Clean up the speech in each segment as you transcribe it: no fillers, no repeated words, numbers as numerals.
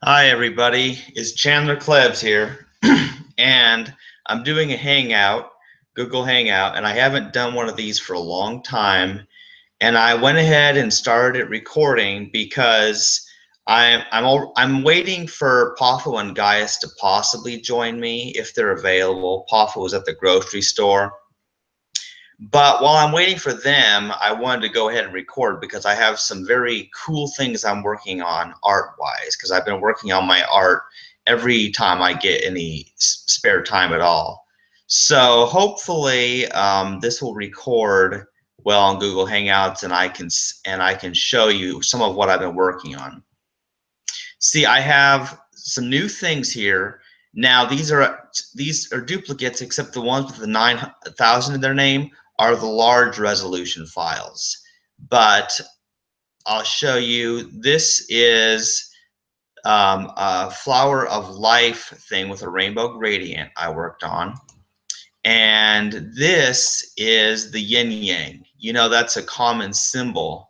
Hi everybody, it's Chandler Klebs here, and I'm doing a Hangout, Google Hangout, and I haven't done one of these for a long time, and I went ahead and started recording because I'm waiting for Poffo and Guyus to possibly join me if they're available. Poffo was at the grocery store. But while I'm waiting for them, I wanted to go ahead and record because I have some very cool things I'm working on art-wise, because I've been working on my art every time I get any spare time at all. So hopefully this will record well on Google Hangouts, and I can show you some of what I've been working on. See, I have some new things here. Now these are duplicates, except the ones with the 9,000 in their name are the large resolution files. But I'll show you. This is a flower of life thing with a rainbow gradient I worked on. And this is the yin yang. You know, that's a common symbol.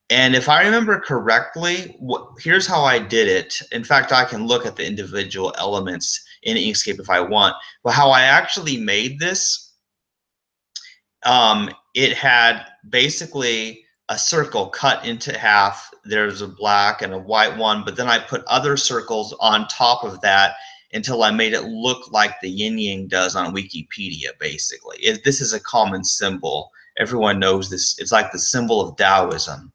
And if I remember correctly, here's how I did it. In fact, I can look at the individual elements in Inkscape if I want. But how I actually made this, it had basically a circle cut into half. There's a black and a white one, but then I put other circles on top of that until I made it look like the yin yang does on Wikipedia, basically. This is a common symbol. Everyone knows this. It's like the symbol of Taoism.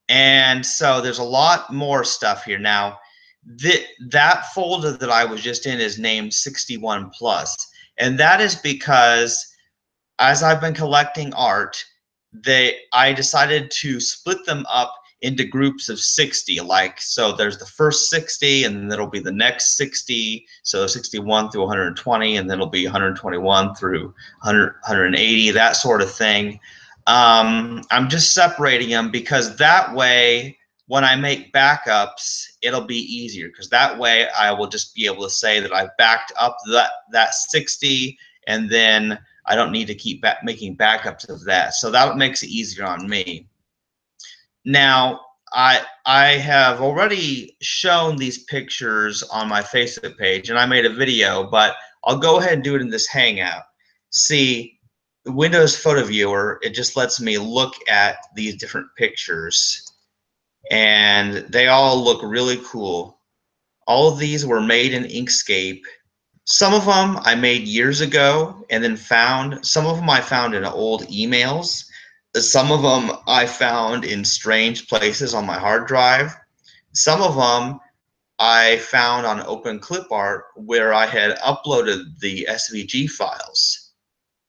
And so there's a lot more stuff here. Now, that folder that I was just in is named 61 plus. And that is because as I've been collecting art, I decided to split them up into groups of 60. Like, so there's the first 60, and then there'll be the next 60. So 61 through 120, and then it'll be 121 through 180, that sort of thing. I'm just separating them because that way, when I make backups, it'll be easier, because that way I will just be able to say that I've backed up that 60, and then I don't need to keep making backups of that. So that makes it easier on me. Now, I have already shown these pictures on my Facebook page, and I made a video, but I'll go ahead and do it in this Hangout. See, the Windows Photo Viewer, it just lets me look at these different pictures, and they all look really cool. All of these were made in Inkscape. Some of them I made years ago and then found. Some of them I found in old emails. Some of them I found in strange places on my hard drive. Some of them I found on Open Clip Art, where I had uploaded the SVG files.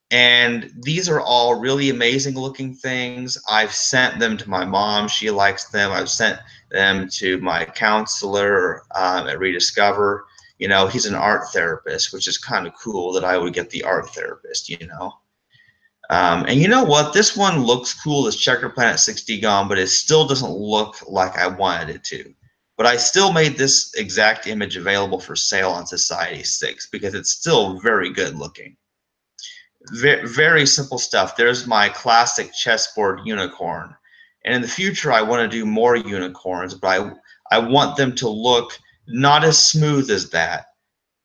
And these are all really amazing looking things. I've sent them to my mom. She likes them. I've sent them to my counselor at Rediscover. You know, he's an art therapist, which is kind of cool that I would get the art therapist, you know. And you know what? This one looks cool, this Checker Planet 60 gone, but it still doesn't look like I wanted it to. But I still made this exact image available for sale on Society 6 because it's still very good looking. Very simple stuff. There's my classic chessboard unicorn. And in the future, I want to do more unicorns, but I want them to look not as smooth as that.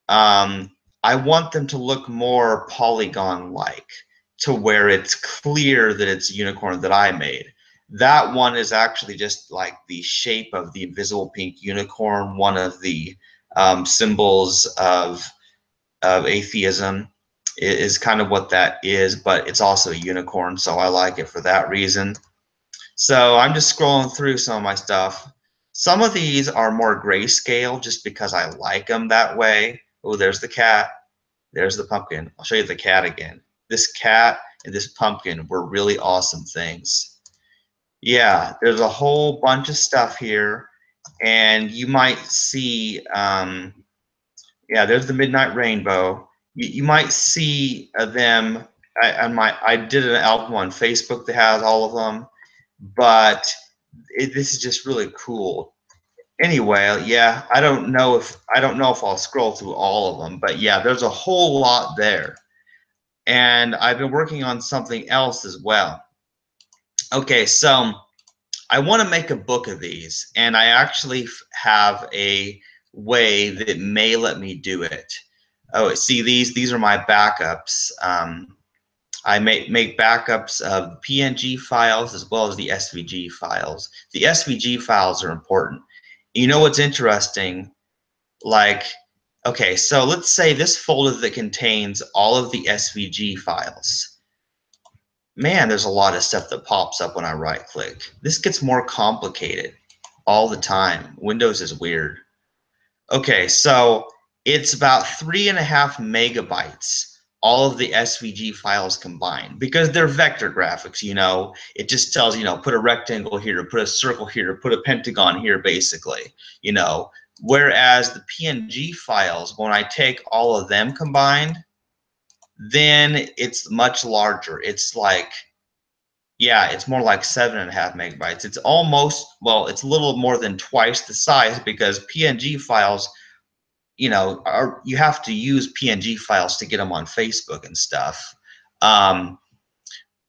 I want them to look more polygon-like, to where it's clear that it's a unicorn that I made. That one is actually just like the shape of the invisible pink unicorn, one of the symbols of atheism is kind of what that is, but it's also a unicorn, so I like it for that reason. So I'm just scrolling through some of my stuff. Some of these are more grayscale just because I like them that way. Oh, there's the cat. There's the pumpkin. I'll show you the cat again. This cat and this pumpkin were really awesome things. Yeah, there's a whole bunch of stuff here, and you might see, yeah, there's the Midnight Rainbow. You might see them. I did an album on Facebook that has all of them, but this is just really cool. Anyway, yeah, I don't know if I'll scroll through all of them, but yeah, there's a whole lot there, and I've been working on something else as well. Okay, so I want to make a book of these, and I actually have a way that may let me do it. Oh, see, these are my backups. I make backups of PNG files as well as the SVG files. The SVG files are important. You know what's interesting? Like, okay, so let's say this folder that contains all of the SVG files. Man, there's a lot of stuff that pops up when I right click. This gets more complicated all the time. Windows is weird. Okay, so it's about 3.5 MB, all of the SVG files combined, because they're vector graphics, you know. It just tells, you know, put a rectangle here, put a circle here, put a pentagon here, basically, you know. Whereas the PNG files, when I take all of them combined, then it's much larger. It's like, yeah, it's more like 7.5 MB. It's almost, well, it's a little more than twice the size, because PNG files, you know, you have to use PNG files to get them on Facebook and stuff, and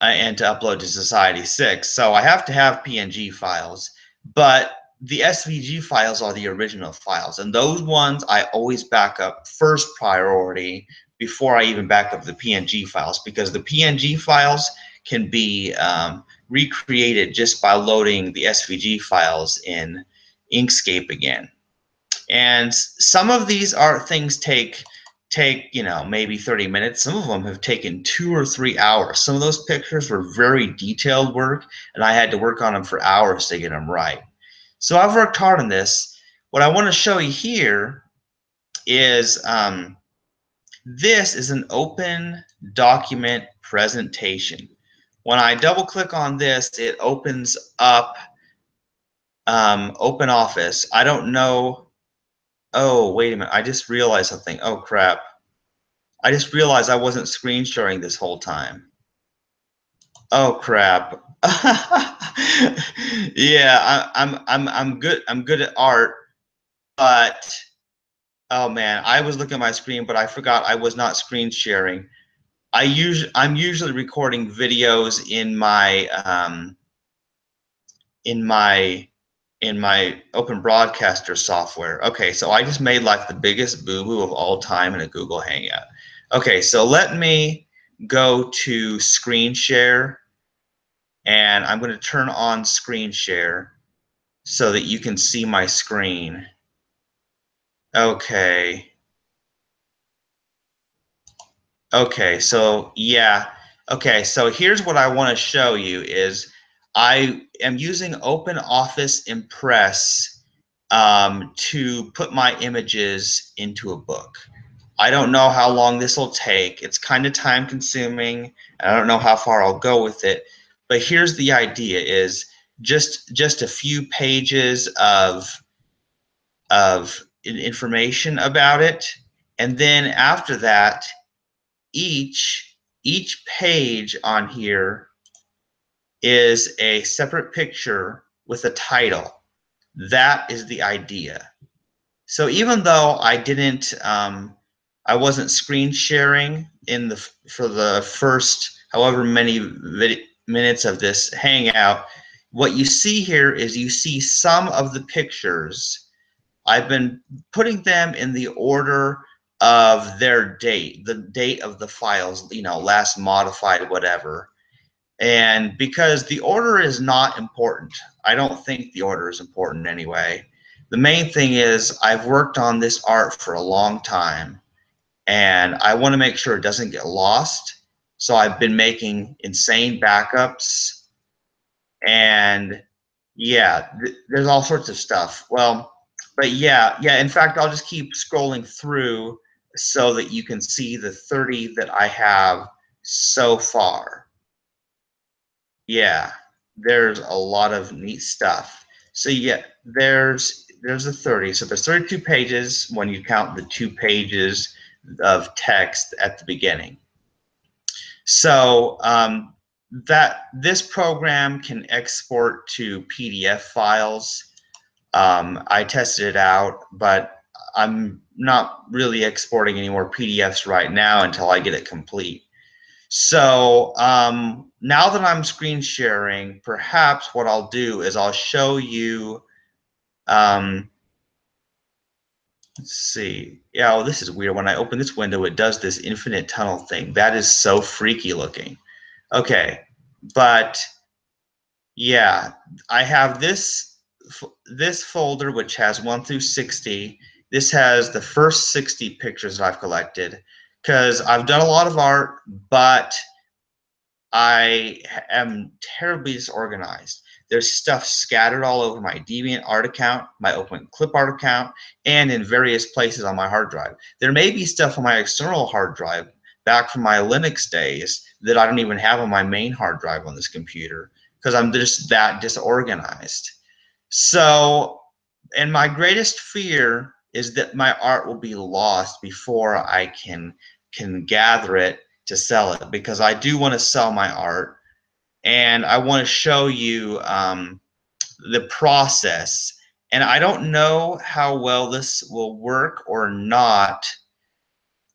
to upload to Society6. So I have to have PNG files, but the SVG files are the original files, and those ones I always back up first priority before I even back up the PNG files, because the PNG files can be recreated just by loading the SVG files in Inkscape again. And some of these are things take, you know, maybe 30 minutes. Some of them have taken 2 or 3 hours. Some of those pictures were very detailed work, and I had to work on them for hours to get them right. So I've worked hard on this. What I want to show you here is this is an open document presentation. When I double click on this, it opens up Open Office. I don't know. Oh, wait a minute. I just realized something. Oh, crap. I just realized I wasn't screen sharing this whole time. Oh, crap. Yeah, I'm good. I'm good at art, but oh man, I was looking at my screen, but I forgot I was not screen sharing. I'm usually recording videos in my in my in my Open Broadcaster software. Okay, so I just made like the biggest boo-boo of all time in a Google Hangout. Okay, so let me go to screen share, and I'm going to turn on screen share so that you can see my screen. Okay. Okay, so yeah. Okay, so here's what I want to show you is I am using Open Office Impress to put my images into a book. I don't know how long this will take. It's kind of time consuming. I don't know how far I'll go with it. But here's the idea is just a few pages of information about it. And then after that, each page on here is a separate picture with a title. That is the idea. So even though I wasn't screen sharing for the first however many minutes of this hangout, what you see here is you see some of the pictures. I've been putting them in the order of their date, the date of the files, you know, last modified, whatever. And because the order is not important, I don't think the order is important anyway. The main thing is I've worked on this art for a long time, and I want to make sure it doesn't get lost. So I've been making insane backups, and yeah, there's all sorts of stuff. Well, but yeah, in fact, I'll just keep scrolling through so that you can see the 30 that I have so far. Yeah, there's a lot of neat stuff. So yeah, there's a 30. So there's 32 pages when you count the 2 pages of text at the beginning. So that this program can export to PDF files. I tested it out, but I'm not really exporting any more PDFs right now until I get it complete. So now that I'm screen sharing, perhaps what I'll do is I'll show you, let's see. Yeah, oh, this is weird. When I open this window, it does this infinite tunnel thing. That is so freaky looking. Okay, but yeah, I have this folder which has 1 through 60. This has the first 60 pictures that I've collected because I've done a lot of art, but I am terribly disorganized. There's stuff scattered all over my Deviant art account, my Open Clip art account, and in various places on my hard drive. There may be stuff on my external hard drive back from my Linux days that I don't even have on my main hard drive on this computer because I'm just that disorganized. So, and my greatest fear is that my art will be lost before I can gather it to sell it, because I do want to sell my art and I want to show you the process. And I don't know how well this will work or not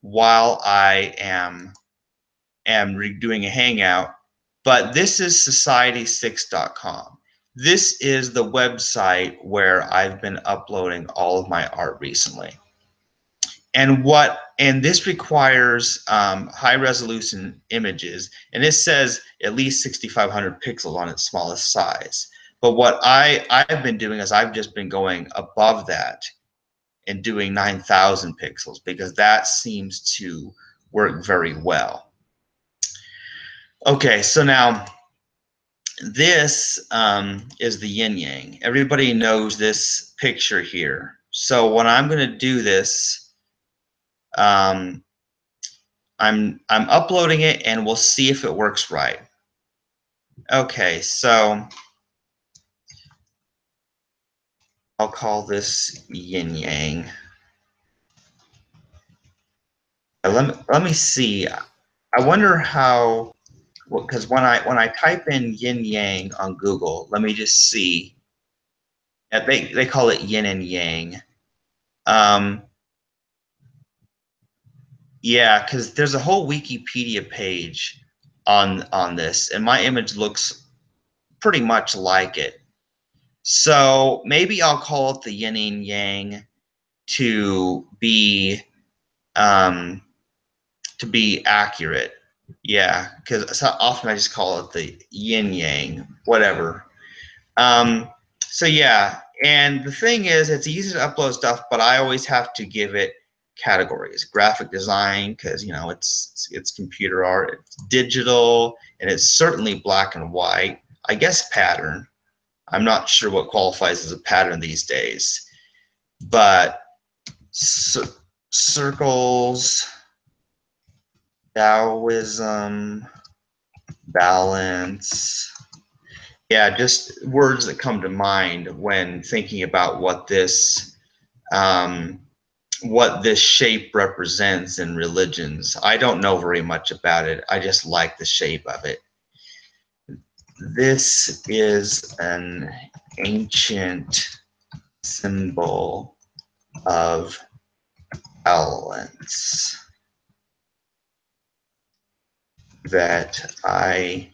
while I am doing a hangout, but this is society6.com. This is the website where I've been uploading all of my art recently. And this requires high resolution images, and it says at least 6,500 pixels on its smallest size. But what I've been doing is I've just been going above that and doing 9,000 pixels because that seems to work very well. Okay, so now this is the yin yang. Everybody knows this picture here. So when I'm going to do this, I'm uploading it and we'll see if it works right. Okay, so I'll call this yin yang. Let me see. I wonder how, because when I type in yin yang on Google, let me just see. They call it yin and yang. Yeah, because there's a whole Wikipedia page on this, and my image looks pretty much like it. So maybe I'll call it the yin and yang to be accurate. Yeah, because so often I just call it the yin yang, whatever. So yeah, and the thing is, it's easy to upload stuff, but I always have to give it categories: graphic design, because you know it's computer art, it's digital, and it's certainly black and white. I guess pattern. I'm not sure what qualifies as a pattern these days, but circles, Taoism, balance. Yeah, just words that come to mind when thinking about what this shape represents in religions. I don't know very much about it. I just like the shape of it. This is an ancient symbol of balance that I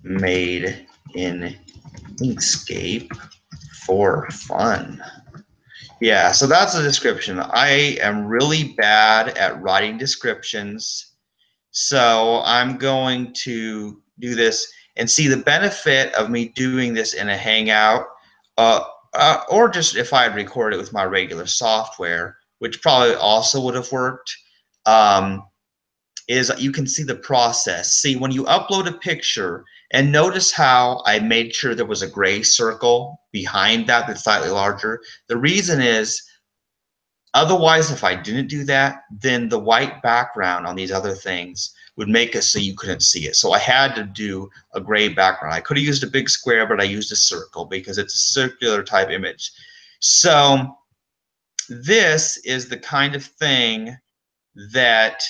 made in Inkscape for fun. Yeah, so that's the description. I am really bad at writing descriptions, so I'm going to do this and see the benefit of me doing this in a Hangout, or just if I had recorded it with my regular software, which probably also would have worked, is you can see the process. See, when you upload a picture, and notice how I made sure there was a gray circle behind that that's slightly larger. The reason is, otherwise, if I didn't do that, then the white background on these other things would make it so you couldn't see it. So I had to do a gray background. I could have used a big square, but I used a circle because it's a circular type image. So this is the kind of thing that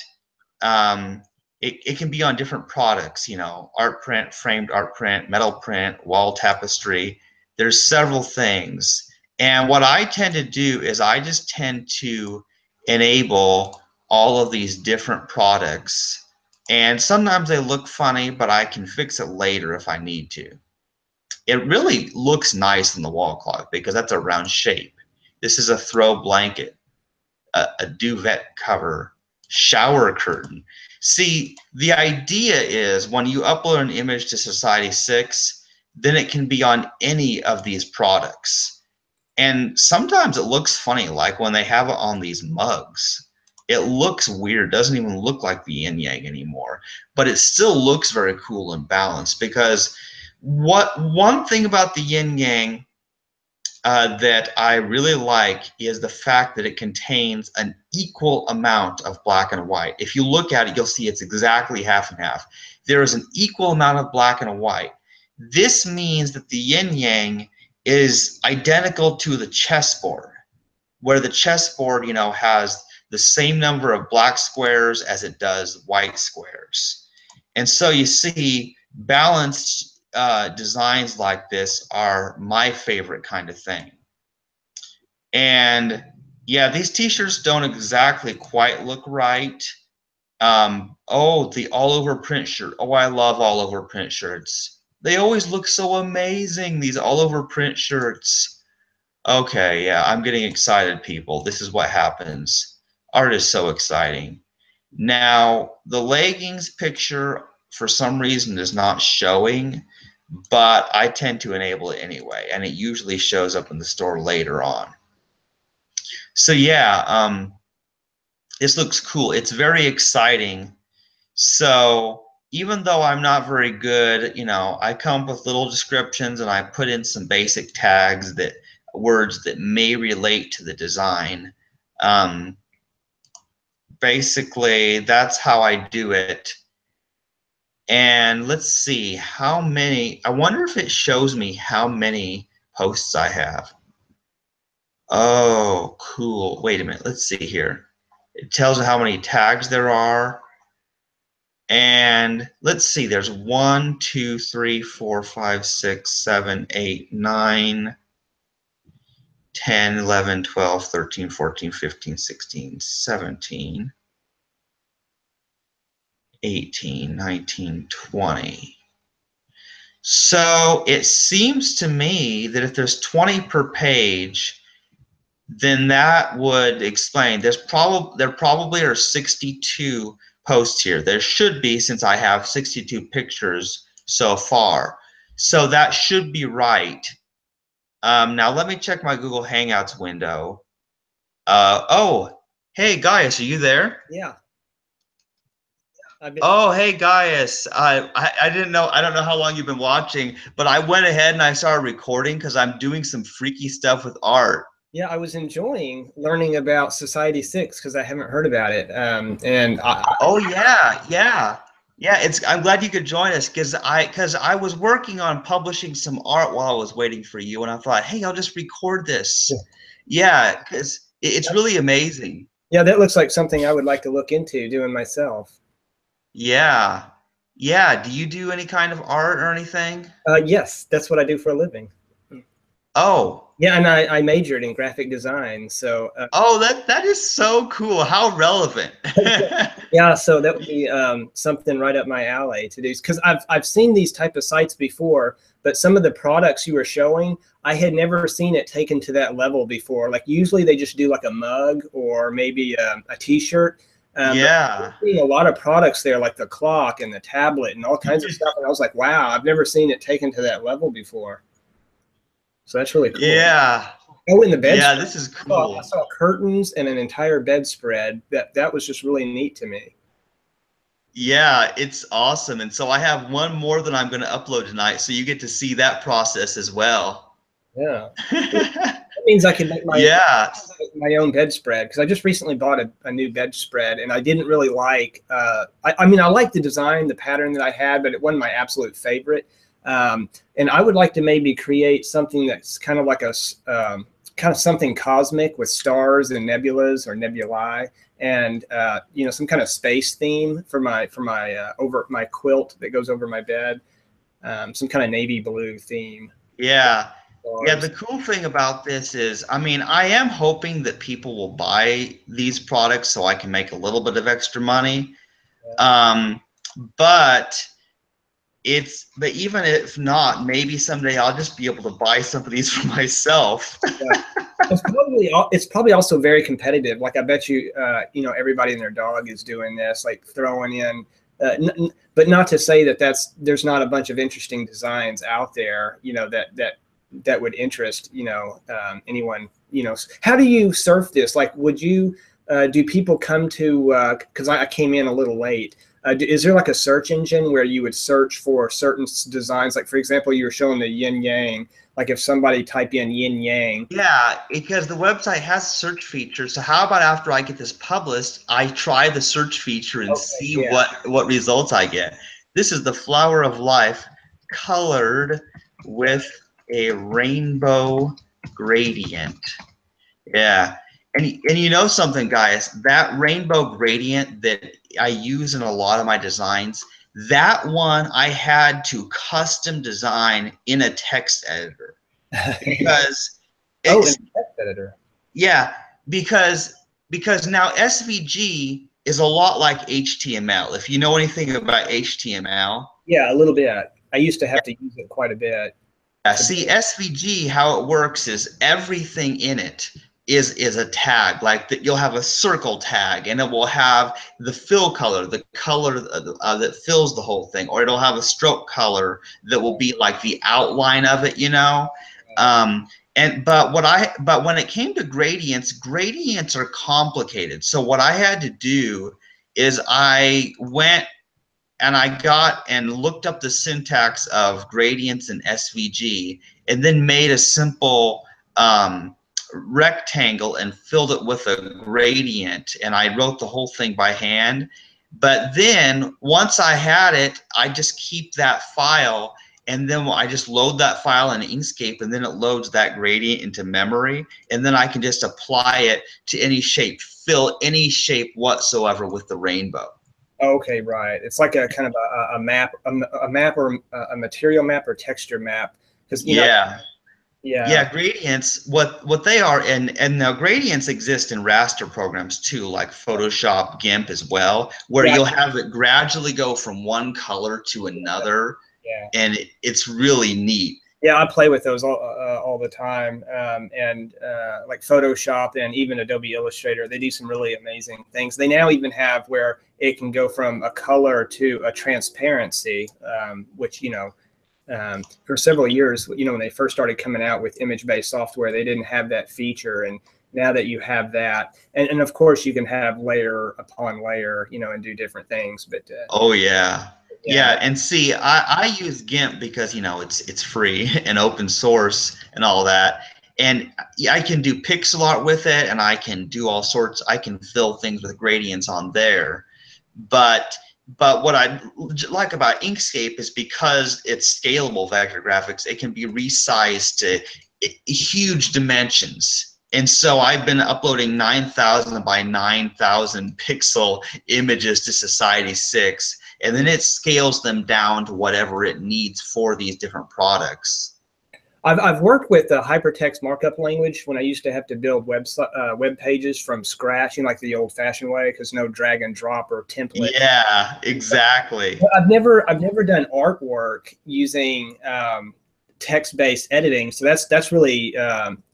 it can be on different products, you know, art print, framed art print, metal print, wall tapestry. There's several things. And what I tend to do is I just tend to enable all of these different products And sometimes they look funny, but I can fix it later if I need to. It really looks nice in the wall clock because that's a round shape. This is a throw blanket, a duvet cover, shower curtain. See, the idea is when you upload an image to Society 6, then it can be on any of these products. And sometimes it looks funny, like when they have it on these mugs. It looks weird, doesn't even look like the yin yang anymore, but it still looks very cool and balanced because one thing about the yin yang that I really like is the fact that it contains an equal amount of black and white. If you look at it, you'll see it's exactly half and half. There is an equal amount of black and white. This means that the yin yang is identical to the chessboard, where the chessboard, you know, has the same number of black squares as it does white squares. And so you see, balanced designs like this are my favorite kind of thing. And yeah, these t-shirts don't exactly quite look right. Oh, the all over print shirt. Oh, I love all over print shirts. They always look so amazing, these all over print shirts. Okay, yeah, I'm getting excited, people. This is what happens. Art is so exciting. Now, the leggings picture, for some reason, is not showing, but I tend to enable it anyway, and it usually shows up in the store later on. So yeah, this looks cool. It's very exciting. So even though I'm not very good, you know, I come up with little descriptions and I put in some basic tags, that words that may relate to the design. Basically, that's how I do it. And let's see how many. I wonder if it shows me how many posts I have. Oh, cool. Wait a minute. Let's see here. It tells you how many tags there are. And let's see, there's 1, 2, 3, 4, 5, 6, 7, 8, 9, 10, 11, 12, 13, 14, 15, 16, 17, 18, 19, 20. So it seems to me that if there's 20 per page, then that would explain. There probably are 62 posts here. There should be, since I have 62 pictures so far. So that should be right. Now let me check my Google Hangouts window. Oh, hey Guyus, are you there? Yeah. Oh, hey Guyus. I didn't know. I don't know how long you've been watching, but I went ahead and I started recording because I'm doing some freaky stuff with art. Yeah, I was enjoying learning about Society 6 because I haven't heard about it. Oh yeah, yeah, yeah. I'm glad you could join us because I was working on publishing some art while I was waiting for you, and I thought, hey, I'll just record this. Yeah, because it's really amazing. Yeah, that looks like something I would like to look into doing myself. Yeah, yeah. Do you do any kind of art or anything? Yes, that's what I do for a living. Oh. Yeah, and I majored in graphic design, so Oh, that is so cool. How relevant. yeah, so that would be something right up my alley to do. Because I've seen these type of sites before, but some of the products you were showing, I had never seen it taken to that level before. Like usually they just do like a mug or maybe a T-shirt. Yeah. But seeing a lot of products there, like the clock and the tablet and all kinds of stuff, and I was like, wow, I've never seen it taken to that level before. So that's really cool. Yeah. Oh, in the bed. Yeah, this is cool. I saw curtains and an entire bedspread. That was just really neat to me. Yeah, it's awesome. And so I have one more that I'm going to upload tonight, so you get to see that process as well. Yeah. That means I can make my own bedspread, because I just recently bought a new bedspread, and I didn't really like. I mean, I like the design, the pattern that I had, but it wasn't my absolute favorite. And I would like to maybe create something that's kind of like a kind of something cosmic with stars and nebulas or nebulae, and you know, some kind of space theme for my over my quilt that goes over my bed, some kind of navy blue theme. Yeah. Yeah, the cool thing about this is, I mean, I am hoping that people will buy these products so I can make a little bit of extra money. but even if not, maybe someday I'll just be able to buy some of these for myself. Yeah. It's probably also very competitive. Like I bet you, you know, everybody and their dog is doing this, like throwing in, but not to say that there's not a bunch of interesting designs out there, you know, that would interest, you know, anyone, you know. How do you surf this? Like, would you, do people come to, because I came in a little late. Is there like a search engine where you would search for certain designs? Like, for example, you were showing the yin yang. Like if somebody type in yin yang. Yeah, because the website has search features. So how about after I get this published, I try the search feature and see what results I get. This is the flower of life colored with a rainbow gradient. Yeah. And you know something, guys, that rainbow gradient that I use in a lot of my designs, that one I had to custom design in a text editor. Because in a text editor. Yeah, because now SVG is a lot like HTML. If you know anything about HTML. Yeah, a little bit. I used to have to use it quite a bit. Yeah, see, SVG, how it works is everything in it is a tag. Like that, you'll have a circle tag, and it will have the fill color, the color that fills the whole thing, or it'll have a stroke color that will be like the outline of it, you know. But when it came to gradients are complicated. So what I had to do is I went and I got and looked up the syntax of gradients and SVG, and then made a simple rectangle and filled it with a gradient, and I wrote the whole thing by hand. But then once I had it, I just keep that file, and then I just load that file in Inkscape, and then it loads that gradient into memory, and then I can just apply it to any shape, fill any shape whatsoever with the rainbow. Okay, right. It's like a kind of a map, a map, or a material map or texture map. Because yeah, gradients. What they are, and now gradients exist in raster programs too, like Photoshop, GIMP as well, where you'll have it gradually go from one color to another. Yeah. And it's really neat. Yeah, I play with those all the time, and like Photoshop and even Adobe Illustrator, they do some really amazing things. They now even have where it can go from a color to a transparency, which, you know, for several years, you know, when they first started coming out with image-based software, they didn't have that feature. And now that you have that, and of course you can have layer upon layer, you know, and do different things. But oh yeah. Yeah, and see, I use GIMP because, you know, it's free and open source and all that, and I can do pixel art with it, and I can do all sorts. I can fill things with gradients on there, but what I like about Inkscape is because it's scalable vector graphics, it can be resized to huge dimensions. And so I've been uploading 9,000 by 9,000 pixel images to Society6, and then it scales them down to whatever it needs for these different products. I've worked with the hypertext markup language when I used to have to build web pages from scratch, you know, like the old-fashioned way, because no drag and drop or template. Yeah, exactly. But I've never done artwork using text-based editing, so that's really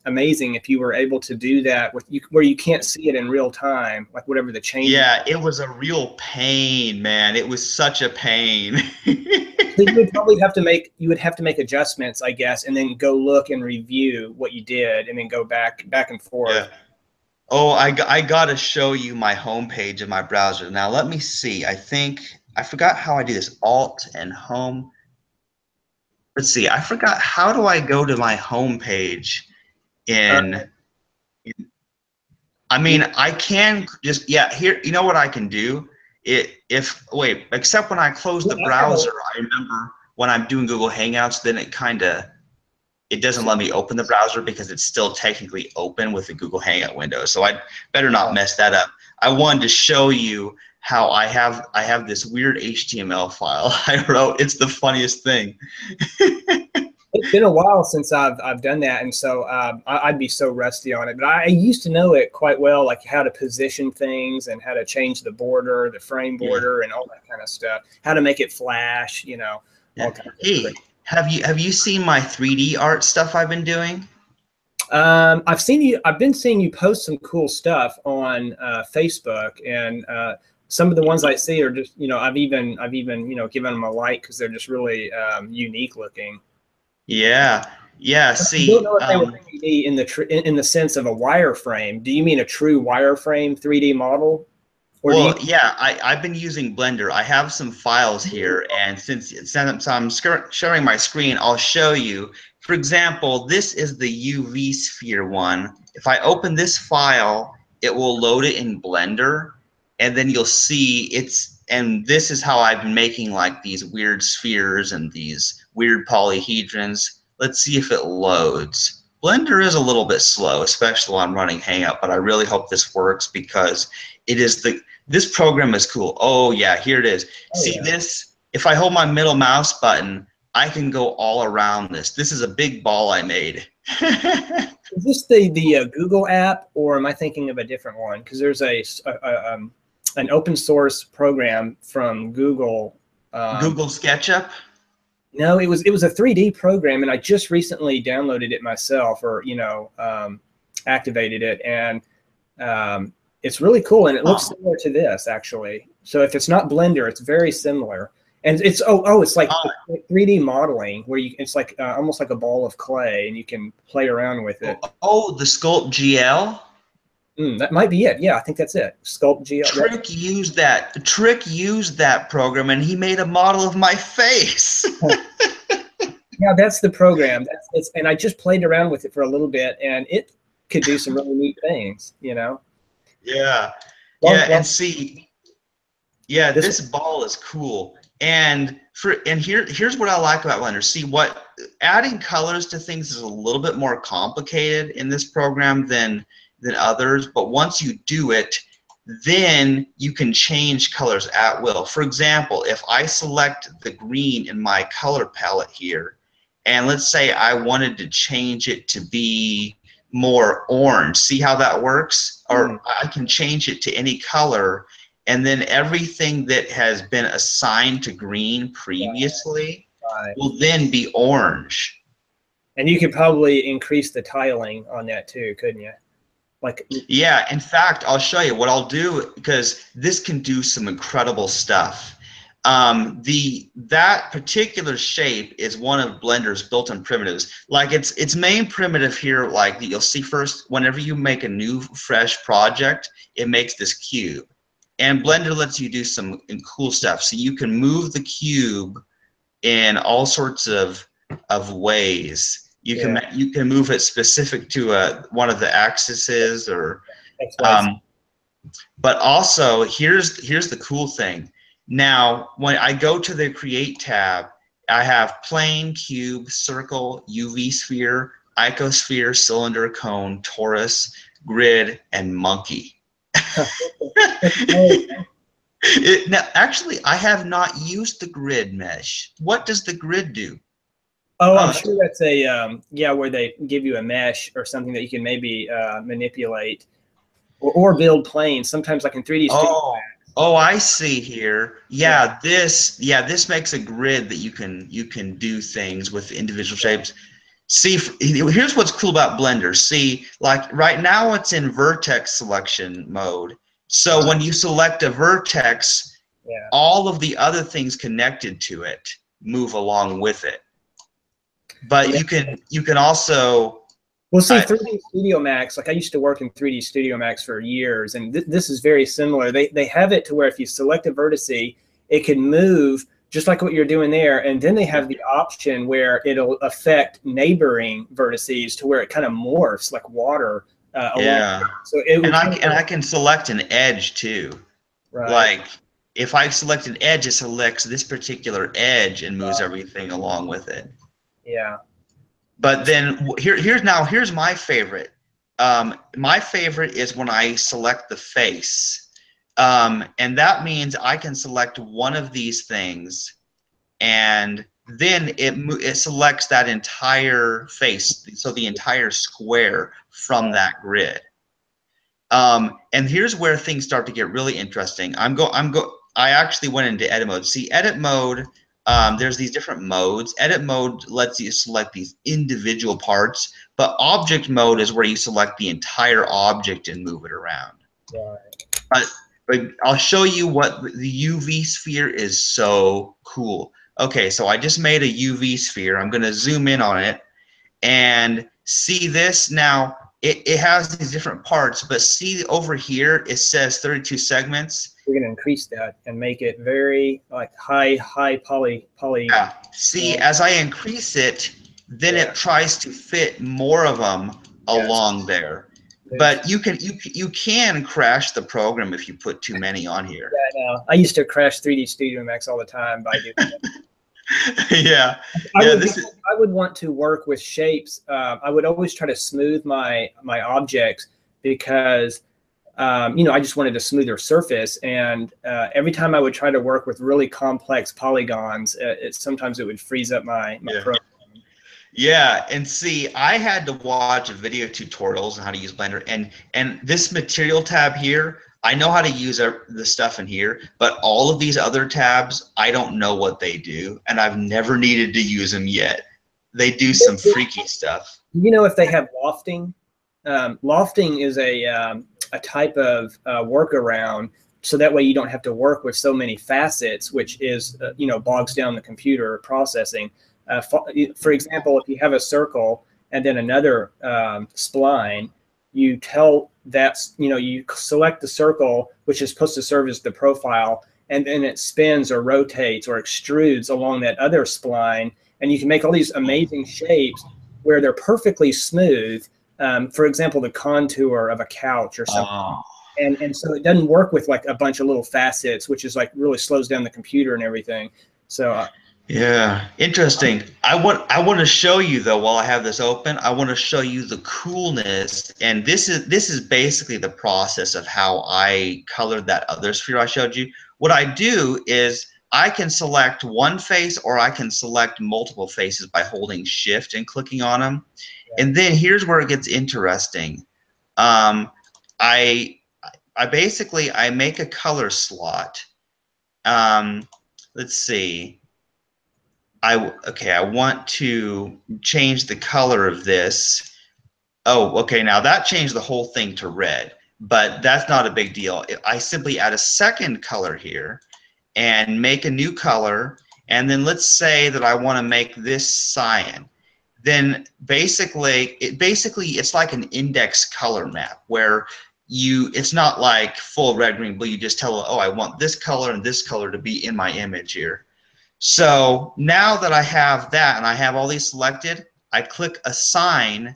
amazing if you were able to do that with where you can't see it in real time, like whatever the change. Yeah, it was a real pain, man. It was such a pain. So you would probably have to make adjustments, I guess, and then go look and review what you did, and then go back and forth. Yeah. Oh, I got to show you my homepage of my browser. Now let me see. I think I forgot how I do this. Alt and home. Let's see. I forgot, how do I go to my homepage in I mean, I can just, here, you know what I can do? Except when I close the browser, I remember when I'm doing Google Hangouts, then it doesn't let me open the browser because it's still technically open with the Google Hangout window. So I better not mess that up. I wanted to show you how I have this weird HTML file I wrote. It's the funniest thing. it's been a while since I've done that, and so I'd be so rusty on it. But I used to know it quite well, like how to position things and how to change the border, the frame border, and all that kind of stuff. How to make it flash, you know. All kinds of Hey, have you seen my 3D art stuff I've been doing? I've been seeing you post some cool stuff on Facebook, and some of the ones I see are just, you know, I've even you know, given them a like because they're just really unique looking. Yeah, yeah. I don't know if they were 3D in the sense of a wireframe. Do you mean a true wireframe 3D model? Or well, yeah, I've been using Blender. I have some files here, and since I'm sharing my screen, I'll show you. For example, this is the UV sphere one. If I open this file, it will load it in Blender, and then you'll see and this is how I've been making like these weird spheres and these weird polyhedrons. Let's see if it loads. Blender is a little bit slow, especially while I'm running Hangout, but I really hope this works because this program is cool. Oh yeah, here it is. See this? If I hold my middle mouse button, I can go all around this. This is a big ball I made. Is this the Google app, or am I thinking of a different one? Because there's an open source program from Google. Google SketchUp? No, it was a 3D program, and I just recently downloaded it myself, or you know, activated it, and it's really cool, and it looks similar to this actually. So if it's not Blender, it's very similar, and it's it's like 3D modeling where it's like almost like a ball of clay, and you can play around with it. Oh, the Sculpt GL. That might be it. Yeah, I think that's it. Sculpt GL. Trick used that program, and he made a model of my face. Yeah, that's the program. And I just played around with it for a little bit, and it could do some really neat things, you know. Yeah, and see, yeah, this ball is cool. And here's what I like about Blender. See, adding colors to things is a little bit more complicated in this program than others, but once you do it, then you can change colors at will. For example, if I select the green in my color palette here, and let's say I wanted to change it to be more orange, see how that works? Or I can change it to any color, and then everything that has been assigned to green previously will then be orange. And you could probably increase the tiling on that too, couldn't you? Yeah, in fact, I'll show you what I'll do, because this can do some incredible stuff. That particular shape is one of Blender's built-in primitives. Like its main primitive here, like you'll see first, whenever you make a new fresh project, it makes this cube. And Blender lets you do some cool stuff. So you can move the cube in all sorts of ways. You can move it specific to one of the axes, or but also here's the cool thing. Now when I go to the Create tab, I have plane, cube, circle, UV sphere, icosphere, cylinder, cone, torus, grid, and monkey. Now actually I have not used the grid mesh. What does the grid do? Oh, I'm sure that's where they give you a mesh or something that you can maybe manipulate or build planes. Sometimes like in 3D Studio. Oh, I see here. Yeah, this makes a grid that you can do things with individual shapes. See, here's what's cool about Blender. See, like right now it's in vertex selection mode. So when you select a vertex, all of the other things connected to it move along with it. But you can also, well, see, 3D Studio Max, like I used to work in 3D Studio Max for years, and this is very similar. They have it to where if you select a vertice, it can move just like what you're doing there, and then they have the option where it'll affect neighboring vertices to where it kind of morphs like water. So I can select an edge too. Right. Like if I select an edge, it selects this particular edge and moves everything along with it. Yeah. But then here's my favorite. My favorite is when I select the face. And that means I can select one of these things and then it selects that entire face, so the entire square from that grid. And here's where things start to get really interesting. I actually went into edit mode. See, edit mode, there's these different modes. Edit mode lets you select these individual parts, but object mode is where you select the entire object and move it around. Right. But I'll show you what the UV sphere is so cool. Okay, so I just made a UV sphere. I'm going to zoom in on it and see this now. It has these different parts, but see over here it says 32 segments. We're going to increase that and make it very like high poly. Yeah. See, as I increase it, then it tries to fit more of them along there. But you can crash the program if you put too many on here. Yeah, I know. I used to crash 3D Studio Max all the time by doing that. Yeah. I would want to work with shapes. I would always try to smooth my objects because I just wanted a smoother surface. And every time I would try to work with really complex polygons, sometimes it would freeze up my program. Yeah, and see, I had to watch video tutorials on how to use Blender, and this material tab here, I know how to use the stuff in here, but all of these other tabs, I don't know what they do, and I've never needed to use them yet. They do some freaky stuff. You know, if they have lofting, lofting is a type of workaround, so that way you don't have to work with so many facets, which is bogs down the computer processing. For example, if you have a circle and then another spline, you tell that, you select the circle, which is supposed to serve as the profile, and then it spins or rotates or extrudes along that other spline, and you can make all these amazing shapes where they're perfectly smooth. For example, the contour of a couch or something. Oh. And so it doesn't work with like a bunch of little facets, which is like really slows down the computer and everything. So yeah, interesting. I want to show you though, while I have this open, I want to show you the coolness. And this is basically the process of how I colored that other sphere I showed you. What I do is I can select one face or I can select multiple faces by holding Shift and clicking on them. Yeah. And then here's where it gets interesting. I basically make a color slot. Let's see. I want to change the color of this. Oh, okay, now that changed the whole thing to red, but that's not a big deal. I simply add a second color here and make a new color, and then let's say that I want to make this cyan. Then basically it's like an index color map where it's not like full red, green, blue. You just tell it, oh, I want this color and this color to be in my image here. So now that I have that and I have all these selected, I click assign,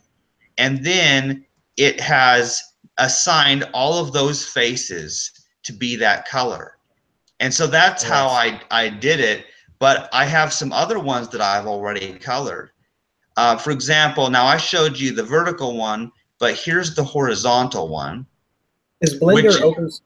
and then it has assigned all of those faces to be that color. And so that's how I did it, but I have some other ones that I've already colored. For example, now I showed you the vertical one, but here's the horizontal one. Is Blender open source?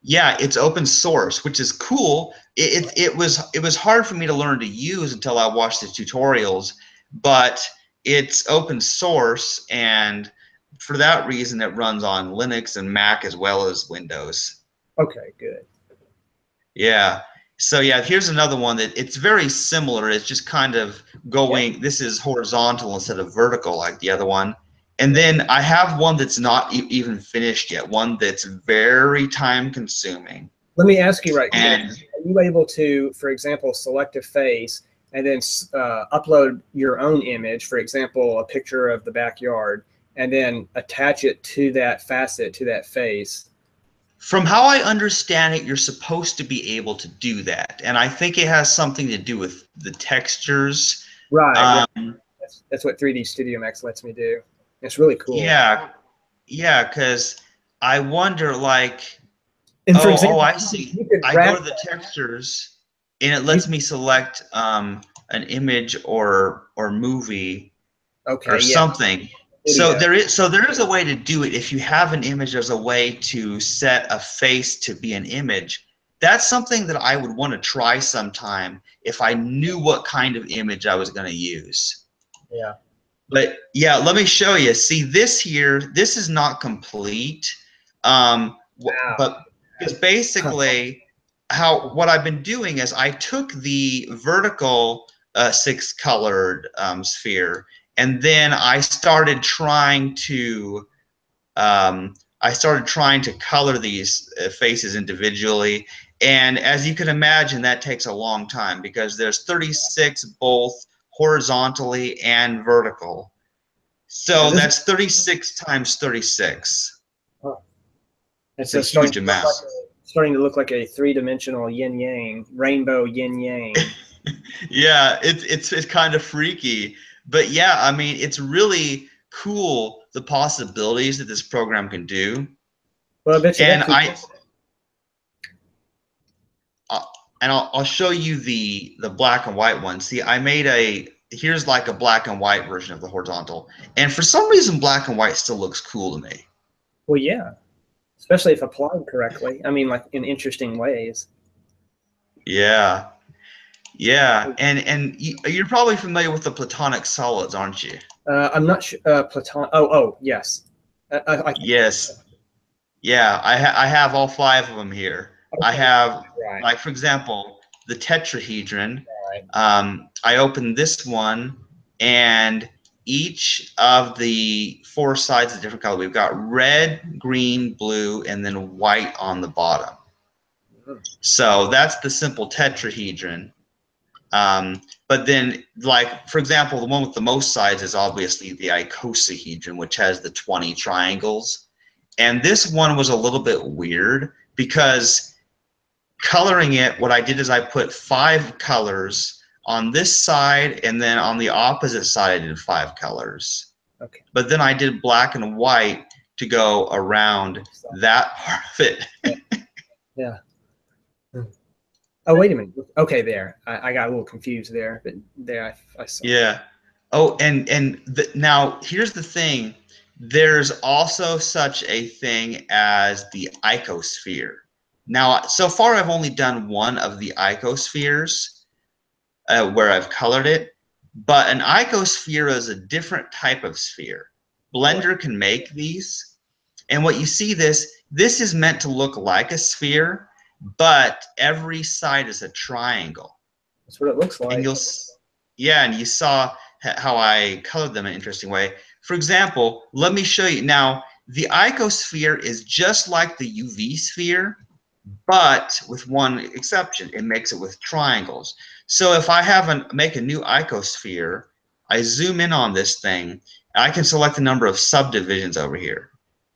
Yeah, it's open source, which is cool. It was hard for me to learn to use until I watched the tutorials, but it's open source, and for that reason, it runs on Linux and Mac as well as Windows. Okay, good. Yeah. So yeah, here's another one that it's very similar. It's just kind of going. Yeah. This is horizontal instead of vertical like the other one. And then I have one that's not even finished yet, one that's very time consuming. Let me ask you right now, are you able to, for example, select a face and then upload your own image, for example, a picture of the backyard, and then attach it to that facet, to that face? From how I understand it, you're supposed to be able to do that. And I think it has something to do with the textures. Right. That's what 3D Studio Max lets me do. It's really cool. Yeah, yeah, because I wonder, like, and for example, I see. I go to the textures, and it lets me select an image or movie, or something. So there is a way to do it. If you have an image, there's a way to set a face to be an image. that's something that I would want to try sometime if I knew what kind of image I was going to use. Yeah. But yeah, let me show you. See this here, this is not complete. Wow. But because basically what I've been doing is I took the vertical 6-colored sphere, and then I started trying to color these faces individually. And as you can imagine, that takes a long time because there's 36 both horizontally and vertical. So that's 36 times 36. Huh. It's a huge amount. Starting to look like a 3-dimensional yin yang, rainbow yin yang. Yeah, it's kind of freaky, but yeah, I mean, it's really cool the possibilities that this program can do. Well, I bet you. And I'll show you the black and white one. See, I made here's like a black and white version of the horizontal, and for some reason, black and white still looks cool to me. Well, yeah, especially if applied correctly. I mean, like in interesting ways. Yeah, yeah, and you're probably familiar with the Platonic solids, aren't you? I'm not sure. Platon. Oh, yes. Yes. Yeah, I have all 5 of them here. Okay. I have, like, for example, the tetrahedron. I opened this one, and each of the 4 sides is a different color. We've got red, green, blue, and then white on the bottom. So that's the simple tetrahedron. But then, like, for example, the one with the most sides is obviously the icosahedron, which has the 20 triangles. And this one was a little bit weird because coloring it, what I did is I put 5 colors on this side, and then on the opposite side I did 5 colors. Okay. But then I did black and white to go around that part of it. Yeah. Oh, wait a minute. Okay, there. I got a little confused there, but there I saw. Yeah. Oh, and now here's the thing. There's also such a thing as the Icosphere. Now, so far I've only done one of the Icospheres where I've colored it, but an Icosphere is a different type of sphere. Blender can make these, and what you see this is meant to look like a sphere, but every side is a triangle. That's what it looks like. And and you saw how I colored them in an interesting way. For example, let me show you. Now, the Icosphere is just like the UV sphere, but with one exception. It makes it with triangles. So if I make a new Icosphere, I zoom in on this thing, I can select the number of subdivisions over here.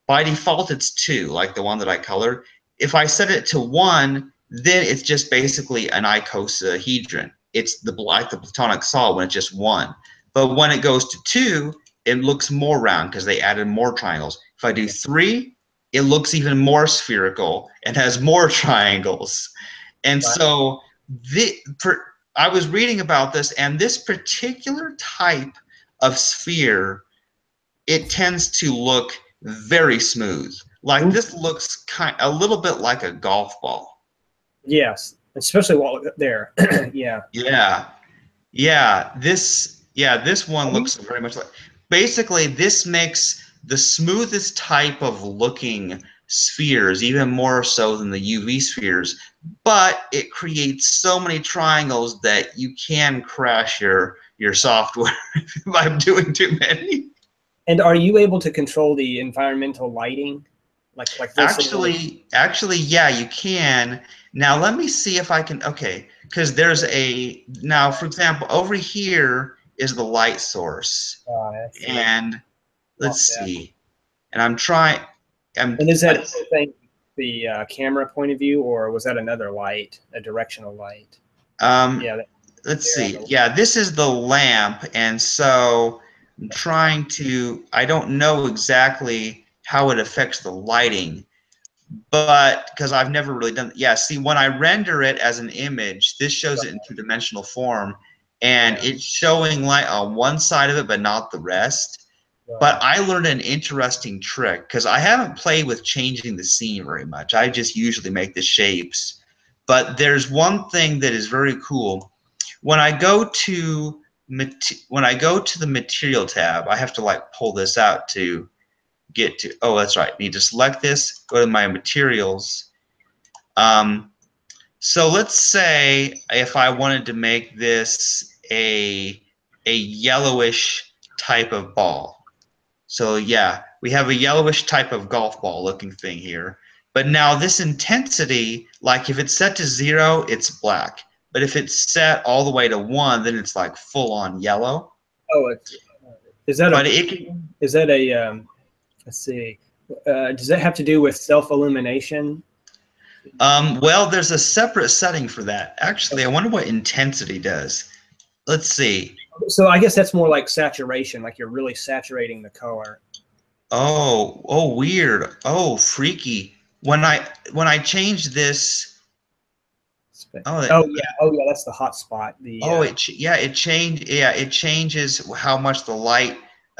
By default, it's 2, like the one that I colored. If I set it to 1, then it's just basically an icosahedron. It's like the Platonic solid when it's just 1. But when it goes to 2, it looks more round because they added more triangles. If I do 3, it looks even more spherical and has more triangles. And so I was reading about this, and this particular type of sphere, it tends to look very smooth. Like this looks a little bit like a golf ball. Yes, especially while there. Yeah. Yeah. Yeah. This one looks very much like. Basically, this makes the smoothest type of looking spheres, even more so than the UV spheres, but it creates so many triangles that you can crash your software by doing too many. And are you able to control the environmental lighting? Like this? Actually, yeah, you can. Now let me see if I can. Okay, because there's now, for example, over here is the light source, and let's see. And I'm trying. And is that the camera point of view, or was that another light, a directional light? Yeah. Let's see. Yeah, this is the lamp, and so I'm trying to. I don't know exactly how it affects the lighting, but because I've never really done. Yeah, see, when I render it as an image, this shows it in 2-dimensional form, and it's showing light on one side of it, but not the rest. But I learned an interesting trick because I haven't played with changing the scene very much. I just usually make the shapes. But there's one thing that is very cool. When I go to the material tab, I have to like pull this out to get to. Oh, that's right. I need to select this. Go to my materials. So let's say if I wanted to make this a yellowish type of ball. So yeah, we have a yellowish type of golf ball looking thing here. But now this intensity, like if it's set to 0, it's black. But if it's set all the way to 1, then it's like full on yellow. Oh, is that a let's see. Does that have to do with self-illumination? Well, there's a separate setting for that. Actually, I wonder what intensity does. Let's see. So I guess that's more like saturation, like you're really saturating the color. Oh, weird. Oh, freaky. When I change this. Oh yeah, that's the hot spot. It changes how much the light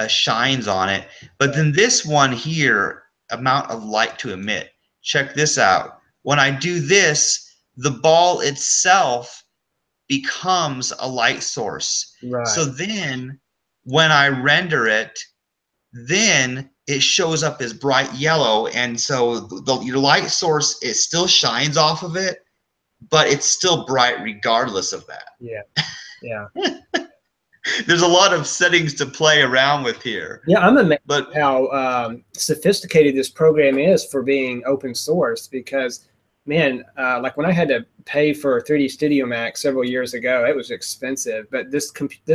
shines on it. But then this one here, amount of light to emit. Check this out. When I do this, the ball itself becomes a light source. Right. So then when I render it, then it shows up as bright yellow, and so your light source, it still shines off of it, but it's still bright regardless of that. Yeah. Yeah. There's a lot of settings to play around with here. Yeah, I'm amazed how sophisticated this program is for being open source, because man, like when I had to pay for 3D Studio Max several years ago, it was expensive. But this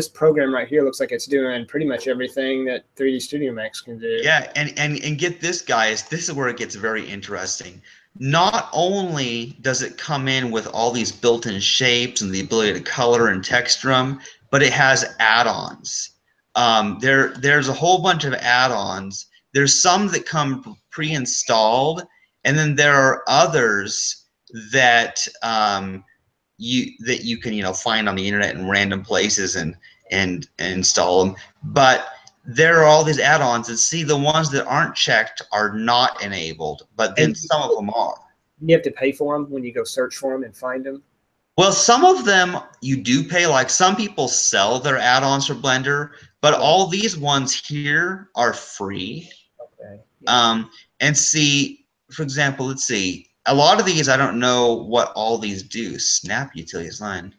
program right here looks like it's doing pretty much everything that 3D Studio Max can do. Yeah, and get this, guys. This is where it gets very interesting. Not only does it come in with all these built-in shapes and the ability to color and texture them, but it has add-ons. There's a whole bunch of add-ons. There's some that come pre-installed, and then there are others that you can find on the internet in random places and install them. But there are all these add-ons, and see, the ones that aren't checked are not enabled, but then some of them are. You have to pay for them when you go search for them and find them? Well, some of them you do pay. Like some people sell their add-ons for Blender, but all these ones here are free. Okay. Yeah. And see, for example, let's see. A lot of these, I don't know what all these do. Snap utilities line.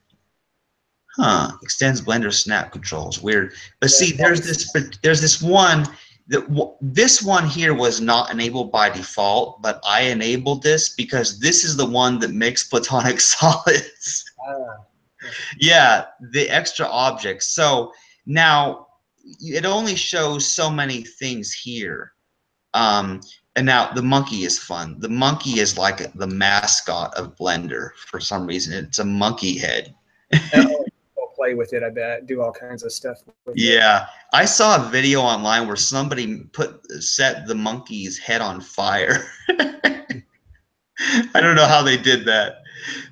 Extends Blender snap controls. Weird. But see, there's this one. This one here was not enabled by default, but I enabled this because this is the one that makes Platonic solids. Yeah, the extra objects. So now it only shows so many things here. And now the monkey is fun. The monkey is like the mascot of Blender for some reason. It's a monkey head. Play with it, I bet. Do all kinds of stuff with it. I saw a video online where somebody set the monkey's head on fire. I don't know how they did that.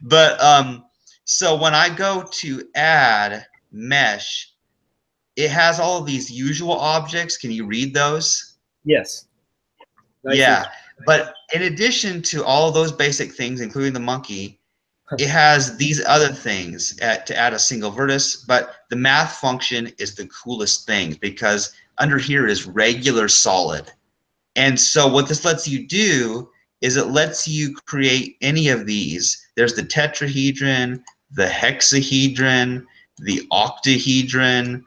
But so when I go to add mesh, it has all of these usual objects. Can you read those? Yes. Yeah, but in addition to all of those basic things, including the monkey, it has these other things to add a single vertex, but the math function is the coolest thing because under here is regular solid. And so what this lets you do is it lets you create any of these. There's the tetrahedron, the hexahedron, the octahedron,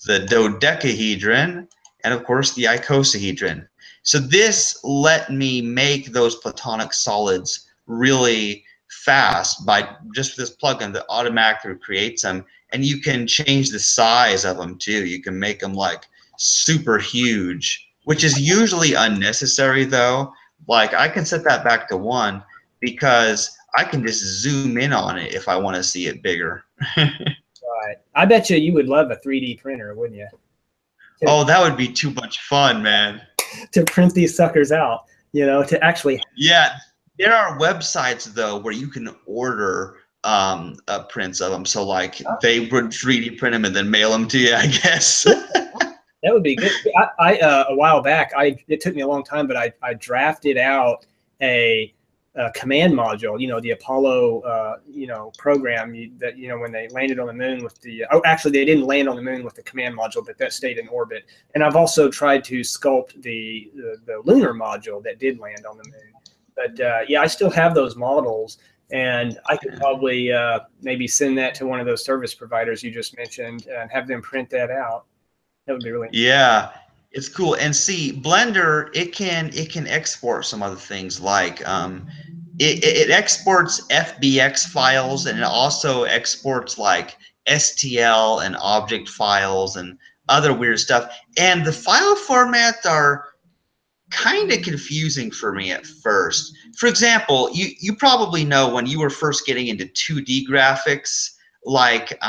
the dodecahedron, and of course the icosahedron. So this let me make those Platonic solids really fast by just this plugin that automatically creates them, and you can change the size of them too. You can make them like super huge, which is usually unnecessary though. Like I can set that back to 1 because I can just zoom in on it if I want to see it bigger. Right. I bet you would love a 3D printer, wouldn't you? Oh, that would be too much fun, man. To print these suckers out, to actually. Yeah. There are websites though where you can order prints of them. So like they would 3D print them and then mail them to you, I guess. That would be good. I a while back, it took me a long time, but I drafted out a command module, the Apollo, program that, when they landed on the moon with the, oh, actually they didn't land on the moon with the command module, but that stayed in orbit. And I've also tried to sculpt the lunar module that did land on the moon. But yeah, I still have those models, and I could probably maybe send that to one of those service providers you just mentioned and have them print that out. That would be really Yeah, it's cool. And see, Blender, it can export some other things like it exports FBX files, and it also exports like STL and object files and other weird stuff. And the file formats are kind of confusing for me at first. For example, you probably know when you were first getting into 2D graphics, like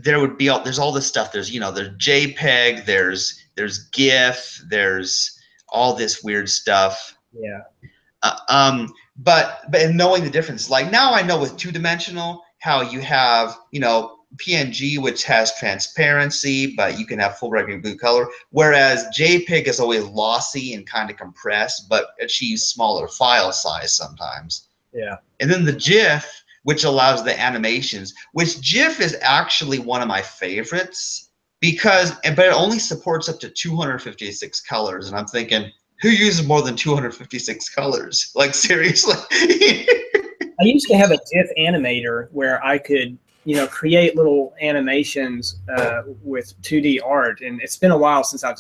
there would be there's all this stuff. There's there's JPEG, there's GIF, there's all this weird stuff. Yeah. But knowing the difference, like now I know with two-dimensional how you have PNG, which has transparency, but you can have full regular blue color, whereas JPEG is always lossy and kind of compressed, but achieves smaller file size sometimes. Yeah. And then the GIF, which allows the animations, which GIF is actually one of my favorites but it only supports up to 256 colors, and I'm thinking, who uses more than 256 colors? Like, seriously? I used to have a GIF animator where I could, create little animations with 2D art, and it's been a while since I've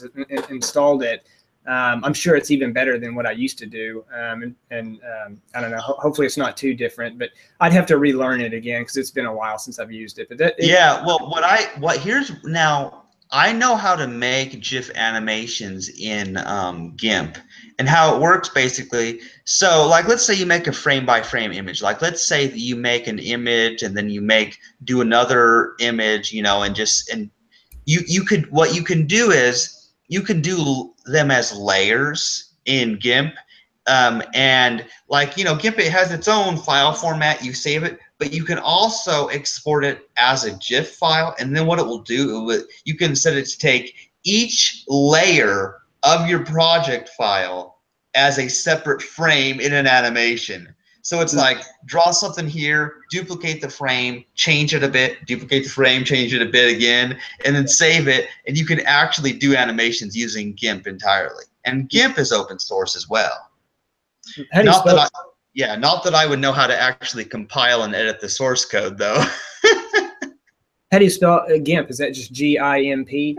installed it. I'm sure it's even better than what I used to do, and I don't know. Hopefully, it's not too different, but I'd have to relearn it again because it's been a while since I've used it. But yeah, well, here's now. I know how to make GIF animations in GIMP, and how it works basically. So, like, let's say you make a frame-by-frame image. Like, let's say that you make an image, and then you do another image, and what you can do is you can do them as layers in GIMP, and like GIMP, it has its own file format. You save it. But you can also export it as a GIF file, and then what it will do, you can set it to take each layer of your project file as a separate frame in an animation. So it's like, draw something here, duplicate the frame, change it a bit, duplicate the frame, change it a bit again, and then save it, and you can actually do animations using GIMP entirely. And GIMP is open source as well. How do you spell Yeah, not that I would know how to actually compile and edit the source code, though. How do you spell GIMP? Is that just GIMP?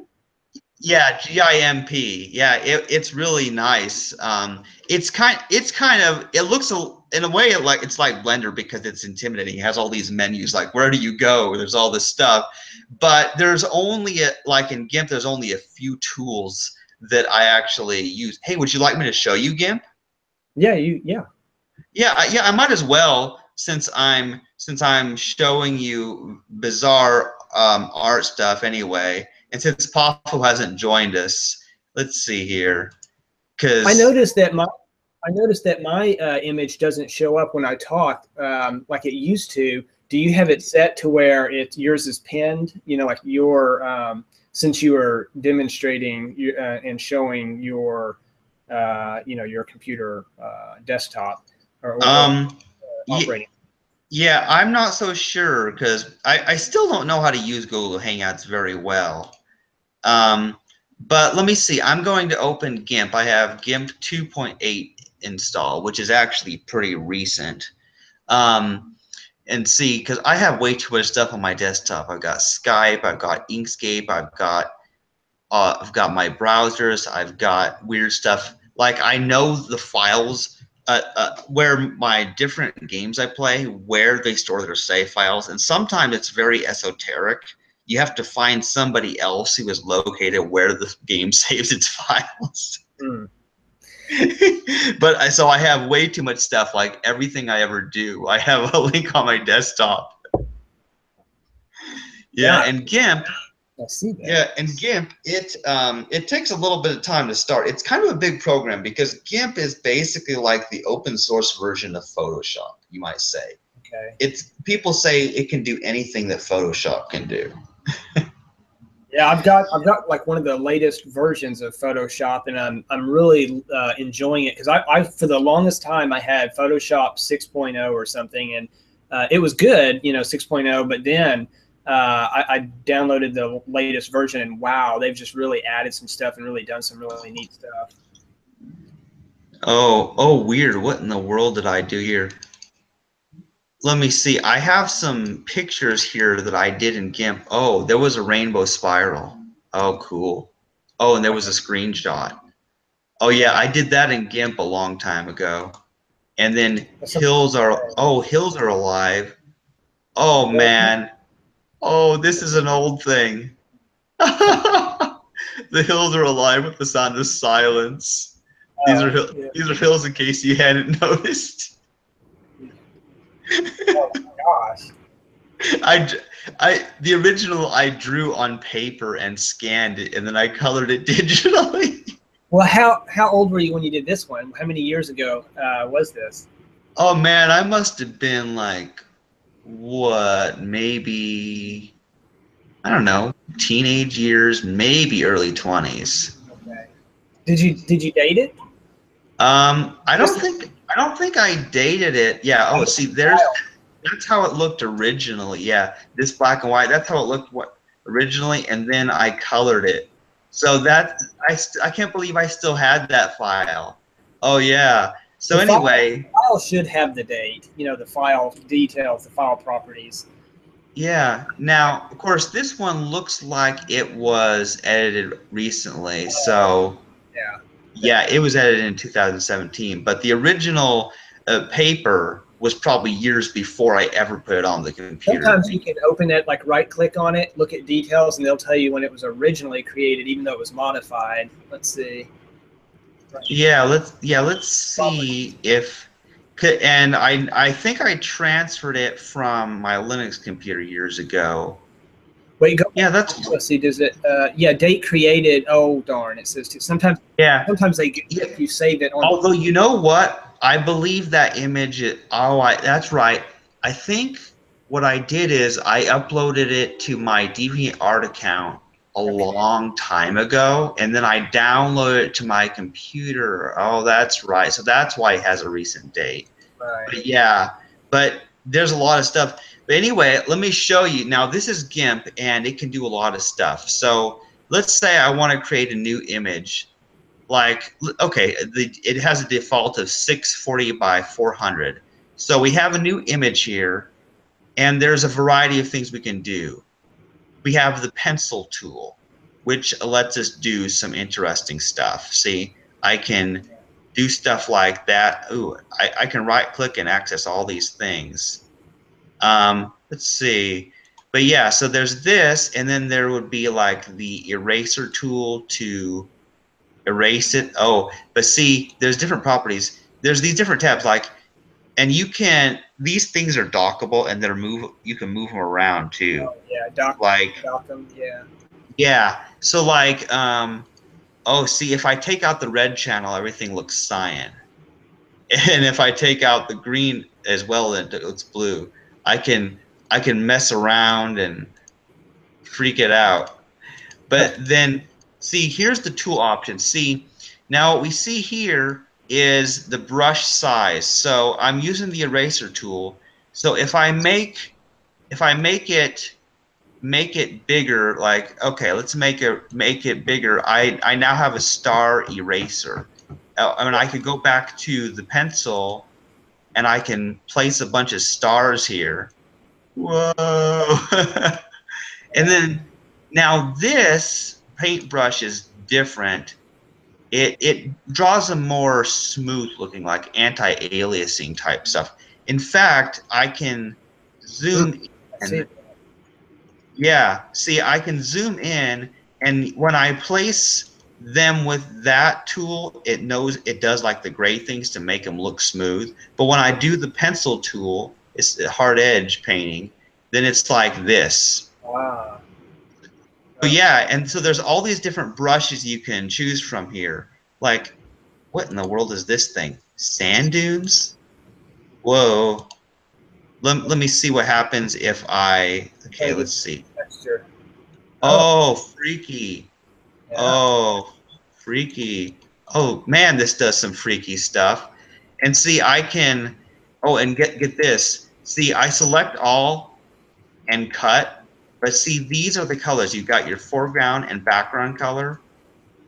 Yeah, GIMP. Yeah, it's really nice. It looks in a way it's like Blender because it's intimidating. It has all these menus. Like, where do you go? There's all this stuff, but there's only like in GIMP, there's only a few tools that I actually use. Hey, would you like me to show you GIMP? Yeah, Yeah, I might as well, since I'm showing you bizarre art stuff anyway, and since Poffo hasn't joined us, let's see here. Because I noticed that my image doesn't show up when I talk like it used to. Do you have it set to where yours is pinned? Like your since you are demonstrating and showing your your computer desktop. Operating. Yeah, I'm not so sure because I still don't know how to use Google Hangouts very well. But let me see. I'm going to open GIMP. I have GIMP 2.8 installed, which is actually pretty recent. And see, because I have way too much stuff on my desktop. I've got Skype, I've got Inkscape, I've got my browsers, I've got weird stuff. Like, I know the files where my different games I play, where they store their save files, and sometimes it's very esoteric. You have to find somebody else who is located where the game saves its files. But so I have way too much stuff. Like, everything I ever do, I have a link on my desktop. Yeah, and GIMP. I see that. Yeah, and GIMP, it takes a little bit of time to start. It's kind of a big program because GIMP is basically like the open source version of Photoshop, you might say. Okay. People say it can do anything that Photoshop can do. Yeah, I've got like one of the latest versions of Photoshop, and I'm really enjoying it because I for the longest time I had Photoshop 6.0 or something, and it was good, 6.0, but then I downloaded the latest version, and wow, they've just really added some stuff and really done some really neat stuff. Oh, weird. What in the world did I do here? Let me see. I have some pictures here that I did in GIMP. Oh, there was a rainbow spiral. Oh, cool. Oh, and there was a screenshot. Oh, yeah, I did that in GIMP a long time ago. And then hills are alive. Oh, man. Oh, this is an old thing. The hills are alive with the sound of silence. These are hills in case you hadn't noticed. Oh my gosh. The original I drew on paper and scanned it, and then I colored it digitally. Well, how old were you when you did this one? How many years ago was this? Oh man, I must have been like, what, maybe, I don't know, teenage years, maybe early 20s. Okay. Did you date it? I don't think I dated it. Yeah. Oh, see, that's how it looked originally. Yeah, this black and white. That's how it looked originally, and then I colored it. So I can't believe I still had that file. Oh yeah. So anyway, the file should have the date. The file details, the file properties. yeah. Now, of course, this one looks like it was edited recently. So yeah, it was edited in 2017, but the original paper was probably years before I ever put it on the computer. Sometimes you can open it, like right-click on it, look at details, and they'll tell you when it was originally created, even though it was modified. Let's see. Yeah, let's see if, and I think I transferred it from my Linux computer years ago. Wait, go. Yeah, that's. Let's see. Does it? Yeah, date created. Oh darn! It says too. Sometimes. Yeah. Sometimes they get if you save it on. Although you know what, I believe that image. That's right. I think what I did is I uploaded it to my DeviantArt account a long time ago, and then I downloaded it to my computer. Oh, that's right. So that's why it has a recent date. Right. But yeah, but there's a lot of stuff. But anyway, let me show you. Now, this is GIMP, and it can do a lot of stuff. So let's say I want to create a new image. Like, okay, it has a default of 640 by 400. So we have a new image here, and there's a variety of things we can do. We have the pencil tool, which lets us do some interesting stuff. See, I can do stuff like that. Ooh, I can right click and access all these things. Let's see. But yeah, so there's this, and then there would be like the eraser tool to erase it. Oh, but see, there's different properties. There's these different tabs, like, and these things are dockable, and you can move them around too. Oh, yeah, dock them, yeah. Yeah, so like, oh, see, if I take out the red channel, everything looks cyan. And if I take out the green as well, then it's blue. I can mess around and freak it out. But then, see, here's the tool options. See, now what we see here is the brush size. So I'm using the eraser tool. So if I make it bigger, like, okay, let's make it bigger. I now have a star eraser. I mean, I could go back to the pencil, and I can place a bunch of stars here. Whoa! And then now this paintbrush is different. It draws a more smooth looking, like anti-aliasing type stuff. In fact, I can zoom in. Yeah, see, I can zoom in, and when I place them with that tool, it knows it does like the gray things to make them look smooth. But when I do the pencil tool, it's a hard edge painting, then it's like this. Wow. So yeah, and so there's all these different brushes you can choose from here. Like, what in the world is this thing? Sand dunes? Whoa. Let me see what happens if I, okay, let's see. Texture. Oh, freaky. Yeah. Oh, freaky. Oh man, this does some freaky stuff. And see, I can, oh, and get this. See, I select all and cut, but see, these are the colors. You've got your foreground and background color,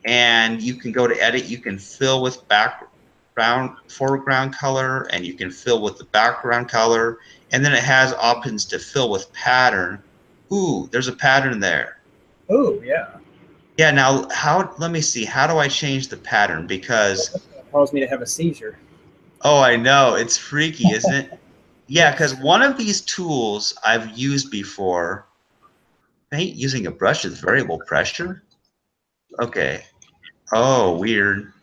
and you can go to edit. You can fill with background, foreground color, and you can fill with the background color. And then it has options to fill with pattern. Ooh, there's a pattern there. Oh, yeah. Yeah, now let me see, how do I change the pattern? Because It caused me to have a seizure. oh, I know, it's freaky, isn't it? Yeah, because one of these tools I've used before, paint using a brush with variable pressure. Okay. Oh, weird.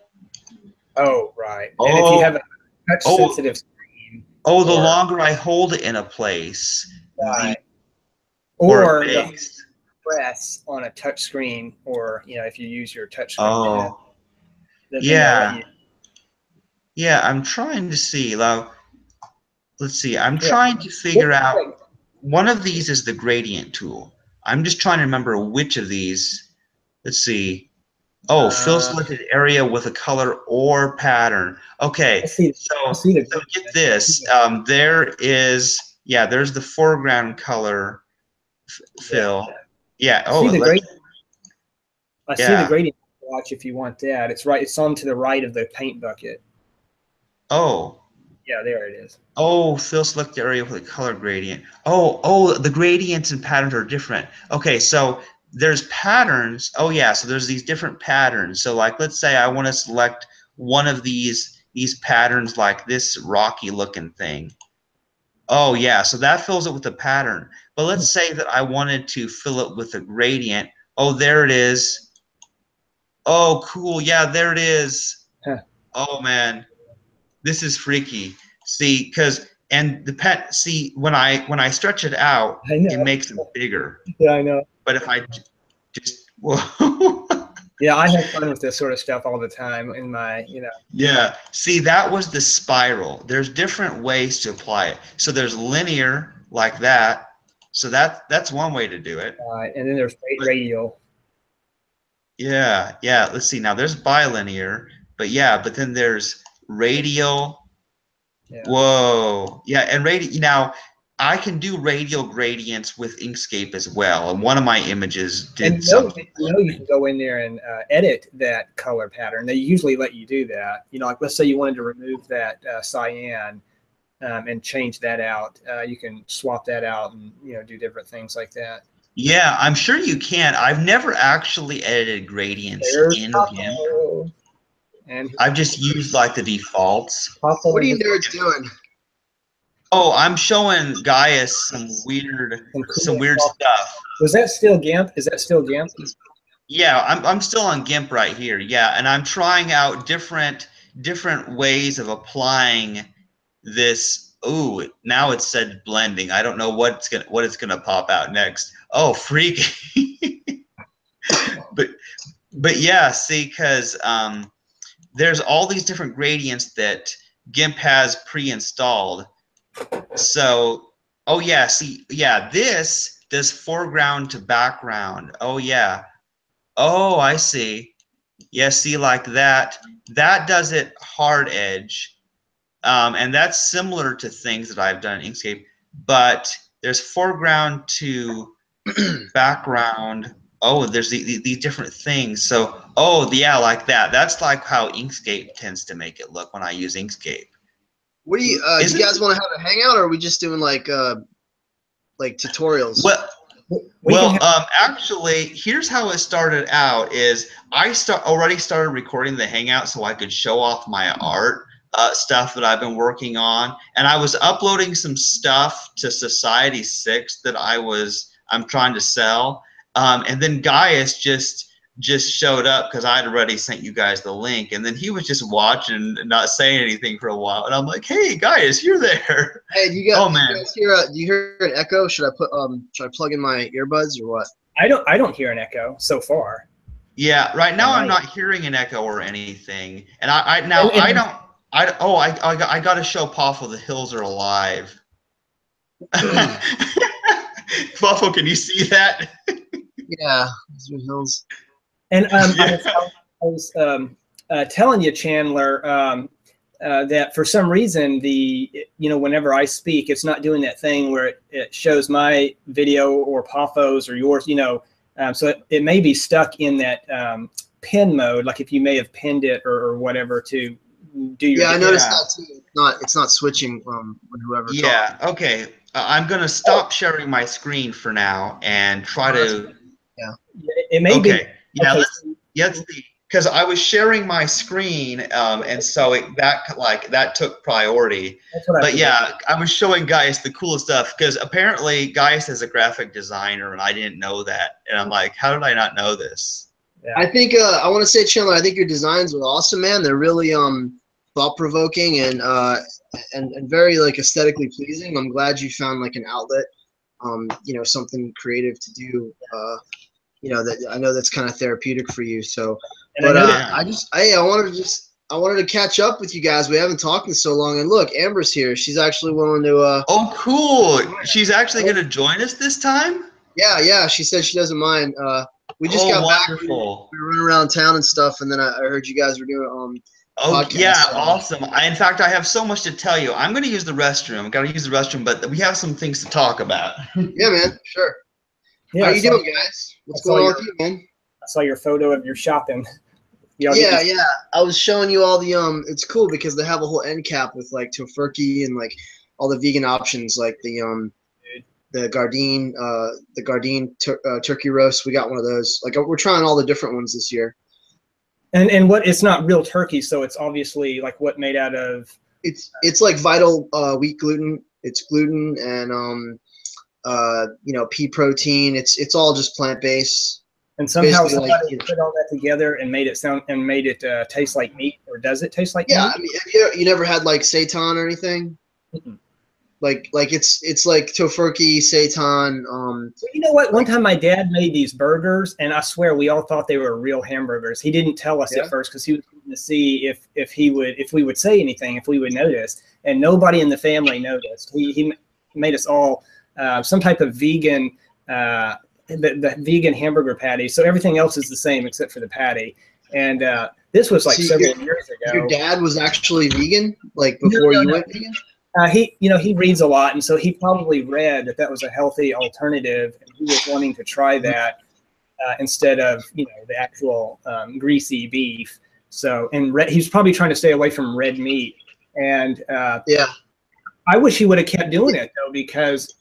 Oh, right. Oh, and if you have a touch sensitive screen, oh, the longer I hold it in a place, right, the more it makes. Press on a touch screen, or if you use your touch screen pen, then yeah, yeah. I'm trying to see. Now, let's see. I'm trying to figure out. One of these is the gradient tool. I'm just trying to remember which of these. Let's see. Oh, fill selected area with a color or pattern. Okay, so get this. There is, yeah, there's the foreground color fill. Yeah. Oh, I see the gradient watch if you want that. It's right. It's on to the right of the paint bucket. Oh. Yeah, there it is. Oh, fill select area with a color gradient. Oh, the gradients and patterns are different. Okay, so there's patterns. Oh yeah, so there's these different patterns. So like, let's say I want to select one of these patterns, like this rocky looking thing. Oh yeah, so that fills it with a pattern. But let's say that I wanted to fill it with a gradient. Oh, there it is. Oh, cool. Yeah, there it is. Huh. Oh man, this is freaky. See, see, when I stretch it out, it makes it bigger. Yeah, I know. But if I just whoa. Yeah, I have fun with this sort of stuff all the time in my, Yeah. See, that was the spiral. There's different ways to apply it. So there's linear like that. So that's one way to do it. And then there's radial. Yeah, yeah. Let's see. Now there's bilinear, but then there's radial. Yeah. Whoa. Yeah, and now I can do radial gradients with Inkscape as well. And one of my images did something. You can go in there and edit that color pattern. They usually let you do that. Like let's say you wanted to remove that cyan and change that out. You can swap that out and do different things like that. Yeah, I'm sure you can. I've never actually edited gradients in GIMP. And I've just used like the defaults. What are you nerds doing? Oh, I'm showing Guyus some weird stuff. Was that still GIMP? Is that still GIMP? Yeah, I'm still on GIMP right here. Yeah, and I'm trying out different ways of applying this. Ooh, now it said blending. I don't know what it's gonna pop out next. Oh, freak! but yeah, see, because there's all these different gradients that GIMP has pre-installed. So, oh yeah, see, yeah, this does foreground to background. Oh yeah. Oh, I see. Yeah, see, like that. That does it hard edge. And that's similar to things that I've done in Inkscape, but there's foreground to background. Oh, there's these different things. So, oh, yeah, like that. That's like how Inkscape tends to make it look when I use Inkscape. What do you guys want to have a hangout, or are we just doing like tutorials? Well, actually, here's how it started out. Is I already started recording the hangout so I could show off my art stuff that I've been working on, and I was uploading some stuff to Society 6 that I'm trying to sell, and then Guyus just showed up because I'd already sent you guys the link, and then he was just watching and not saying anything for a while, and I'm like, hey Guyus, you're there. Hey, do you guys hear do you hear an echo? Should I plug in my earbuds or what? I don't hear an echo so far. Yeah, right now I'm not hearing an echo or anything, and I got to show Poffo the hills are alive. Poffo, can you see that? Yeah, those are hills. And I was telling you, Chandler, that for some reason whenever I speak, it's not doing that thing where it shows my video or Poffo's or yours. So it may be stuck in that pin mode, like if you may have pinned it or whatever to do your. Yeah, I noticed that too. It's not switching when whoever. Yeah. Talks. Okay. I'm gonna stop sharing my screen for now and try to. Yeah. It may be. Yeah. Okay. Let's see. Because I was sharing my screen, and so that took priority. But yeah, I was showing Guyus the cool stuff because apparently Guyus is a graphic designer, and I didn't know that. And I'm like, how did I not know this? Yeah. I think I want to say, Chandler, I think your designs are awesome, man. They're really thought-provoking and very like aesthetically pleasing. I'm glad you found like an outlet, something creative to do. That I know that's kind of therapeutic for you. So. But I wanted to catch up with you guys. We haven't talked in so long. And look, Amber's here. She's actually willing to. Oh, cool! She's actually going to join us this time. Yeah. She said she doesn't mind. We just got wonderful. Back. We were running around town and stuff, and then I heard you guys were doing podcast, yeah, so. Awesome. In fact, I have so much to tell you. I'm going to use the restroom. I've got to use the restroom, but we have some things to talk about. Yeah, man. Sure. Yeah, how you doing, guys? What's going on with you, man? I saw your photo of your shopping. Yeah. I was showing you all the it's cool because they have a whole end cap with like tofurkey and like all the vegan options, like the Gardein turkey roast. We got one of those. Like we're trying all the different ones this year. And what it's not real turkey, so it's obviously like what made out of. It's like vital wheat gluten. It's gluten and pea protein. It's all just plant based. And somehow somebody put all that together and made it taste like meat, or does it taste like meat? Yeah, I mean, you never had like seitan or anything? Mm-hmm. Like it's like tofurkey, seitan. You know what? One time my dad made these burgers, and I swear we all thought they were real hamburgers. He didn't tell us at first because he was going to see if we would say anything, if we would notice, and nobody in the family noticed. He made us all some type of vegan. The vegan hamburger patty, so everything else is the same except for the patty. And this was like several years ago. Your dad was actually vegan, like before you went vegan? He reads a lot, and so he probably read that was a healthy alternative, and he was wanting to try that instead of the actual greasy beef. So he's probably trying to stay away from red meat. And I wish he would have kept doing it though, because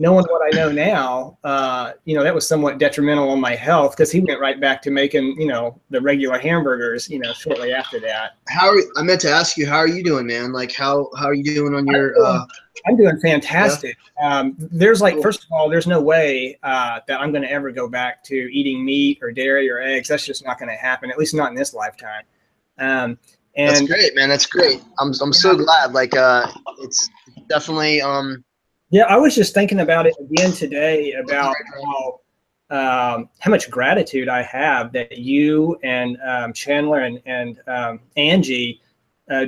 knowing what I know now, that was somewhat detrimental on my health because he went right back to making, the regular hamburgers, shortly after that. I meant to ask you, how are you doing, man? Like, how are you doing on your? I'm doing fantastic. Yeah. There's first of all, there's no way that I'm going to ever go back to eating meat or dairy or eggs. That's just not going to happen, at least not in this lifetime. And that's great, man. That's great. I'm so glad. Like, it's definitely. Yeah, I was just thinking about it again today about how much gratitude I have that you and Chandler and Angie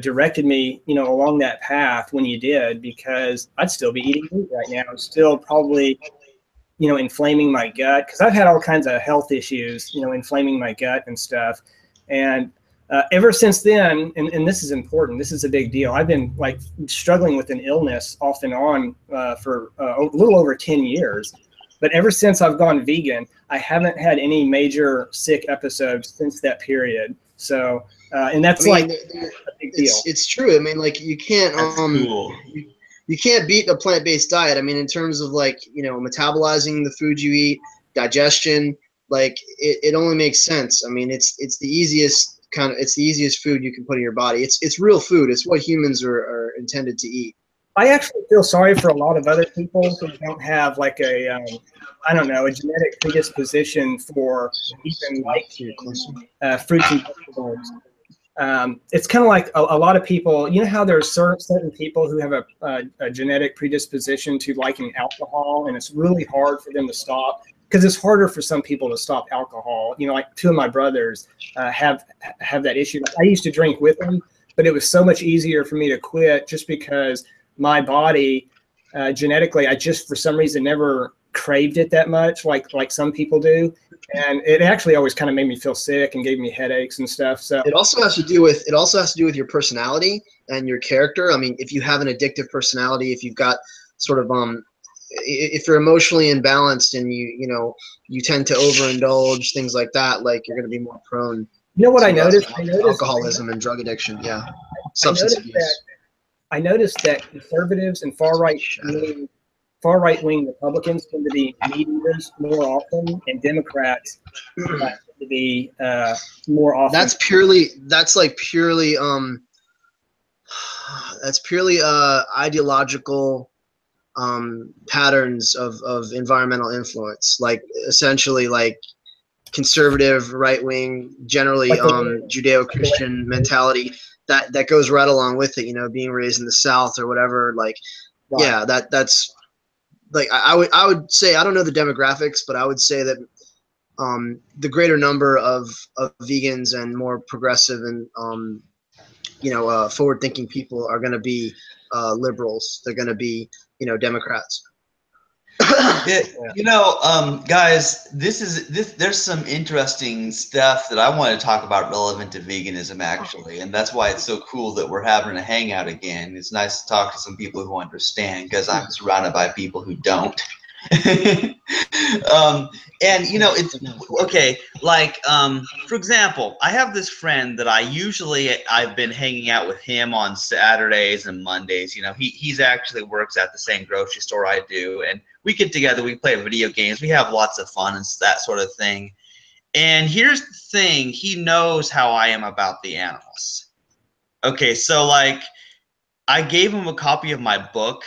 directed me, along that path when you did, because I'd still be eating meat right now. I'm still probably, inflaming my gut because I've had all kinds of health issues, inflaming my gut and stuff. And ever since then, and this is important, this is a big deal. I've been struggling with an illness off and on for a little over 10 years. But ever since I've gone vegan, I haven't had any major sick episodes since that period. So, and that's a big deal. It's true. I mean, you can't, cool. You can't beat a plant-based diet. I mean, in terms of metabolizing the food you eat, digestion, it only makes sense. I mean, it's the easiest food you can put in your body. It's real food. It's what humans are intended to eat. I actually feel sorry for a lot of other people who don't have a genetic predisposition for even fruits and vegetables. It's kind of like a lot of people, how there's certain people who have a genetic predisposition to liking alcohol, and it's really hard for them to stop. Because it's harder for some people to stop alcohol. Like two of my brothers have that issue. I used to drink with them, but it was so much easier for me to quit just because my body genetically, I just for some reason never craved it that much, like some people do, and it actually always kind of made me feel sick and gave me headaches and stuff. So it also has to do with your personality and your character. I mean, if you have an addictive personality, if you've got sort of if you're emotionally imbalanced and you tend to overindulge, things like that, like you're going to be more prone. You know what I noticed? Alcoholism and drug addiction. Yeah, substance abuse. I noticed that conservatives and far right wing Republicans tend to be meat eaters more often, and Democrats tend to be more often. That's purely ideological patterns of environmental influence, like essentially like conservative right wing, generally Judeo-Christian mentality that goes right along with it, being raised in the South or whatever. Like, right. Yeah, that's like I would say, I don't know the demographics, but I would say that the greater number of vegans and more progressive and forward-thinking people are going to be liberals. They're going to be Democrats. Guys, there's some interesting stuff that I want to talk about relevant to veganism, actually, and that's why it's so cool that we're having a hangout again. It's nice to talk to some people who understand, because I'm surrounded by people who don't. And it's okay, like for example, I have this friend that I've been hanging out with him on Saturdays and Mondays. He's actually works at the same grocery store I do, and we get together, we play video games, we have lots of fun and that sort of thing. And here's the thing, he knows how I am about the animals. Okay, so like I gave him a copy of my book,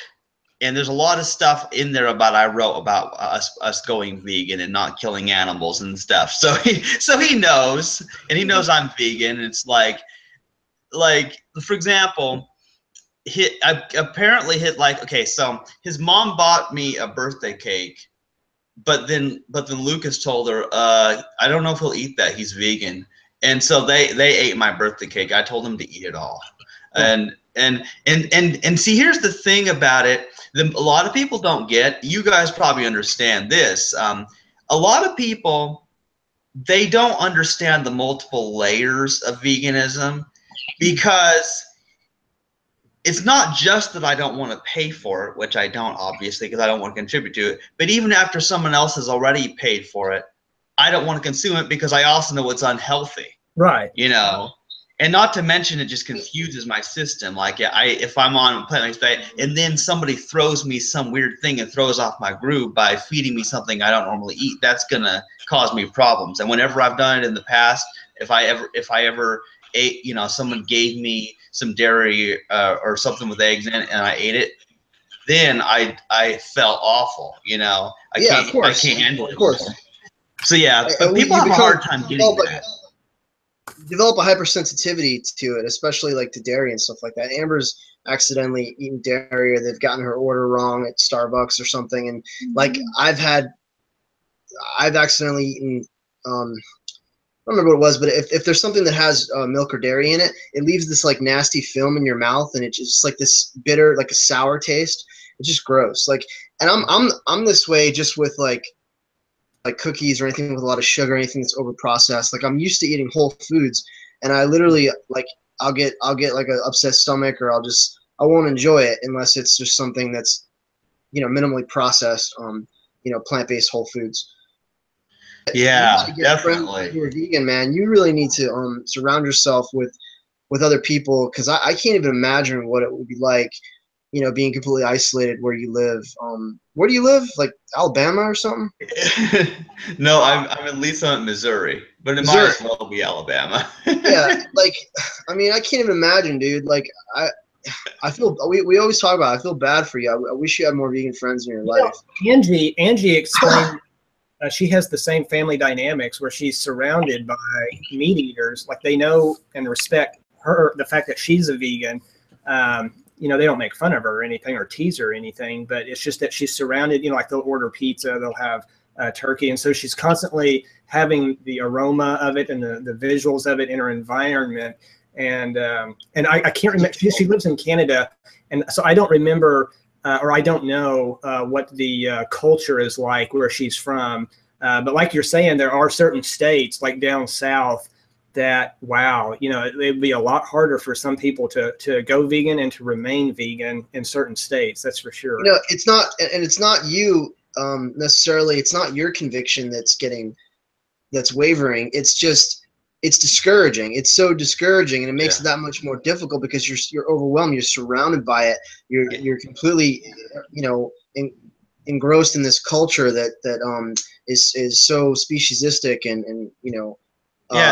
and there's a lot of stuff in there I wrote about us going vegan and not killing animals and stuff. So he knows, and he knows I'm vegan. And it's like for example, I apparently hit like, okay, so his mom bought me a birthday cake, but then Lucas told her, I don't know if he'll eat that, he's vegan. And so they ate my birthday cake. I told them to eat it all. And see, here's the thing about it. A lot of people don't get, you guys probably understand this. A lot of people, they don't understand the multiple layers of veganism, because it's not just that I don't want to pay for it, which I don't, obviously, because I don't want to contribute to it. But even after someone else has already paid for it, I don't want to consume it, because I also know it's unhealthy. Right. And not to mention, it just confuses my system. Like, if I'm on a plant-based diet and then somebody throws me some weird thing and throws off my groove by feeding me something I don't normally eat, that's gonna cause me problems. And whenever I've done it in the past, if I ever ate, someone gave me some dairy or something with eggs in it, and I ate it, then I felt awful. I can't handle it. Of course. So yeah, but people have a hard time getting that. Develop a hypersensitivity to it, especially like to dairy and stuff like that. Amber's accidentally eaten dairy, or they've gotten her order wrong at Starbucks or something, and like I've accidentally eaten I don't remember what it was, but if there's something that has milk or dairy in it, it leaves this like nasty film in your mouth, and it's just like this bitter, like a sour taste. It's just gross. Like, and I'm this way just with like cookies or anything with a lot of sugar, anything that's over processed. Like, I'm used to eating whole foods, and I literally like I'll get like an upset stomach, or I won't enjoy it unless it's just something that's minimally processed, plant-based whole foods. Yeah, definitely. If you're vegan, man, you really need to surround yourself with other people, because I can't even imagine what it would be like, being completely isolated where you live. Where do you live? Like Alabama or something? No, I'm at least in Missouri, but it might as well be Alabama. Yeah, like, I mean, I can't even imagine, dude. Like, I feel, we always talk about it. I feel bad for you. I wish you had more vegan friends in your life. Angie explained she has the same family dynamics where she's surrounded by meat eaters. Like, they know and respect her, the fact that she's a vegan. They don't make fun of her or anything or tease her or anything, but it's just that she's surrounded, like they'll order pizza, they'll have turkey. And so she's constantly having the aroma of it and the visuals of it in her environment. And I can't remember, she lives in Canada. And so I don't remember or I don't know what the culture is like where she's from. But like you're saying, there are certain states like down south that, wow, you know, it'd be a lot harder for some people to go vegan and to remain vegan in certain states. That's for sure. You know, it's not, and it's not you necessarily. It's not your conviction that's wavering. It's just, it's discouraging. It's so discouraging, and it makes it that much more difficult because you're overwhelmed. You're surrounded by it. You're completely, you know, engrossed in this culture that is so speciesistic and you know.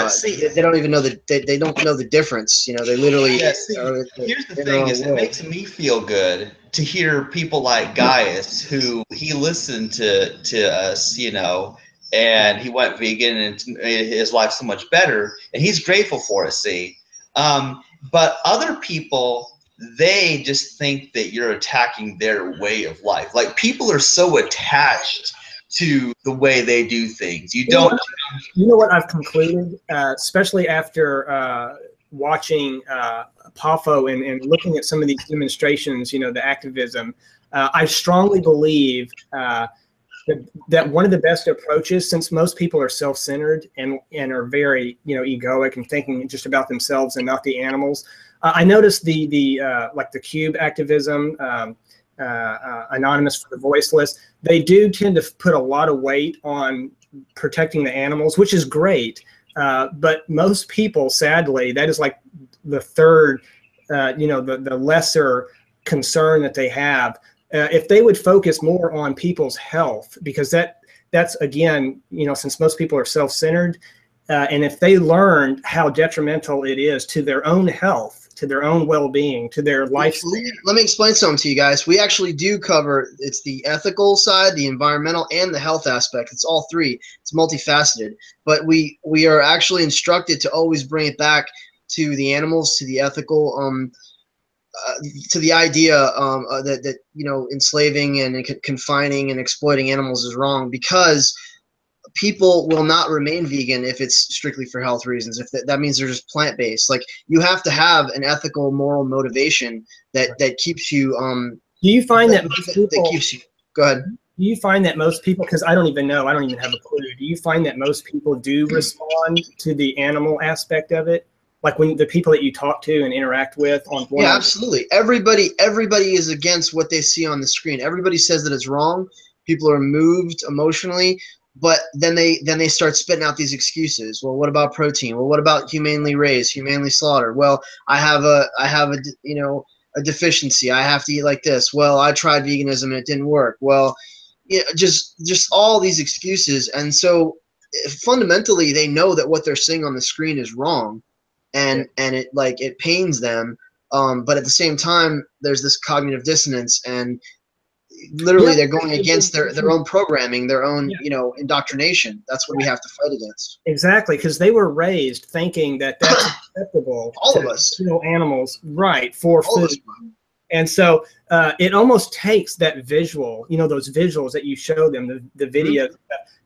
See, they don't even know they don't know the difference. You know, they literally. Yeah, see, here's the thing: is it makes me feel good to hear people like Guyus, who he listened to us, you know, and he went vegan and made his life so much better, and he's grateful for it. See, but other people, they just think that you're attacking their way of life. Like, people are so attached to the way they do things. You know what I've concluded, especially after watching Poffo and looking at some of these demonstrations, you know, the activism. I strongly believe that one of the best approaches, since most people are self-centered and are very, you know, egoic and thinking just about themselves and not the animals. I noticed the like the cube activism, Anonymous for the Voiceless, they do tend to put a lot of weight on protecting the animals, which is great. But most people, sadly, that is like the third, you know, the lesser concern that they have. If they would focus more on people's health, because that's again, you know, since most people are self-centered, and if they learned how detrimental it is to their own health, to their own well-being, to their lifespan. Let me explain something to you guys. We actually do cover, it's the ethical side, the environmental, and the health aspect. It's all three. It's multifaceted. But we are actually instructed to always bring it back to the animals, to the ethical, to the idea that you know, enslaving and confining and exploiting animals is wrong, because people will not remain vegan if it's strictly for health reasons. If that means they're just plant-based. Like, you have to have an ethical, moral motivation that keeps you. Do you find that most people, that keeps you? Go ahead. Do you find that most people, because I don't even know, I don't even have a clue. Do you find that most people do respond to the animal aspect of it? Like, when the people that you talk to and interact with on one. Yeah, absolutely. Everybody is against what they see on the screen. Everybody says that it's wrong. People are moved emotionally. But then they start spitting out these excuses. Well, what about protein? Well, what about humanely raised, humanely slaughtered? Well, I have a you know, a deficiency. I have to eat like this. Well, I tried veganism and it didn't work. Well, yeah, just all these excuses. And so fundamentally, they know that what they're seeing on the screen is wrong, and it pains them. But at the same time, there's this cognitive dissonance, and literally they're going against their own programming, their own you know, indoctrination. That's what we have to fight against. Exactly, because they were raised thinking that that's acceptable. All of us. Kill animals, right, for all food. And so it almost takes that visual, you know, those visuals that you show them, the video,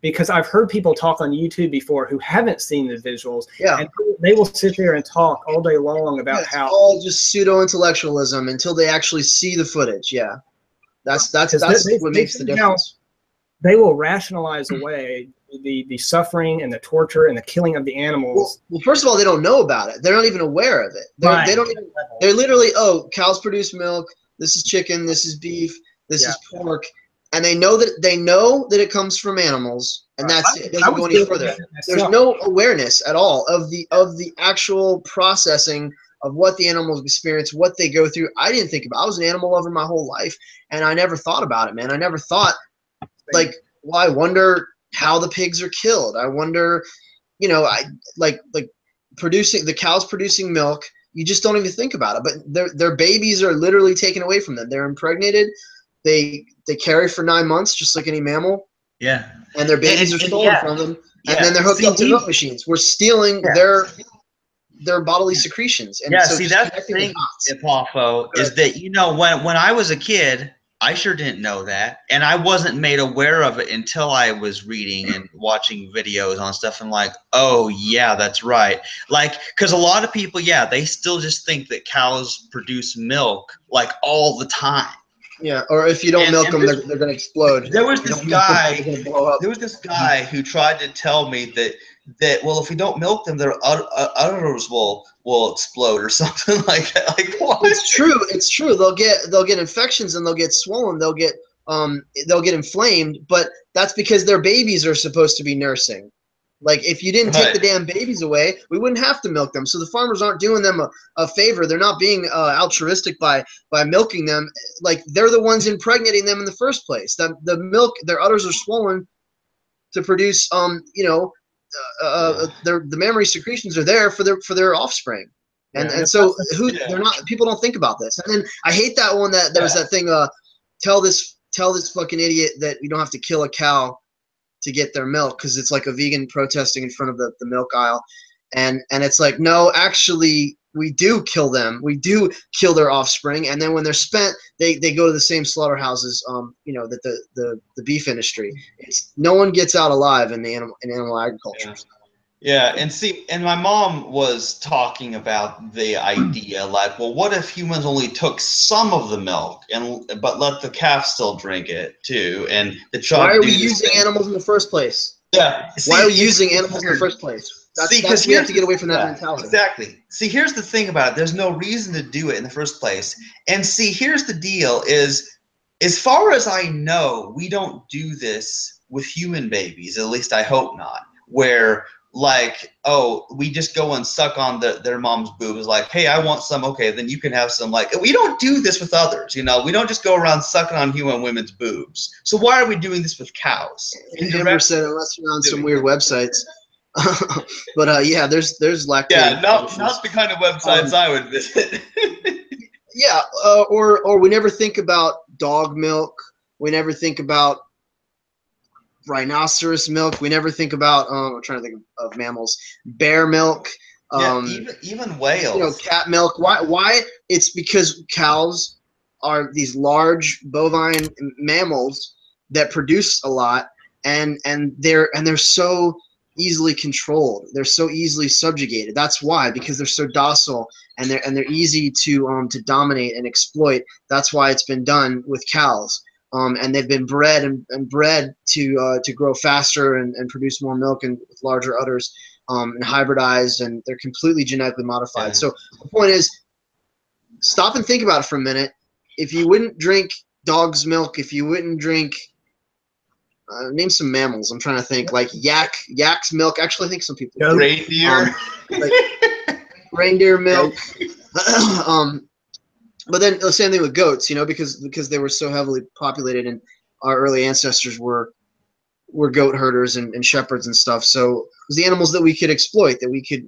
because I've heard people talk on YouTube before who haven't seen the visuals, and they will sit there and talk all day long about how all just pseudo-intellectualism until they actually see the footage. Yeah. That's what makes the difference. They will rationalize away the suffering and the torture and the killing of the animals. Well, first of all, they don't know about it. They're not even aware of it. They don't even, they're literally, oh, cows produce milk. This is chicken. This is beef. This is pork. And they know that it comes from animals, and that's it. It doesn't go any further. There's no awareness at all of the actual processing of what the animals experience, what they go through. I didn't think about. I was an animal lover my whole life, and I never thought about it, man. I never thought, like, well, I wonder how the pigs are killed. I wonder, you know, like producing, the cows producing milk. You just don't even think about it. But their babies are literally taken away from them. They're impregnated. They carry for 9 months, just like any mammal. Yeah. And their babies are stolen from them, and then they're hooked up to milk machines. We're stealing their bodily secretions. And so see, that's the thing, Poffo, is that, you know, when I was a kid, I sure didn't know that, and I wasn't made aware of it until I was reading and watching videos on stuff, and like, oh yeah, that's right. Like, because a lot of people, they still just think that cows produce milk like all the time. Yeah, or if you don't milk them, they're going to explode. There was this guy. There was this guy who tried to tell me that well, if we don't milk them, their udders will explode or something like that. Like what? It's true. It's true. They'll get infections and they'll get swollen. They'll get inflamed. But that's because their babies are supposed to be nursing. Like if you didn't take the damn babies away, we wouldn't have to milk them. So the farmers aren't doing them a favor. They're not being altruistic by milking them. Like they're the ones impregnating them in the first place. The milk, their udders are swollen to produce the mammary secretions are there for their offspring. And so they're not, people don't think about this. And then I hate that one that there was that thing, tell this fucking idiot that you don't have to kill a cow to get their milk, because it's like a vegan protesting in front of the milk aisle. And it's like, no, actually we do kill them. We do kill their offspring. And then when they're spent, they go to the same slaughterhouses, that the beef industry. No one gets out alive in animal agriculture. Yeah, and my mom was talking about the idea, like, well, what if humans only took some of the milk but let the calf still drink it too? And why are we using animals in the first place? Yeah. Why are we using animals in the first place? That's we have to get away from that mentality. Exactly. See, here's the thing about it. There's no reason to do it in the first place. And see, here's the deal is, as far as I know, we don't do this with human babies, at least I hope not, where like, oh, we just go and suck on their mom's boobs, like, hey, I want some, okay, then you can have some. Like, we don't do this with others, we don't just go around sucking on human women's boobs. So why are we doing this with cows? Amber said, unless you're on some weird websites. But yeah, there's lactating. Yeah, not the kind of websites I would visit. Yeah, or we never think about dog milk. We never think about rhinoceros milk. We never think about I'm trying to think of mammals. Bear milk. Even whales. Cat milk. Why? It's because cows are these large bovine mammals that produce a lot, and they're so easily controlled. They're so easily subjugated. That's why, because they're so docile and they're easy to dominate and exploit. That's why it's been done with cows. And they've been bred to grow faster and produce more milk and with larger udders, and hybridized, and they're completely genetically modified. Yeah. So the point is, stop and think about it for a minute. If you wouldn't drink dog's milk, if you wouldn't drink, name some mammals. I'm trying to think, like yak's milk. Actually, I think some people do. Reindeer, like reindeer milk. But then the same thing with goats, because they were so heavily populated, and our early ancestors were goat herders and shepherds and stuff. So it was the animals that we could exploit, that we could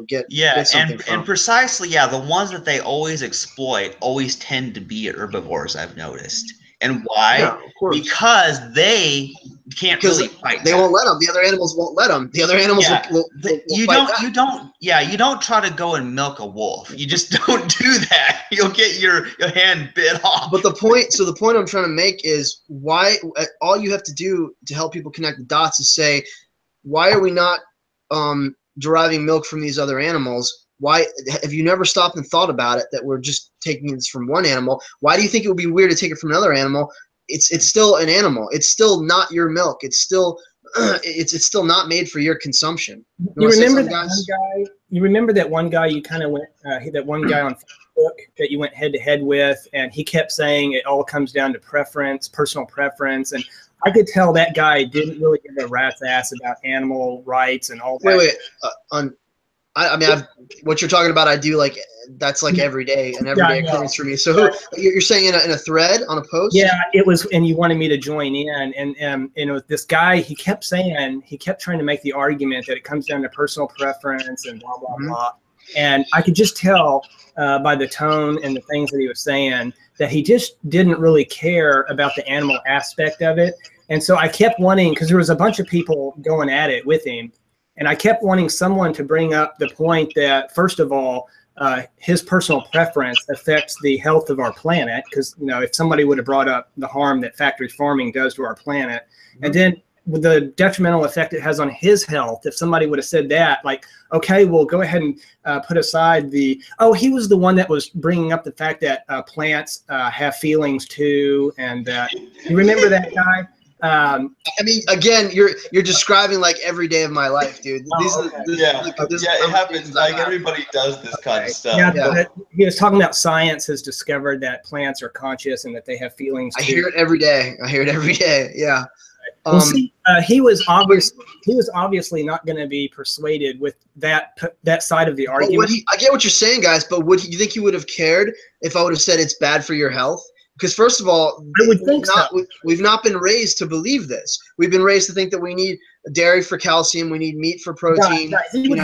get something from. And precisely, the ones that they always exploit always tend to be herbivores, I've noticed. And why? Yeah, of course. Because they can't really fight. They won't let them. The other animals won't let them. The other animals will you don't try to go and milk a wolf. You just don't do that. You'll get your hand bit off. But the point I'm trying to make is, why all you have to do to help people connect the dots is say, why are we not deriving milk from these other animals? Why have you never stopped and thought about it, that we're just taking this from one animal? Why do you think it would be weird to take it from another animal? It's still an animal. It's still not your milk. It's still it's still not made for your consumption. You remember that one guy? You remember that one guy you kind of went that one guy on Facebook that you went head to head with, and he kept saying it all comes down to preference, personal preference, and I could tell that guy didn't really give a rat's ass about animal rights and all that. Wait. I mean, what you're talking about, I do like. That's like every day, an everyday occurrence for me. So you're saying in a thread on a post? Yeah, it was, and you wanted me to join in, and this guy, he kept trying to make the argument that it comes down to personal preference and blah blah blah, and I could just tell by the tone and the things that he was saying that he just didn't really care about the animal aspect of it, and so I kept wanting, because there was a bunch of people going at it with him. And I kept wanting someone to bring up the point that, first of all, his personal preference affects the health of our planet. Because, if somebody would have brought up the harm that factory farming does to our planet. And then with the detrimental effect it has on his health, if somebody would have said that, like, okay, well, go ahead and put aside the, oh, he was the one that was bringing up the fact that plants have feelings too, and you remember that guy? I mean, again, you're describing like every day of my life, dude. It happens. Like everybody does this kind of stuff. Yeah. He was talking about science has discovered that plants are conscious and that they have feelings too. I hear it every day. Yeah. Well, see, he was obviously not going to be persuaded with that side of the argument. I get what you're saying, guys, but you think he would have cared if I would have said it's bad for your health? Because first of all, I would think we've not been raised to believe this. We've been raised to think that we need dairy for calcium, we need meat for protein. He would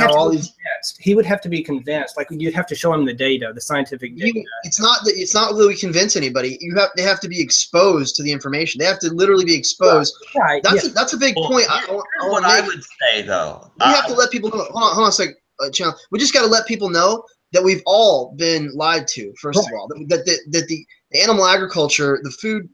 have to be convinced. Like, you'd have to show him the data, the scientific data. It's not that we convince anybody. They have to be exposed to the information. They have to literally be exposed. Right. That's a big point. What I would say though, we have to let people know. Hold on a second, Chandler. We just got to let people know that we've all been lied to. First of all, that the animal agriculture, the food,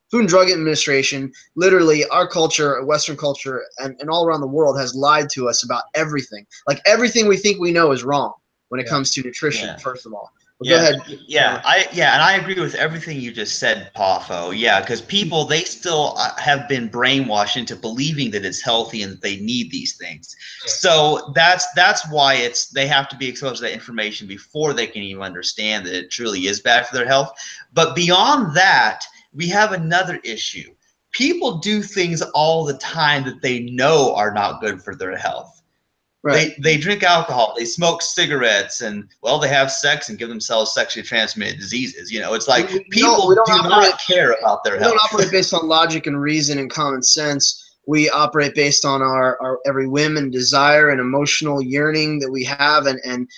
Food and Drug Administration, literally our culture, Western culture, and all around the world has lied to us about everything. Like everything we think we know is wrong when it comes to nutrition, first of all. Well, go ahead. And I agree with everything you just said, Poffo. Yeah, because people, they still have been brainwashed into believing that it's healthy and that they need these things. So that's why they have to be exposed to that information before they can even understand that it truly is bad for their health. But beyond that, we have another issue. People do things all the time that they know are not good for their health. Right. They drink alcohol, they smoke cigarettes, and, well, they have sex and give themselves sexually transmitted diseases. You know, it's like people do not care about their health. We don't operate based on logic and reason and common sense. We operate based on our every whim and desire and emotional yearning that we have, and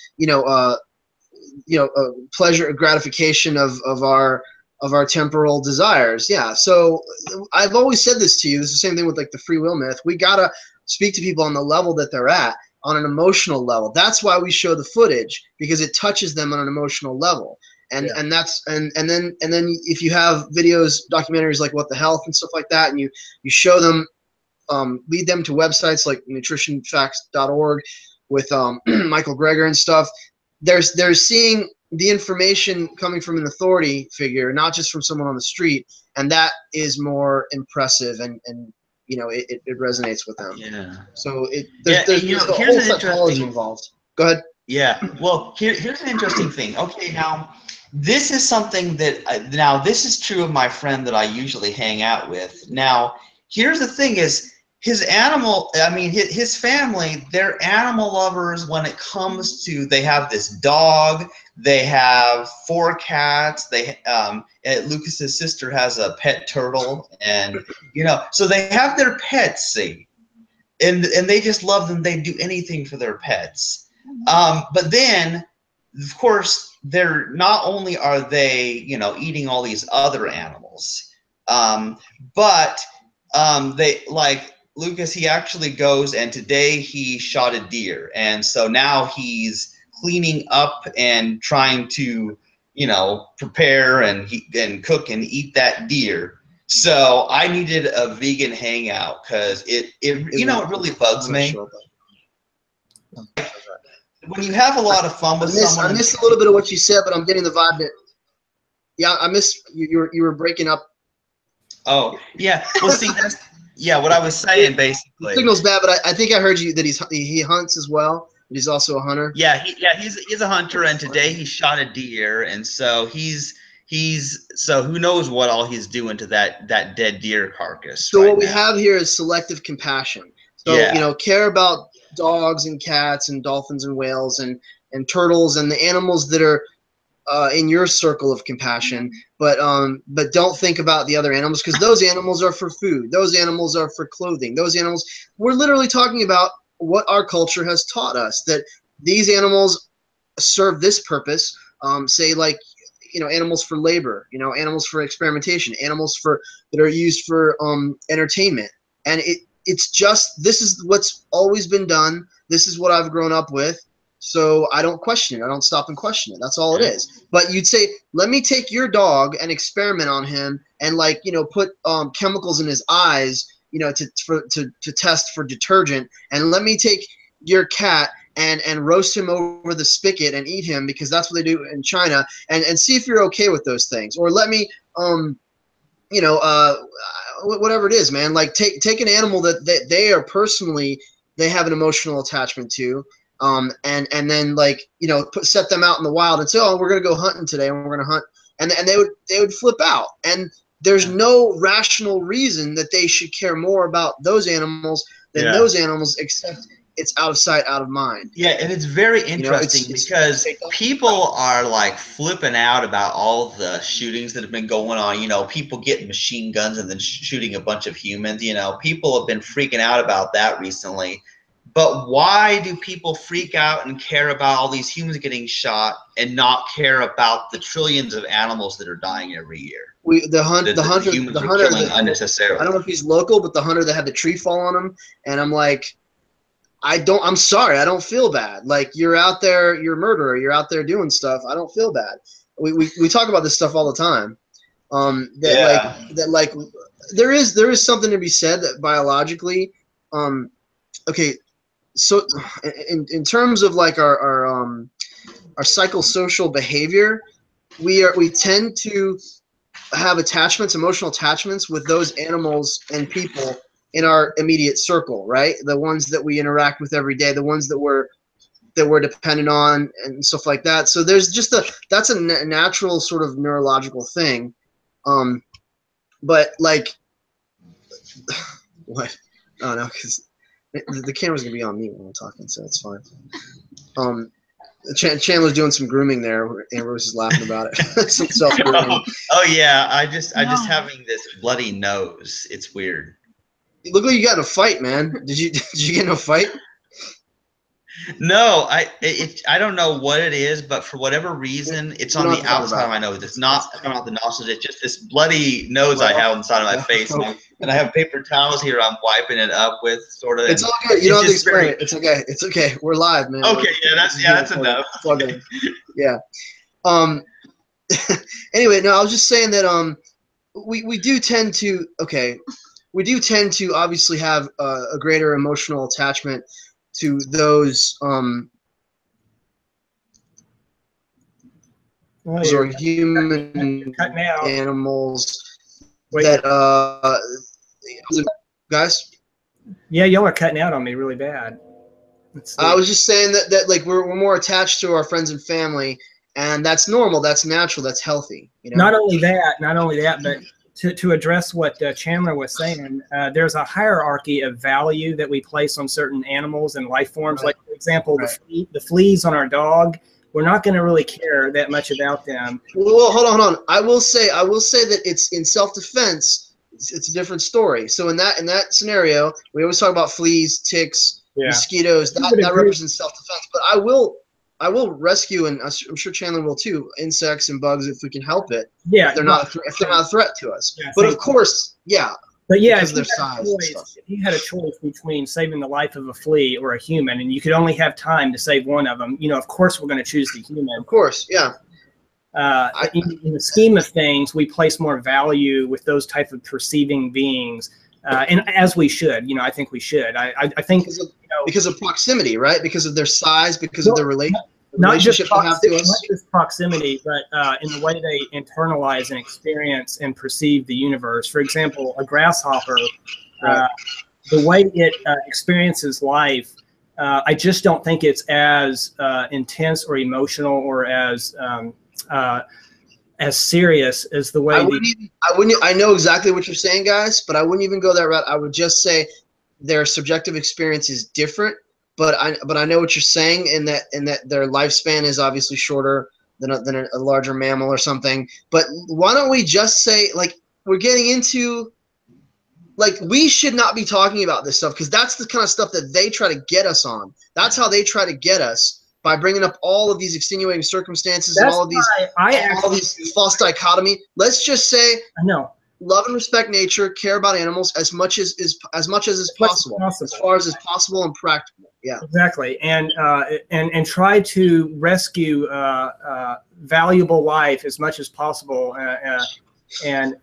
pleasure, gratification of our temporal desires. Yeah. So I've always said this to you. It's the same thing with like the free will myth. We gotta speak to people on the level that they're at, on an emotional level. That's why we show the footage, because it touches them on an emotional level. And then if you have videos, documentaries like What the Health and stuff like that, and you show them, lead them to websites like nutritionfacts.org with Michael Greger and stuff, they're seeing the information coming from an authority figure, not just from someone on the street, and that is more impressive, and it resonates with them. Yeah. So there's a whole psychology involved. Go ahead. Yeah. Well, here's an interesting thing. Okay, now this is something that this is true of my friend that I usually hang out with. Now, here's the thing: is his family, they're animal lovers when it comes to, they have this dog, they have 4 cats, Lucas's sister has a pet turtle, and so they have their pets, see, and they just love them. They do anything for their pets. But then, of course, they're not only are they eating all these other animals, but they, like Lucas, he actually goes, and today he shot a deer, and so now he's cleaning up and trying to prepare and cook and eat that deer. So I needed a vegan hangout, because it really bugs me when you have a lot of fun with someone. I missed a little bit of what you said, but I'm getting the vibe that I missed you were breaking up. Oh yeah, well, see, that's what I was saying basically. The signal's bad, but I think I heard you that he hunts as well. But he's also a hunter. Yeah, he's a hunter, and today he shot a deer, and so so who knows what all he's doing to that dead deer carcass. So what we have here is selective compassion. So care about dogs and cats and dolphins and whales and turtles and the animals that are in your circle of compassion, but don't think about the other animals, because those animals are for food. Those animals are for clothing. Those animals, we're literally talking about what our culture has taught us, that these animals serve this purpose. Say like, animals for labor, animals for experimentation, animals that are used for entertainment. And it's just, this is what's always been done. This is what I've grown up with. So I don't question it. I don't stop and question it. That's all it is. But you'd say, let me take your dog and experiment on him and, like, you know, put chemicals in his eyes, you know, to test for detergent. And let me take your cat and roast him over the spigot and eat him, because that's what they do in China, and see if you're okay with those things. Or let me, you know, whatever it is, man. Like, take an animal that they are personally, they have an emotional attachment to, and then, like, you know, set them out in the wild and say, oh, we're gonna go hunting today, and we're gonna hunt, and they would flip out. And there's no rational reason that they should care more about those animals than those animals, except it's out of sight, out of mind. Yeah, and it's very interesting, you know, because people are like flipping out about all the shootings that have been going on. You know, people getting machine guns and then shooting a bunch of humans. You know, people have been freaking out about that recently. But why do people freak out and care about all these humans getting shot and not care about the trillions of animals that are dying every year? The hunter killing unnecessarily. I don't know if he's local, but the hunter that had the tree fall on him, and I'm like, I'm sorry, I don't feel bad. Like, you're out there, you're a murderer, you're out there doing stuff. I don't feel bad. We talk about this stuff all the time. Like there is something to be said that biologically, okay, so in terms of like our psychosocial behavior, we tend to have attachments, emotional attachments with those animals and people in our immediate circle, right? The ones that we interact with every day, the ones that we're dependent on and stuff like that. So there's just that's a natural sort of neurological thing. But like, what? I don't know, because the camera's gonna be on me when I'm talking, so it's fine. Chandler's doing some grooming there. Amber was just laughing about it. Some self-grooming. Oh yeah, I just having this bloody nose. It's weird. You look like you got in a fight, man. Did you get in a fight? No, I don't know what it is, but for whatever reason, it's on the outside of my nose. It's not coming out the nostrils. It's just this bloody nose I have on the side of my face, and I have paper towels here. I'm wiping it up with, sort of. It's all good. You don't have to explain it. It's okay. It's okay. We're live, man. Okay, that's enough. Yeah. Anyway, no, I was just saying that we do tend to obviously have a greater emotional attachment to those or human animals that guys. Yeah, y'all are cutting out on me really bad. I was just saying that like we're more attached to our friends and family, and that's normal, that's natural, that's healthy. You know? Not only that, but to address what Chandler was saying, there's a hierarchy of value that we place on certain animals and life forms. Right. Like, for example, the fleas on our dog, we're not going to really care that much about them. Well, hold on. I will say that it's in self-defense. It's a different story. So in that scenario, we always talk about fleas, ticks, mosquitoes. That represents self-defense. But I will rescue, and I'm sure Chandler will too, insects and bugs if we can help it. Yeah, if they're not a threat to us. Yeah, but of course, But yeah, if you had a choice between saving the life of a flea or a human, and you could only have time to save one of them, of course we're going to choose the human. Of course, yeah. In the scheme of things, we place more value with those type of perceiving beings, and as we should. I think we should. I think because of proximity, right? Because of their size, because of their relationship they have to us. Not just proximity, but in the way they internalize and experience and perceive the universe. For example, a grasshopper, the way it experiences life, I just don't think it's as intense or emotional or as serious as the way. I know exactly what you're saying, guys, but I wouldn't even go that route. I would just say their subjective experience is different. But I know what you're saying in that their lifespan is obviously shorter than a larger mammal or something. But why don't we just say, like, we're getting into, like, we should not be talking about this stuff, because that's the kind of stuff that they try to get us on. That's how they try to get us, by bringing up all of these extenuating circumstances and all of these false dichotomy. Let's just say, love and respect nature, care about animals as much as is possible, as far as is possible and practical. Yeah, exactly. And try to rescue valuable life as much as possible. And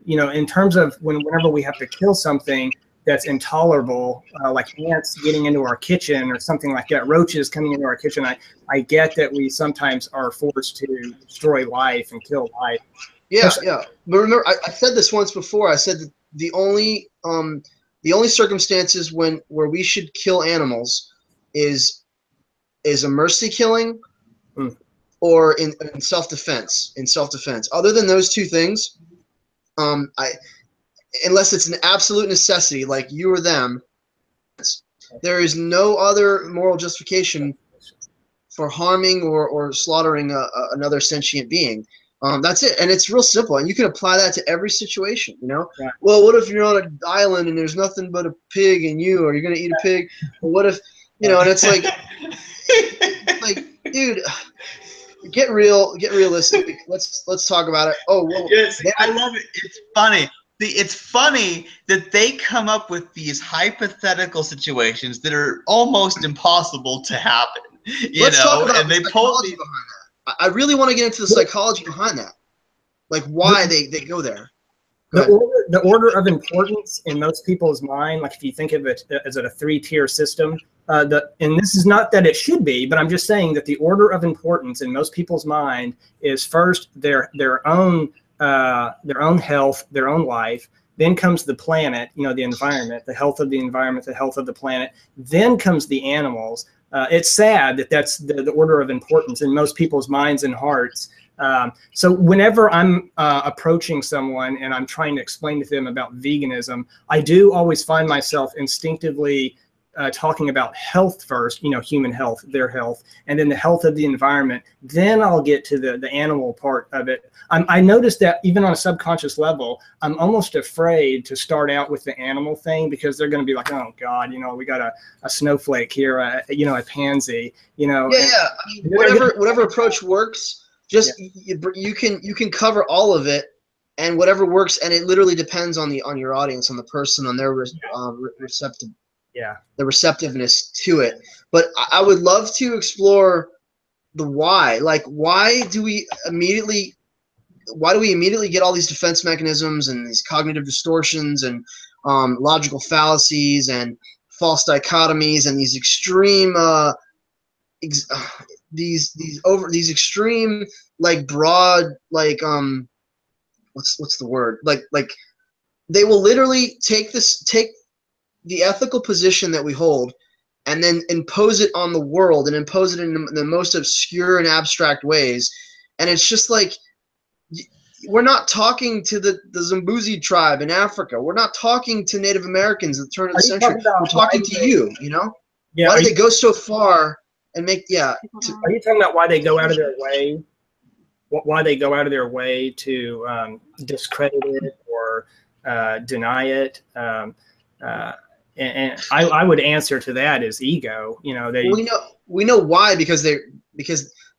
you know, in terms of whenever we have to kill something that's intolerable, like ants getting into our kitchen or something like that, roaches coming into our kitchen, I get that we sometimes are forced to destroy life and kill life. Yeah, yeah. But remember, I said this once before. I said that the only circumstances where we should kill animals is a mercy killing or in self-defense. In self-defense. Other than those two things, unless it's an absolute necessity, like you or them, there is no other moral justification for harming or slaughtering another sentient being. That's it, and it's real simple, and you can apply that to every situation. You know, right. Well, what if you're on an island and there's nothing but a pig and you? Are you gonna eat a pig? Or what if, you know? And it's like, dude, get realistic. Let's talk about it. Oh, well, yes, I love it. It's funny. It's funny that they come up with these hypothetical situations that are almost impossible to happen. Let's talk about the psychology behind that. I really want to get into the psychology behind that, like why they go there. The order of importance in most people's mind, like if you think of it as a 3-tier system, and this is not that it should be, but I'm just saying that the order of importance in most people's mind is first their own health, their own life. Then comes the planet, you know, the environment, the health of the environment, the health of the planet. Then comes the animals. It's sad that that's the order of importance in most people's minds and hearts. So whenever I'm approaching someone and I'm trying to explain to them about veganism, I do always find myself instinctively talking about health first, you know, human health, their health, and then the health of the environment. Then I'll get to the animal part of it. I noticed that even on a subconscious level, I'm almost afraid to start out with the animal thing because they're going to be like, oh God, you know, we got a snowflake here, you know, a pansy, you know. Yeah, yeah. I mean, whatever approach works, just you can cover all of it, and whatever works, and it literally depends on your audience, on the person, on their receptive. Yeah, the receptiveness to it. But I would love to explore the why. Like, why do we immediately get all these defense mechanisms and these cognitive distortions and logical fallacies and false dichotomies and these extreme these extreme, like, broad, like, what's the word, like they will literally take the ethical position that we hold and then impose it on the world and impose it in the most obscure and abstract ways. And it's just like, we're not talking to the Zambuzi tribe in Africa. We're not talking to Native Americans at the turn of the century. We're talking to you know? Yeah, why do they go so far and make, yeah. Are you talking about why they go out of their way? Why they go out of their way to discredit it or deny it? And I would answer to that as ego. You know, we know why, because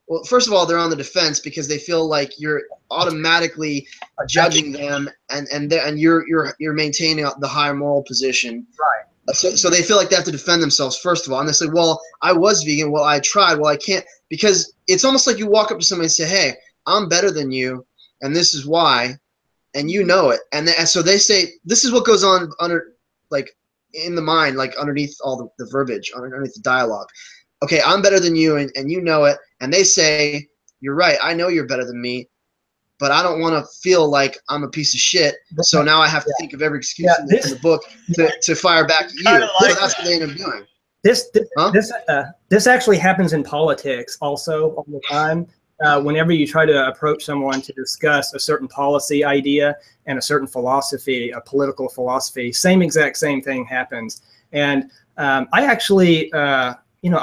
well, first of all, they're on the defense because they feel like you're automatically judging them and you're maintaining the higher moral position. Right. So they feel like they have to defend themselves first of all, and they say, "Well, I was vegan. Well, I tried. Well, I can't," because it's almost like you walk up to somebody and say, "Hey, I'm better than you, and this is why," and you know it, and so they say, "This is what goes on under, like, in the mind, like underneath all the verbiage, underneath the dialogue. Okay, I'm better than you, and you know it." And they say, "You're right. I know you're better than me, but I don't want to feel like I'm a piece of shit. So now I have to think of every excuse in the book to fire back at you." So that's what they end up doing. This actually happens in politics also all the time. Whenever you try to approach someone to discuss a certain policy idea and a certain philosophy, a political philosophy, same thing happens. And I actually, you know,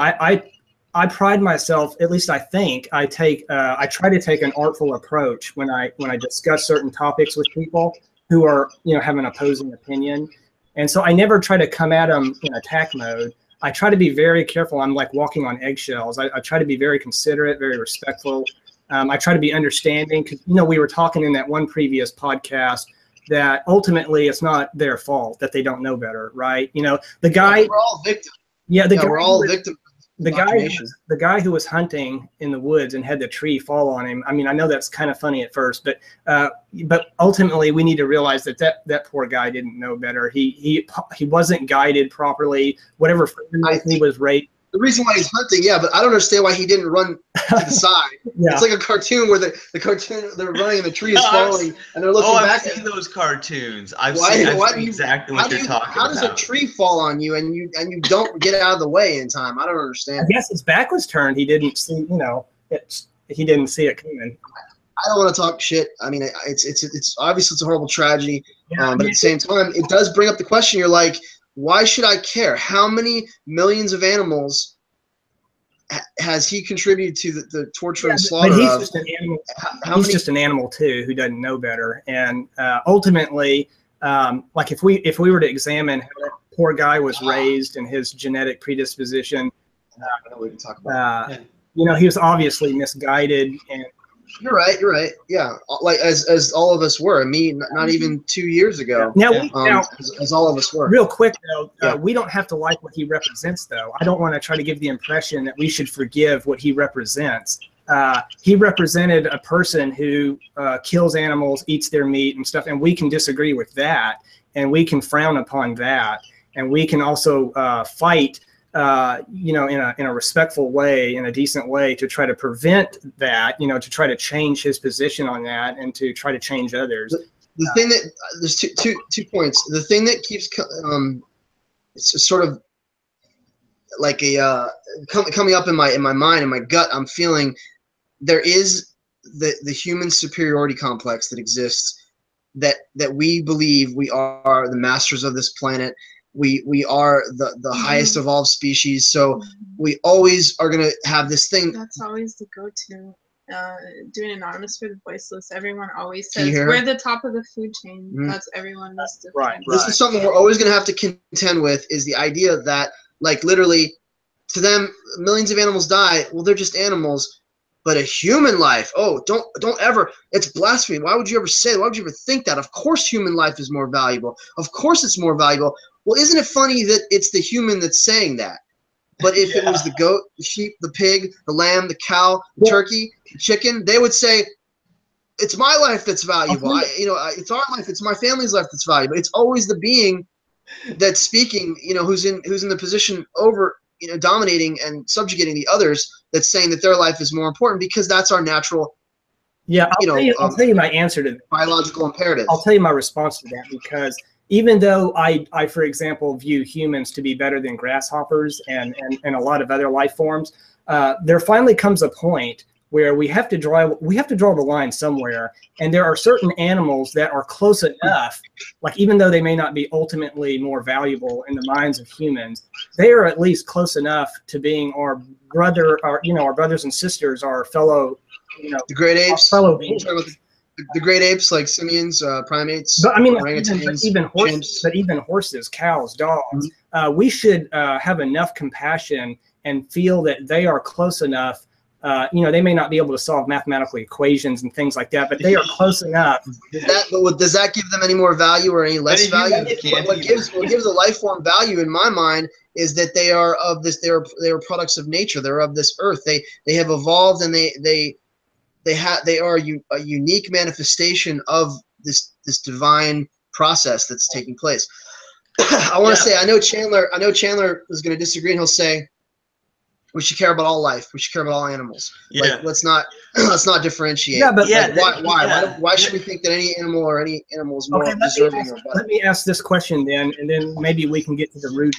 I pride myself, at least I think, I try to take an artful approach when I discuss certain topics with people who are, you know, have an opposing opinion. And so I never try to come at them in attack mode. I try to be very careful. I'm like walking on eggshells. I try to be very considerate, very respectful. I try to be understanding because, you know, we were talking in that one previous podcast that ultimately it's not their fault that they don't know better, right? You know, the guy. We're all victims. Yeah, we're all victims. The guy who was hunting in the woods and had the tree fall on him. I mean, I know that's kind of funny at first, but ultimately we need to realize that poor guy didn't know better. He wasn't guided properly. Whatever he was raised. The reason why he's hunting, yeah, but I don't understand why he didn't run to the side. Yeah. It's like a cartoon where the cartoon, they're running and the tree is falling and they're looking back. I've seen those cartoons. I've seen exactly what you're talking about. How does a tree fall on you and you don't get out of the way in time? I don't understand. I guess his back was turned. He didn't see, he didn't see it coming. I don't want to talk shit. I mean, it's obviously it's a horrible tragedy, but at the same time, it does bring up the question. You're like, why should I care? How many millions of animals has he contributed to the torture and slaughter? But he's just an animal. He's just an animal too, who doesn't know better. And ultimately, like if we were to examine how that poor guy was raised and his genetic predisposition, we can talk about he was obviously misguided. And you're right. Yeah, like as all of us were. Me, not even 2 years ago. Now, as all of us were. Real quick though, we don't have to like what he represents though. I don't want to try to give the impression that we should forgive what he represents. He represented a person who kills animals, eats their meat and stuff, and we can disagree with that, and we can frown upon that, and we can also fight. In a respectful way, in a decent way, to try to prevent that, to try to change his position on that, and to try to change others. The thing that there's two points. The thing that keeps it's sort of like a coming up in my mind, in my gut. I'm feeling there is the human superiority complex that exists. That we believe we are the masters of this planet. We are the highest evolved species, so we always are going to have this thing. That's always the go-to. Doing Anonymous for the Voiceless, everyone always says we're the top of the food chain. That's everyone. Right. This is something we're always going to have to contend with, is the idea that, like, literally, to them, millions of animals die. Well, they're just animals. But a human life, don't ever, it's blasphemy. Why would you ever say that? Why would you ever think that? Of course human life is more valuable. Of course it's more valuable. Well, isn't it funny that it's the human that's saying that? But if it was the goat, the sheep, the pig, the lamb, the cow, the turkey, the chicken, they would say, it's my life that's valuable. It's our life. It's my family's life that's valuable. It's always the being that's speaking, who's in the position over, dominating and subjugating the others, that's saying that their life is more important, because that's our natural. Yeah, I'll tell you my answer to biological imperative. I'll tell you my response to that, because even though I, for example, view humans to be better than grasshoppers and a lot of other life forms, there finally comes a point where we have to draw the line somewhere, and there are certain animals that are close enough, like even though they may not be ultimately more valuable in the minds of humans, they are at least close enough to being our brothers and sisters, our fellow, the great apes, fellow beings. The great apes, like simians, primates, but I mean, orangutans, even horses, cows, dogs. We should have enough compassion and feel that they are close enough. They may not be able to solve mathematical equations and things like that, but they are close enough. Does that give them any more value or any less value? What gives a life form value, in my mind, is that they are of this. They are products of nature. They're of this earth. They have evolved, and they are a unique manifestation of this divine process that's taking place. I want to say, I know Chandler is going to disagree, and he'll say, we should care about all life. We should care about all animals. Yeah. Like, let's not differentiate. Yeah, but why should we think that any animal is more deserving or better? Let me ask this question then, and then maybe we can get to the root.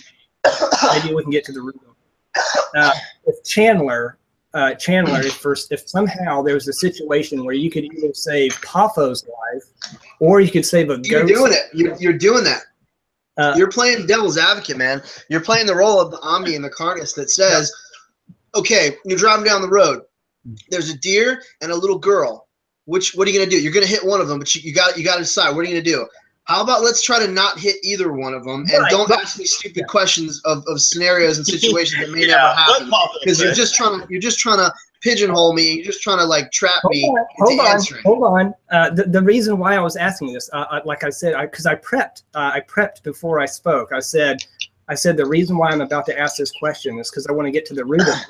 If Chandler, if somehow there was a situation where you could either save Poffo's life, or you could save a goat. You're doing it. You're doing that. You're playing devil's advocate, man. You're playing the role of the Omni and the Carnus that says, okay, you're driving down the road. There's a deer and a little girl. What are you gonna do? You're gonna hit one of them, but you got to decide. What are you gonna do? How about let's try to not hit either one of them, and don't ask me stupid questions of scenarios and situations that may never happen, because you're just trying to pigeonhole me. You're just trying to, like, trap me into answering. Hold on. The reason why I was asking this, like I said, because I prepped before I spoke. I said, I said, the reason why I'm about to ask this question is because I want to get to the root of it.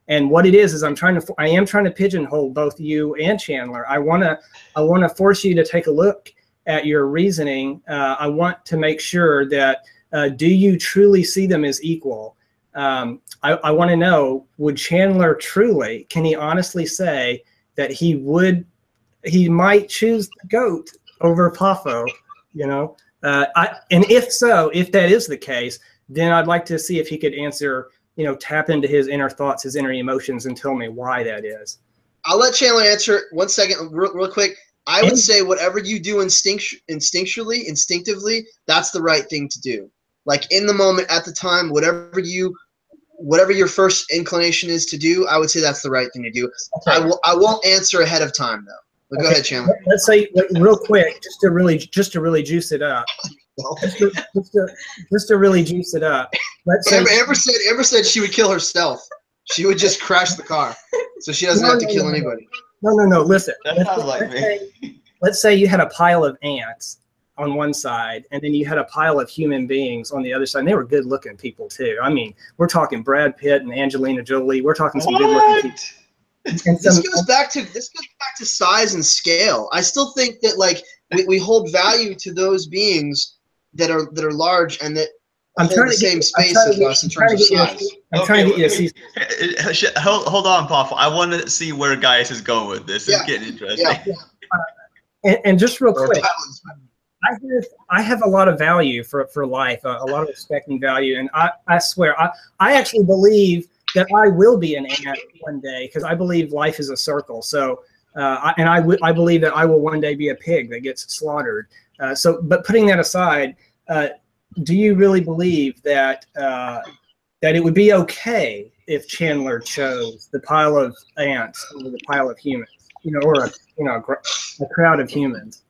And what it is I am trying to pigeonhole both you and Chandler. I want to force you to take a look at your reasoning. I want to make sure that, do you truly see them as equal? I want to know, would Chandler truly, can he honestly say that he might choose the goat over Poffo, you know? And if so, if that is the case, then I'd like to see if he could answer, you know, tap into his inner thoughts, his inner emotions, and tell me why that is. I'll let Chandler answer. 1 second, real quick. I would say whatever you do instinctively, that's the right thing to do. Like in the moment, at the time, whatever your first inclination is to do, I would say that's the right thing to do. Okay. I won't answer ahead of time though. But go ahead, Chandler. Let's say real quick, just to really juice it up. just to really juice it up. Let's say Amber said she would kill herself. She would just crash the car, so she doesn't have to kill anybody. No. Listen. That sounds like me. Let's say you had a pile of ants on one side, and then you had a pile of human beings on the other side. And they were good-looking people too. I mean, we're talking Brad Pitt and Angelina Jolie. We're talking some good-looking people. And this goes back to size and scale. I still think that like we hold value to those beings that are large and that hold the same space as us in terms of size. I'm trying to get you to see. Hold on, Poffo. I want to see where Guyus is going with this. It's getting interesting. And just real quick, I have a lot of value for life, a lot of respect and value, and I swear I actually believe that I will be an ant one day, because I believe life is a circle. So, I believe that I will one day be a pig that gets slaughtered. But putting that aside, do you really believe that that it would be okay if Chandler chose the pile of ants over the pile of humans, you know, or a crowd of humans?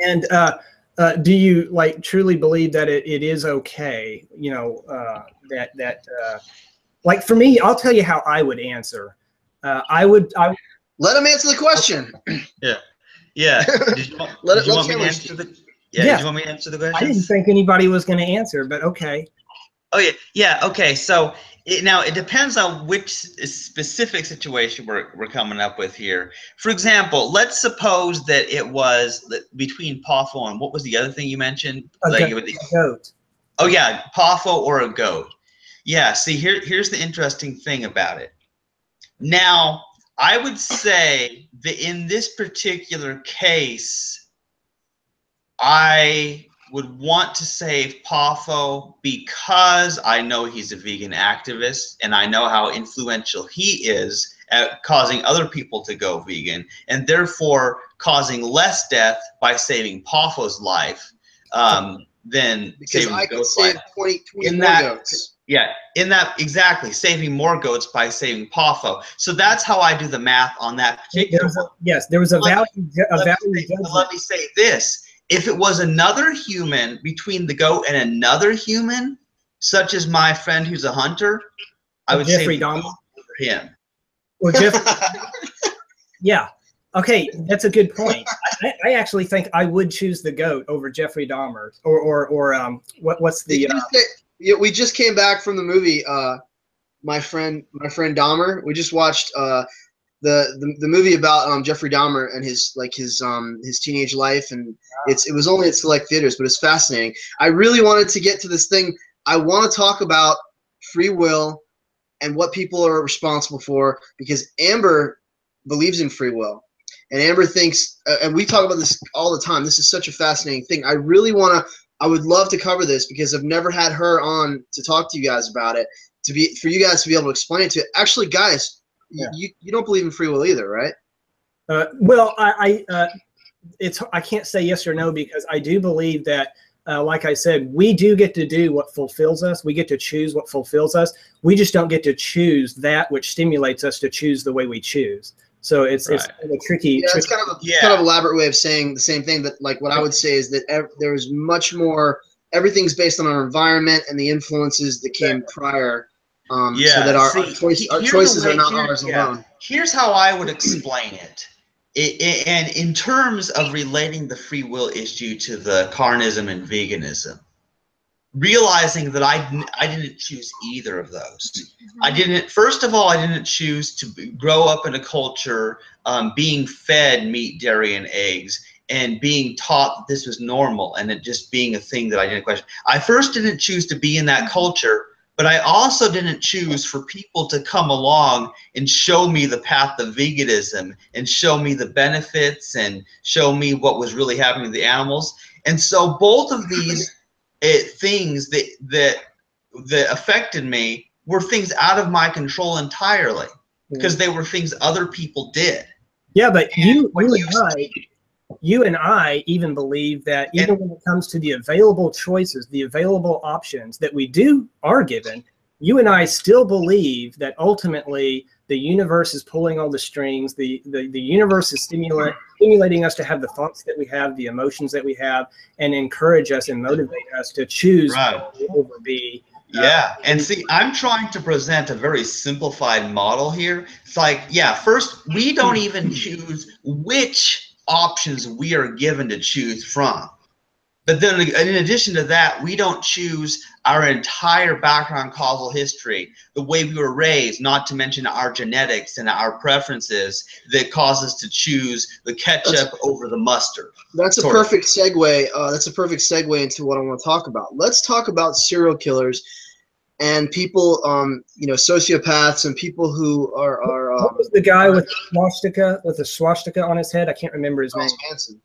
And do you like truly believe that it is okay, you know, like for me, I'll tell you how I would answer. I would let him answer the question. Yeah. Did you want me to answer the question? I didn't think anybody was going to answer, but okay. Oh yeah. Okay. So now it depends on which specific situation we're coming up with here. For example, let's suppose that it was between Poffo and what was the other thing you mentioned? A goat. Oh yeah, Poffo or a goat. Yeah. See, here's the interesting thing about it. Now, I would say that in this particular case, I would want to save Poffo because I know he's a vegan activist and I know how influential he is at causing other people to go vegan and therefore causing less death by saving Poffo's life than saving the goat's life. 20 more goats. Yeah, exactly, saving more goats by saving Poffo. So that's how I do the math on that particular one. Yes, there was a value judgment. Let me say this. If it was another human between the goat and another human, such as my friend who's a hunter, I would say him. Or Jeffrey. Yeah. Okay, that's a good point. I actually think I would choose the goat over Jeffrey Dahmer or what's the we just came back from the movie my friend Dahmer. We just watched the movie about Jeffrey Dahmer and his teenage life, and it was only at select theaters, but it's fascinating. I really wanted to get to this thing. I want to talk about free will and what people are responsible for, because Amber believes in free will, and Amber thinks, and we talk about this all the time. This is such a fascinating thing. I would love to cover this because I've never had her on to talk to you guys about it. For you guys to be able to explain it to it. Actually, guys. Yeah. You don't believe in free will either, right? Well, I can't say yes or no, because I do believe that, like I said, we do get to do what fulfills us. We get to choose what fulfills us. We just don't get to choose that which stimulates us to choose the way we choose. So it's kind of a tricky. Yeah, it's kind of an elaborate way of saying the same thing. But like what I would say is that there's much more. Everything's based on our environment and the influences that came prior. So that our choices are not ours alone. Here's how I would explain it. and in terms of relating the free will issue to the carnism and veganism, realizing that I didn't choose either of those. I didn't, first of all, I didn't choose to grow up in a culture being fed meat, dairy, and eggs, and being taught that this was normal and it just being a thing that I didn't question. I first didn't choose to be in that culture, but I also didn't choose for people to come along and show me the path of veganism and show me the benefits and show me what was really happening to the animals. And so both of these things that affected me were things out of my control entirely, because they were things other people did. Yeah, but you and I even believe that even when it comes to the available choices, the available options that we are given, you and I still believe that ultimately the universe is pulling all the strings. The universe is stimulating us to have the thoughts that we have, the emotions that we have, and encourage us and motivate us to choose over B. Yeah, and see, I'm trying to present a very simplified model here. It's like, yeah, first, we don't even choose which options we are given to choose from. But then in addition to that, we don't choose our entire background causal history, the way we were raised, not to mention our genetics and our preferences that cause us to choose the ketchup over the mustard. That's a perfect segue. That's a perfect segue into what I want to talk about. Let's talk about serial killers and people, you know, sociopaths and people who are. What was the guy with the swastika on his head? I can't remember his name. Manson.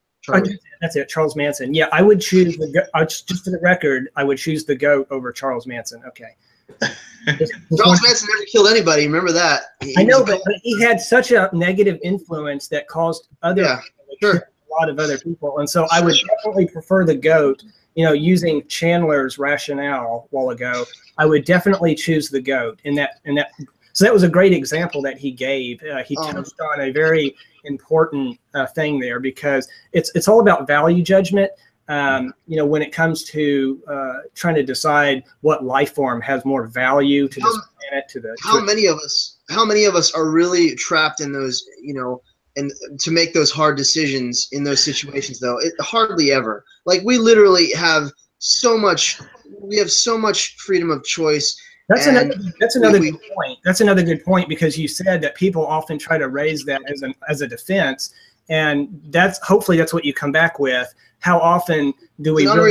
That's it, Charles Manson. Yeah, I would choose just for the record, I would choose the goat over Charles Manson. Okay. Charles Manson never killed anybody. Remember that? I know, but he had such a negative influence that caused a lot of other people, and so I would definitely prefer the goat. You know, using Chandler's rationale a while ago, I would definitely choose the goat. So that was a great example that he gave. He touched on a very important thing there, because it's all about value judgment. You know, when it comes to trying to decide what life form has more value to this planet, how many of us are really trapped in those, you know, and to make those hard decisions in those situations, though? Hardly ever. Like, we literally have so much freedom of choice. That's another good point. That's another good point, because you said that people often try to raise that as a defense, and hopefully that's what you come back with. How often do we? They're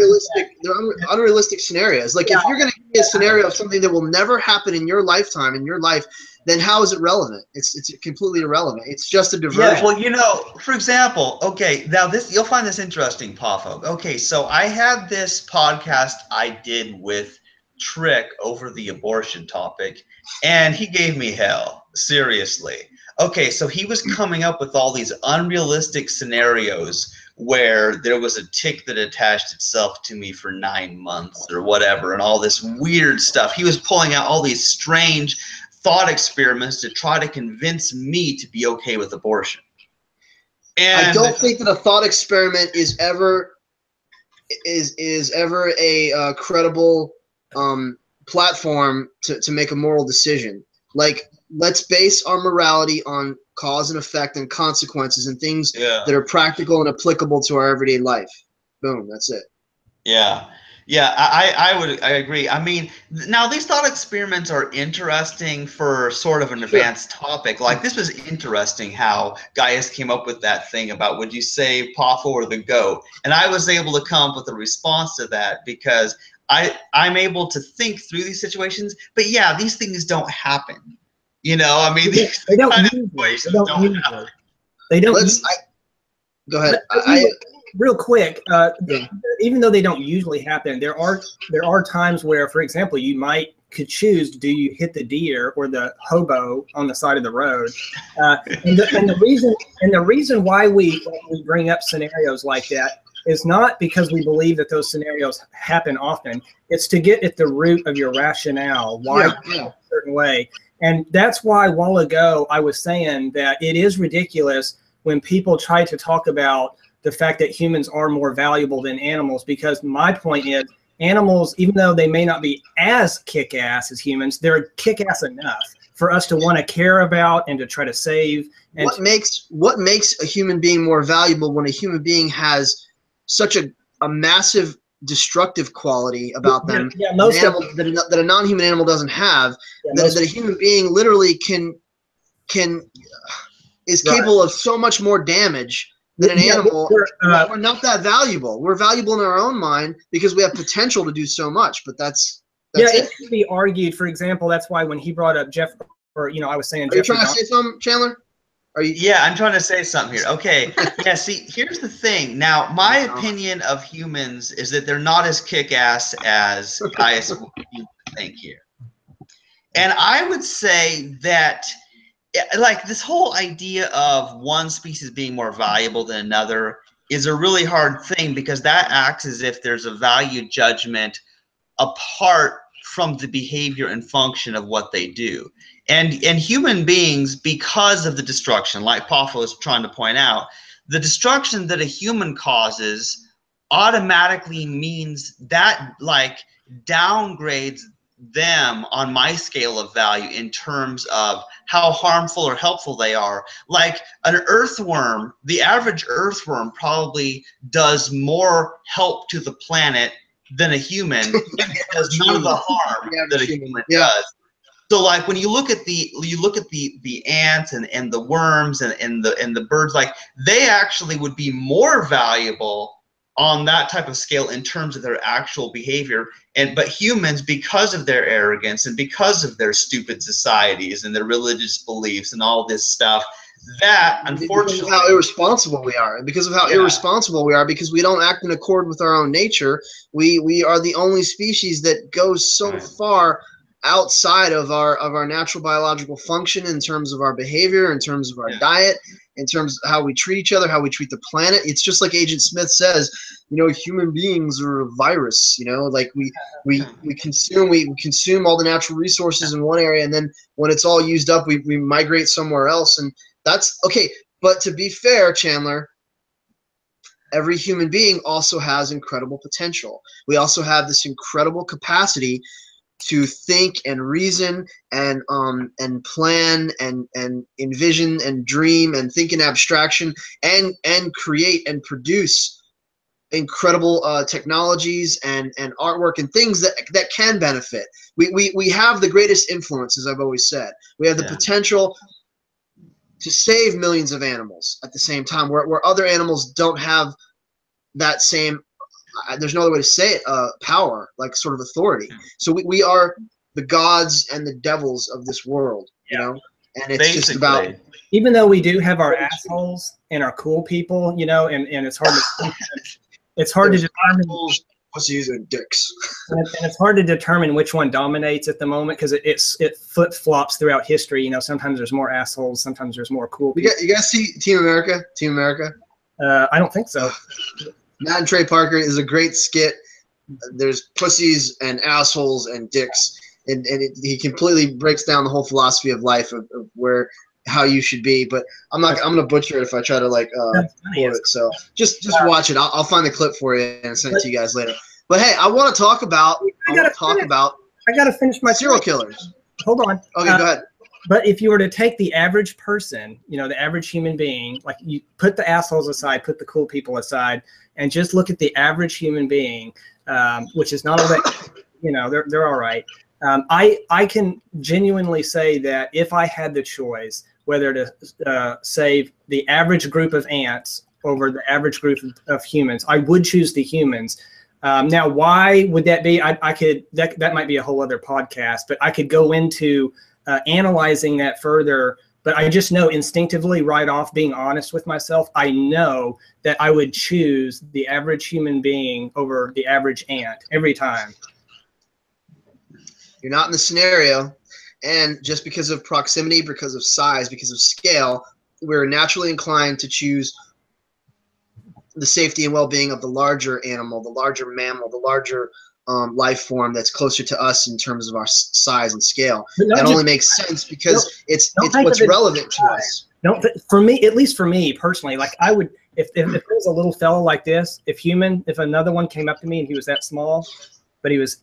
unrealistic scenarios. Like, if you're going to give me a scenario of something that will never happen in your lifetime, in your life, then how is it relevant? It's completely irrelevant. It's just a diversion. Yeah, well, you know, for example, okay, now you'll find this interesting, Poffo. Okay, so I had this podcast I did with Trick over the abortion topic, and he gave me hell, seriously. Okay, so he was coming up with all these unrealistic scenarios where there was a tick that attached itself to me for 9 months or whatever, and all this weird stuff. He was pulling out all these strange thought experiments to try to convince me to be okay with abortion. And I don't think that a thought experiment is ever a credible platform to make a moral decision. Like, let's base our morality on cause and effect and consequences and things that are practical and applicable to our everyday life. Boom, that's it. Yeah. Yeah, I agree. I mean, now these thought experiments are interesting for sort of an advanced topic. Like, this was interesting how Guyus came up with that thing about, would you say Poffo or the goat? And I was able to come up with a response to that, because I'm able to think through these situations. But yeah, these things don't happen. You know, I mean, they don't happen. They don't. Go ahead. Real quick, even though they don't usually happen, there are times where, for example, you could choose, do you hit the deer or the hobo on the side of the road? And the reason why we bring up scenarios like that is not because we believe that those scenarios happen often. It's to get at the root of your rationale, why you feel a certain way. And that's why a while ago I was saying that it is ridiculous when people try to talk about the fact that humans are more valuable than animals, because my point is, animals, even though they may not be as kick-ass as humans, they're kick-ass enough for us to want to care about and to try to save. And what makes a human being more valuable when a human being has such a massive destructive quality about them that a non-human animal doesn't have, that a human being literally is capable of so much more damage than an animal. We're not that valuable. We're valuable in our own mind because we have potential to do so much, but that's it can be argued. For example, that's why when he brought up Jeff, or I was saying, are you trying to say something, Chandler? Are you? Yeah, I'm trying to say something here. Okay. Yeah, see, here's the thing. Now, my opinion of humans is that they're not as kick-ass as Guyus you think here. And I would say that, like, this whole idea of one species being more valuable than another is a really hard thing, because that acts as if there's a value judgment apart from the behavior and function of what they do. And human beings, because of the destruction, like Poffo is trying to point out, the destruction that a human causes automatically means that, like, downgrades them on my scale of value in terms of how harmful or helpful they are. Like an earthworm, the average earthworm probably does more help to the planet than a human, because none of the harm that a human does. So, like, when you look at the ants and the worms and the birds, like, they actually would be more valuable on that type of scale in terms of their actual behavior. But humans, because of their arrogance and because of their stupid societies and their religious beliefs and all this stuff, that unfortunately, because of how irresponsible we are, and because of how irresponsible we are, because we don't act in accord with our own nature, we are the only species that goes so far outside of our natural biological function in terms of our behavior, in terms of our diet, in terms of how we treat each other, how we treat the planet. It's just like Agent Smith says, human beings are a virus. Like we consume all the natural resources in one area, and then when it's all used up, we migrate somewhere else. And that's okay. But to be fair, Chandler, every human being also has incredible potential. We also have this incredible capacity to think and reason and plan and envision and dream and think in abstraction and create and produce incredible technologies and artwork and things that can benefit. We have the greatest influence, as I've always said. We have the potential to save millions of animals at the same time, where other animals don't have that same, there's no other way to say it, power, like sort of authority. So we are the gods and the devils of this world, and it's basically just about, even though we do have our assholes and our cool people, and it's hard to determine pussies and dicks. And it's hard to determine which one dominates at the moment, because it flip-flops throughout history. Sometimes there's more assholes, sometimes there's more cool people. You guys see Team America? Team America? I don't think so. Matt and Trey Parker is a great skit. There's pussies and assholes and dicks, and he completely breaks down the whole philosophy of life of how you should be. But I'm gonna butcher it if I try to quote it. So just watch it. I'll find the clip for you and send it to you guys later. But hey, I want to talk about I gotta finish my serial killers. Hold on. Okay, go ahead. But if you were to take the average person, the average human being, like, you put the assholes aside, put the cool people aside, and just look at the average human being, which is not all that, they're all right. I can genuinely say that if I had the choice whether to save the average group of ants over the average group of humans, I would choose the humans. Now, why would that be? That might be a whole other podcast, but I could go into analyzing that further. But I just know instinctively, right off, being honest with myself, I know that I would choose the average human being over the average ant every time. You're not in the scenario, and just because of proximity, because of size, because of scale, we're naturally inclined to choose the safety and well-being of the larger animal, the larger mammal, the larger life form that's closer to us in terms of our size and scale. That only makes sense because it's what's relevant to us. No, for me, at least for me personally, like, I would, if there was a little fella like this, if another one came up to me and he was that small, but he was,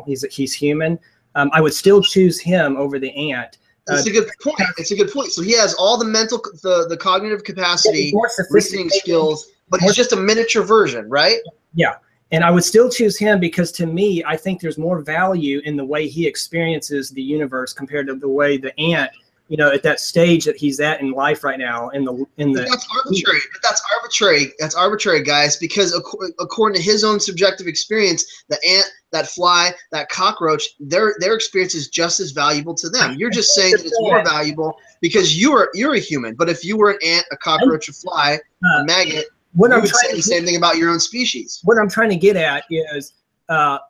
he's human, I would still choose him over the ant, It's a good point. It's a good point. So he has all the mental, the cognitive capacity, reasoning skills, but he's just a miniature version, right? Yeah. And I would still choose him because to me, I think there's more value in the way he experiences the universe compared to the way the ant, you know, at that stage that he's at in life right now. But that's arbitrary. But that's arbitrary. That's arbitrary, guys. Because according to his own subjective experience, the ant, that fly, that cockroach, their experience is just as valuable to them. You're just saying that it's more valuable because you're a human. But if you were an ant, a cockroach, a fly, a maggot, you would say the same thing about your own species. What I'm trying to get at is,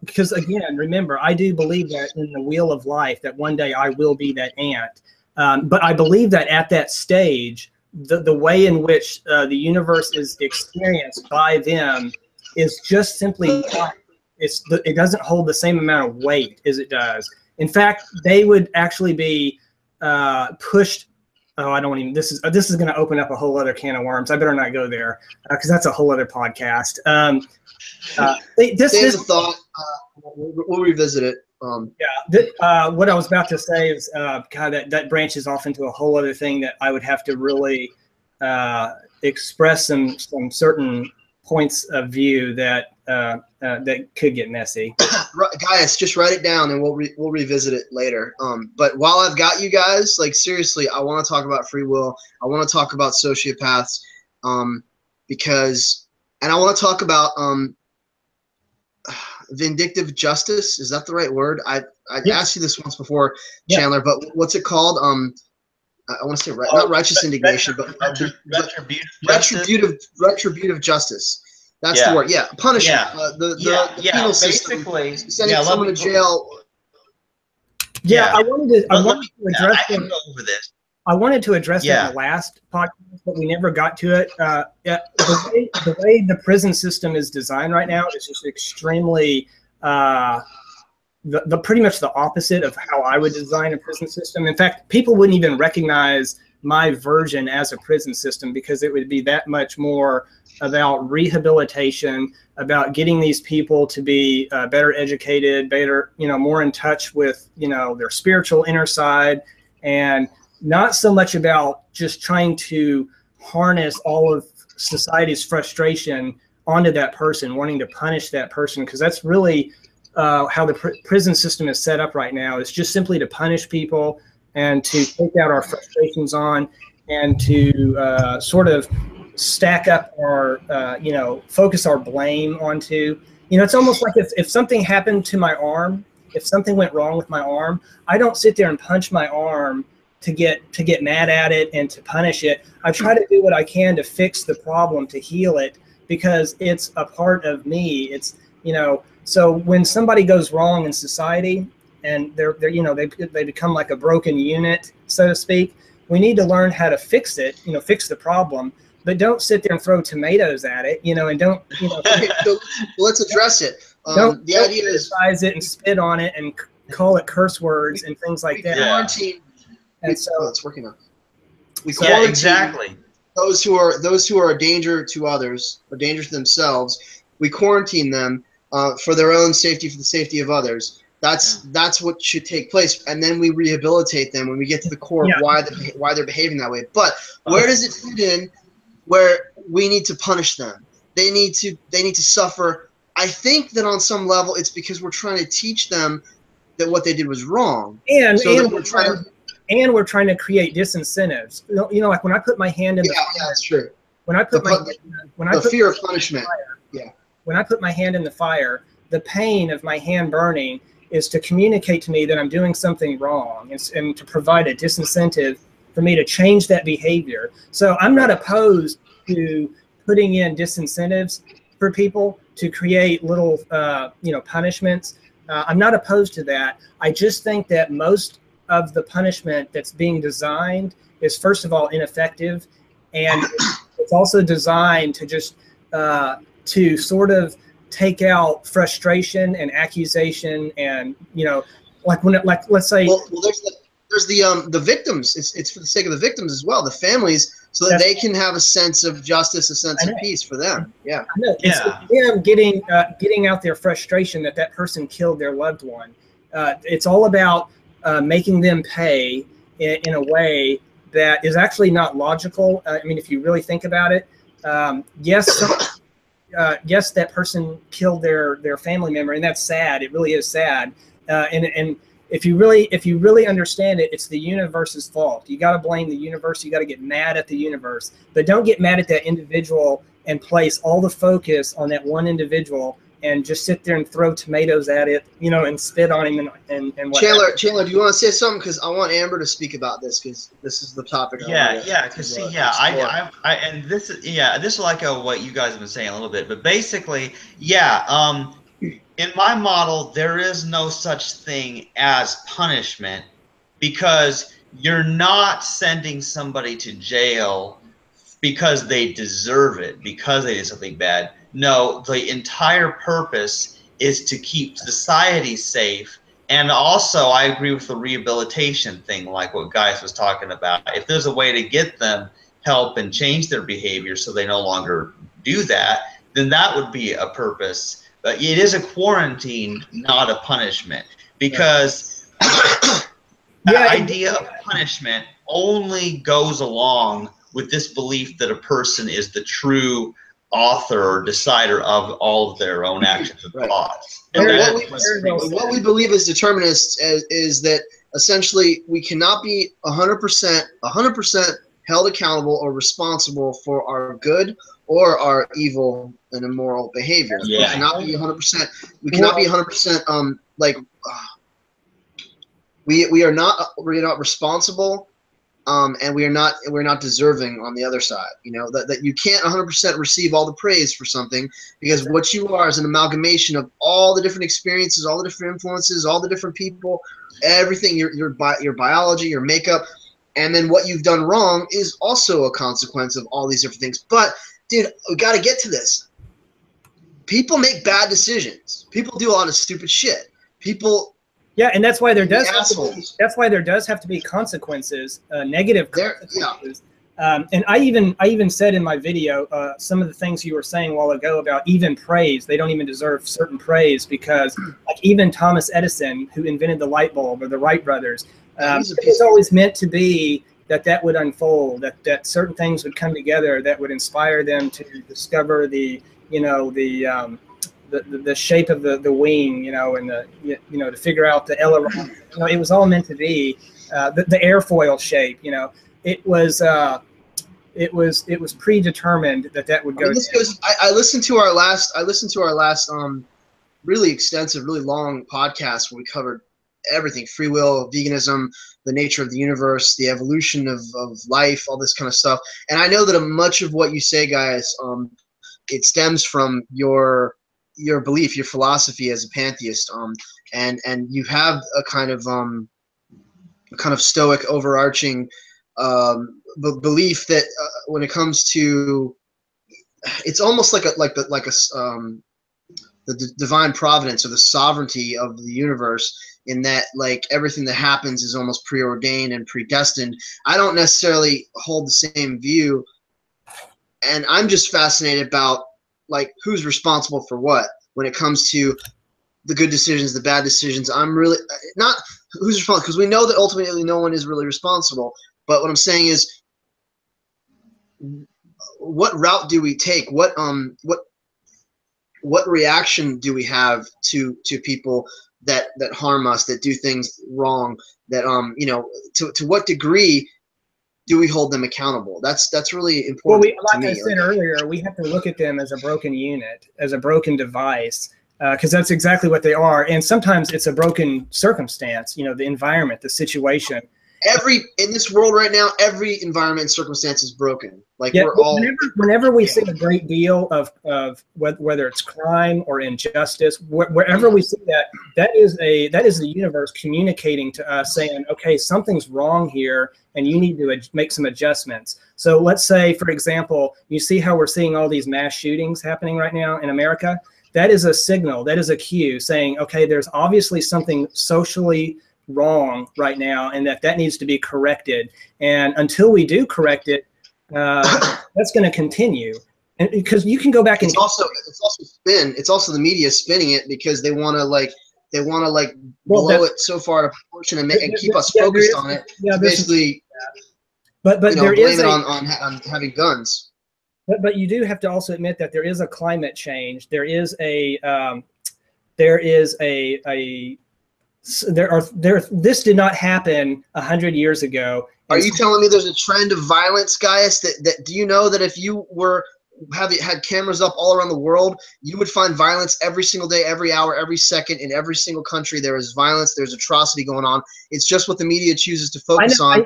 because again, remember, I do believe that in the wheel of life, that one day I will be that ant. But I believe that at that stage, the way in which the universe is experienced by them is just simply not, it doesn't hold the same amount of weight as it does. In fact, they would actually be pushed. Oh, I don't even. This is going to open up a whole other can of worms. I better not go there because that's a whole other podcast. This thought. We'll revisit it. What I was about to say is, God, that branches off into a whole other thing that I would have to really express some certain points of view that could get messy. Guyus, just write it down and we'll revisit it later. But while I've got you guys, like seriously, I want to talk about free will. I want to talk about sociopaths, and I want to talk about vindictive justice. Is that the right word? I asked you this once before, Chandler, but what's it called? I want to say not righteous indignation, but retributive justice. That's the word. Yeah, punishment. The penal system, sending someone to jail. I wanted to address that. I wanted to address that in the last podcast, but we never got to it. The way the prison system is designed right now is just extremely pretty much the opposite of how I would design a prison system. In fact, people wouldn't even recognize my version as a prison system because it would be that much more about rehabilitation, about getting these people to be better educated, better, more in touch with, their spiritual inner side, and not so much about just trying to harness all of society's frustration onto that person, wanting to punish that person, because that's really how the prison system is set up right now. It's just simply to punish people and to take out our frustrations on, and to sort of stack up our, focus our blame onto. It's almost like if something happened to my arm, if something went wrong with my arm, I don't sit there and punch my arm to get mad at it and to punish it. I try to do what I can to fix the problem, to heal it, because it's a part of me. It's, so when somebody goes wrong in society and they become like a broken unit, so to speak, we need to learn how to fix it, fix the problem, but don't sit there and throw tomatoes at it, and don't, So let's address it. Don't idea is criticize it and spit on it and call it curse words and things like that. Quarantine. And so it's working out. We quarantine exactly those who are a danger to others, or danger to themselves. We quarantine them for their own safety, for the safety of others. That's what should take place, and then we rehabilitate them when we get to the core of why they're behaving that way. But where does it fit in? Where we need to punish them? They need to suffer. I think that on some level, it's because we're trying to teach them that what they did was wrong, and we're trying to create disincentives. Like when I put my hand in the fire, that's true. When I put the fear of punishment. When I put my hand in the fire, the pain of my hand burning is to communicate to me that I'm doing something wrong, and to provide a disincentive for me to change that behavior. So I'm not opposed to putting in disincentives for people to create little, punishments. I'm not opposed to that. I just think that most of the punishment that's being designed is, first of all, ineffective, and it's also designed to just to sort of take out frustration and accusation, and let's say there's the victims. It's for the sake of the victims as well, the families, so that they can have a sense of justice, a sense of peace for them. Yeah, it's them getting out their frustration that person killed their loved one. It's all about making them pay in a way that is actually not logical. I mean, if you really think about it, yes, yes, that person killed their family member, and that's sad. It really is sad. And if you really understand it, it's the universe's fault. You got to blame the universe. You got to get mad at the universe, but don't get mad at that individual and place all the focus on that one individual and just sit there and throw tomatoes at it, you know, and spit on him and whatever. Chandler, do you want to say something? Because I want Amber to speak about this, because this is the topic. Because see, and this is like what you guys have been saying a little bit, but basically, in my model, there is no such thing as punishment, because you're not sending somebody to jail because they deserve it, because they did something bad. No, the entire purpose is to keep society safe. And also, I agree with the rehabilitation thing, like what Guyus was talking about. If there's a way to get them help and change their behavior so they no longer do that, then that would be a purpose. But it is a quarantine, not a punishment, because the idea of punishment only goes along with this belief that a person is the true author or decider of all of their own actions and thoughts. And what we believe as determinists is that essentially we cannot be 100% held accountable or responsible for our good or our evil and immoral behavior. We cannot be 100%. We cannot be 100%. We are not responsible. And we're not deserving on the other side. You know, that you can't 100% receive all the praise for something, because what you are is an amalgamation of all the different experiences, all the different influences, all the different people, everything, your biology, your makeup, and then what you've done wrong is also a consequence of all these different things. But dude, we got to get to this. People make bad decisions. People do a lot of stupid shit. People. Yeah, and that's why there does have to be consequences, negative consequences. And I even said in my video some of the things you were saying a while ago about even praise. They don't even deserve certain praise, because like even Thomas Edison, who invented the light bulb, or the Wright brothers, it was always meant to be that would unfold, that certain things would come together that would inspire them to discover the shape of the wing, and to figure out the aileron. It was all meant to be the airfoil shape. It was predetermined that would go. I listened to our last really extensive, really long podcast where we covered everything: free will, veganism, the nature of the universe, the evolution of life, all this kind of stuff. And I know that much of what you say, guys, it stems from your belief, your philosophy as a pantheist, and you have a kind of stoic, overarching belief that when it comes to, it's almost like the divine providence or the sovereignty of the universe, in that like everything that happens is almost preordained and predestined. I don't necessarily hold the same view, and I'm just fascinated about like who's responsible for what when it comes to the good decisions, the bad decisions. I'm really not who's responsible, because we know that ultimately no one is really responsible. But what I'm saying is, what route do we take? What reaction do we have to people that harm us, that do things wrong, that to what degree do we hold them accountable? That's really important. Well, like I said earlier, we have to look at them as a broken unit, as a broken device, because that's exactly what they are. And sometimes it's a broken circumstance, the environment, the situation. In this world right now, every environment and circumstance is broken. Like whenever we see a great deal of whether it's crime or injustice, wherever we see that is the universe communicating to us, saying, okay, something's wrong here, and you need to make some adjustments. So let's say, for example, you see how we're seeing all these mass shootings happening right now in America. That is a signal. That is a cue saying, okay, there's obviously something socially wrong right now, and that needs to be corrected. And until we do correct it, that's going to continue. And because you can go back and it's also the media spinning it, because they want to they want to like blow it so far out of proportion and keep us focused on it. Yeah, basically, but there blame is it on having guns. But you do have to also admit that there is a climate change. This did not happen 100 years ago. Are you telling me there's a trend of violence, Guyus? That do you know that if you had cameras up all around the world, you would find violence every single day, every hour, every second, in every single country? There is violence, there's atrocity going on. It's just what the media chooses to focus on.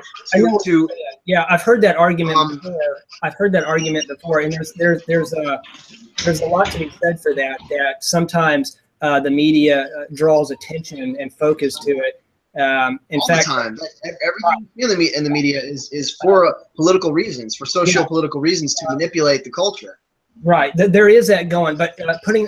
Yeah, I've heard that argument before. I've heard that argument before, and there's a lot to be said for that. That sometimes the media draws attention and focus to it. In all fact, the time, everything in the media is for political reasons, for socio-political reasons, to manipulate the culture. Right, there is that going. But having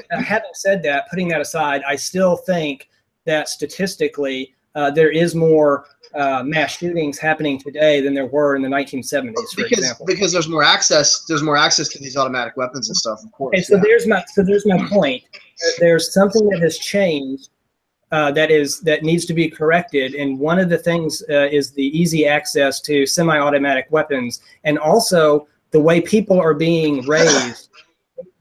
said that, putting that aside, I still think that statistically there is more mass shootings happening today than there were in the 1970s, for example. Because there's more access. There's more access to these automatic weapons and stuff. Of course. Okay, so there's my point. There's something that has changed. That needs to be corrected, and one of the things is the easy access to semi-automatic weapons, and also the way people are being raised.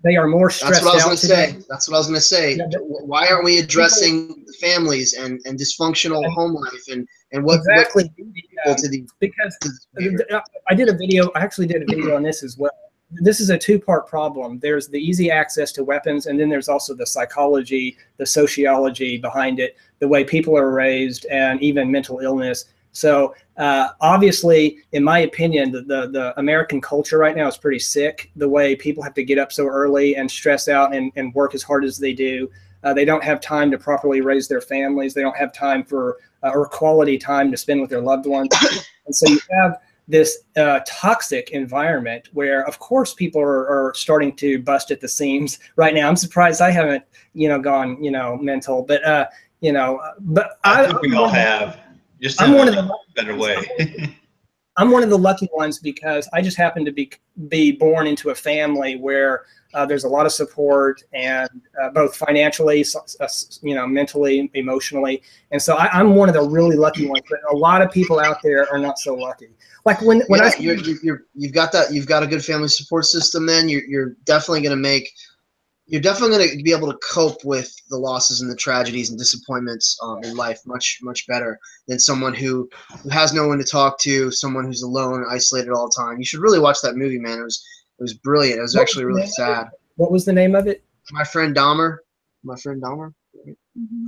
They are more stressed out today. That's what I was going to say. Why aren't we addressing families and dysfunctional home life and what exactly? Because I did a video. I actually did a video on this as well. This is a two-part problem. There's the easy access to weapons, and then there's also the psychology, the sociology behind it, the way people are raised, and even mental illness. So obviously, in my opinion, the American culture right now is pretty sick. The way people have to get up so early and stress out and work as hard as they do. They don't have time to properly raise their families. They don't have time for or quality time to spend with their loved ones. And so you have this toxic environment where, of course, people are starting to bust at the seams right now. I'm surprised I haven't, gone, mental, but, but I think we all have, just in a better way. I'm one of the lucky ones because I just happen to be born into a family where there's a lot of support, and both financially, mentally, emotionally. And so I'm one of the really lucky ones, but a lot of people out there are not so lucky. Like when you've got a good family support system, then you're definitely going to be able to cope with the losses and the tragedies and disappointments in life much better than someone who has no one to talk to, someone who's alone, isolated all the time. You should really watch that movie, man. It was brilliant. It was actually really sad. What was the name of it? My Friend Dahmer. Mm-hmm.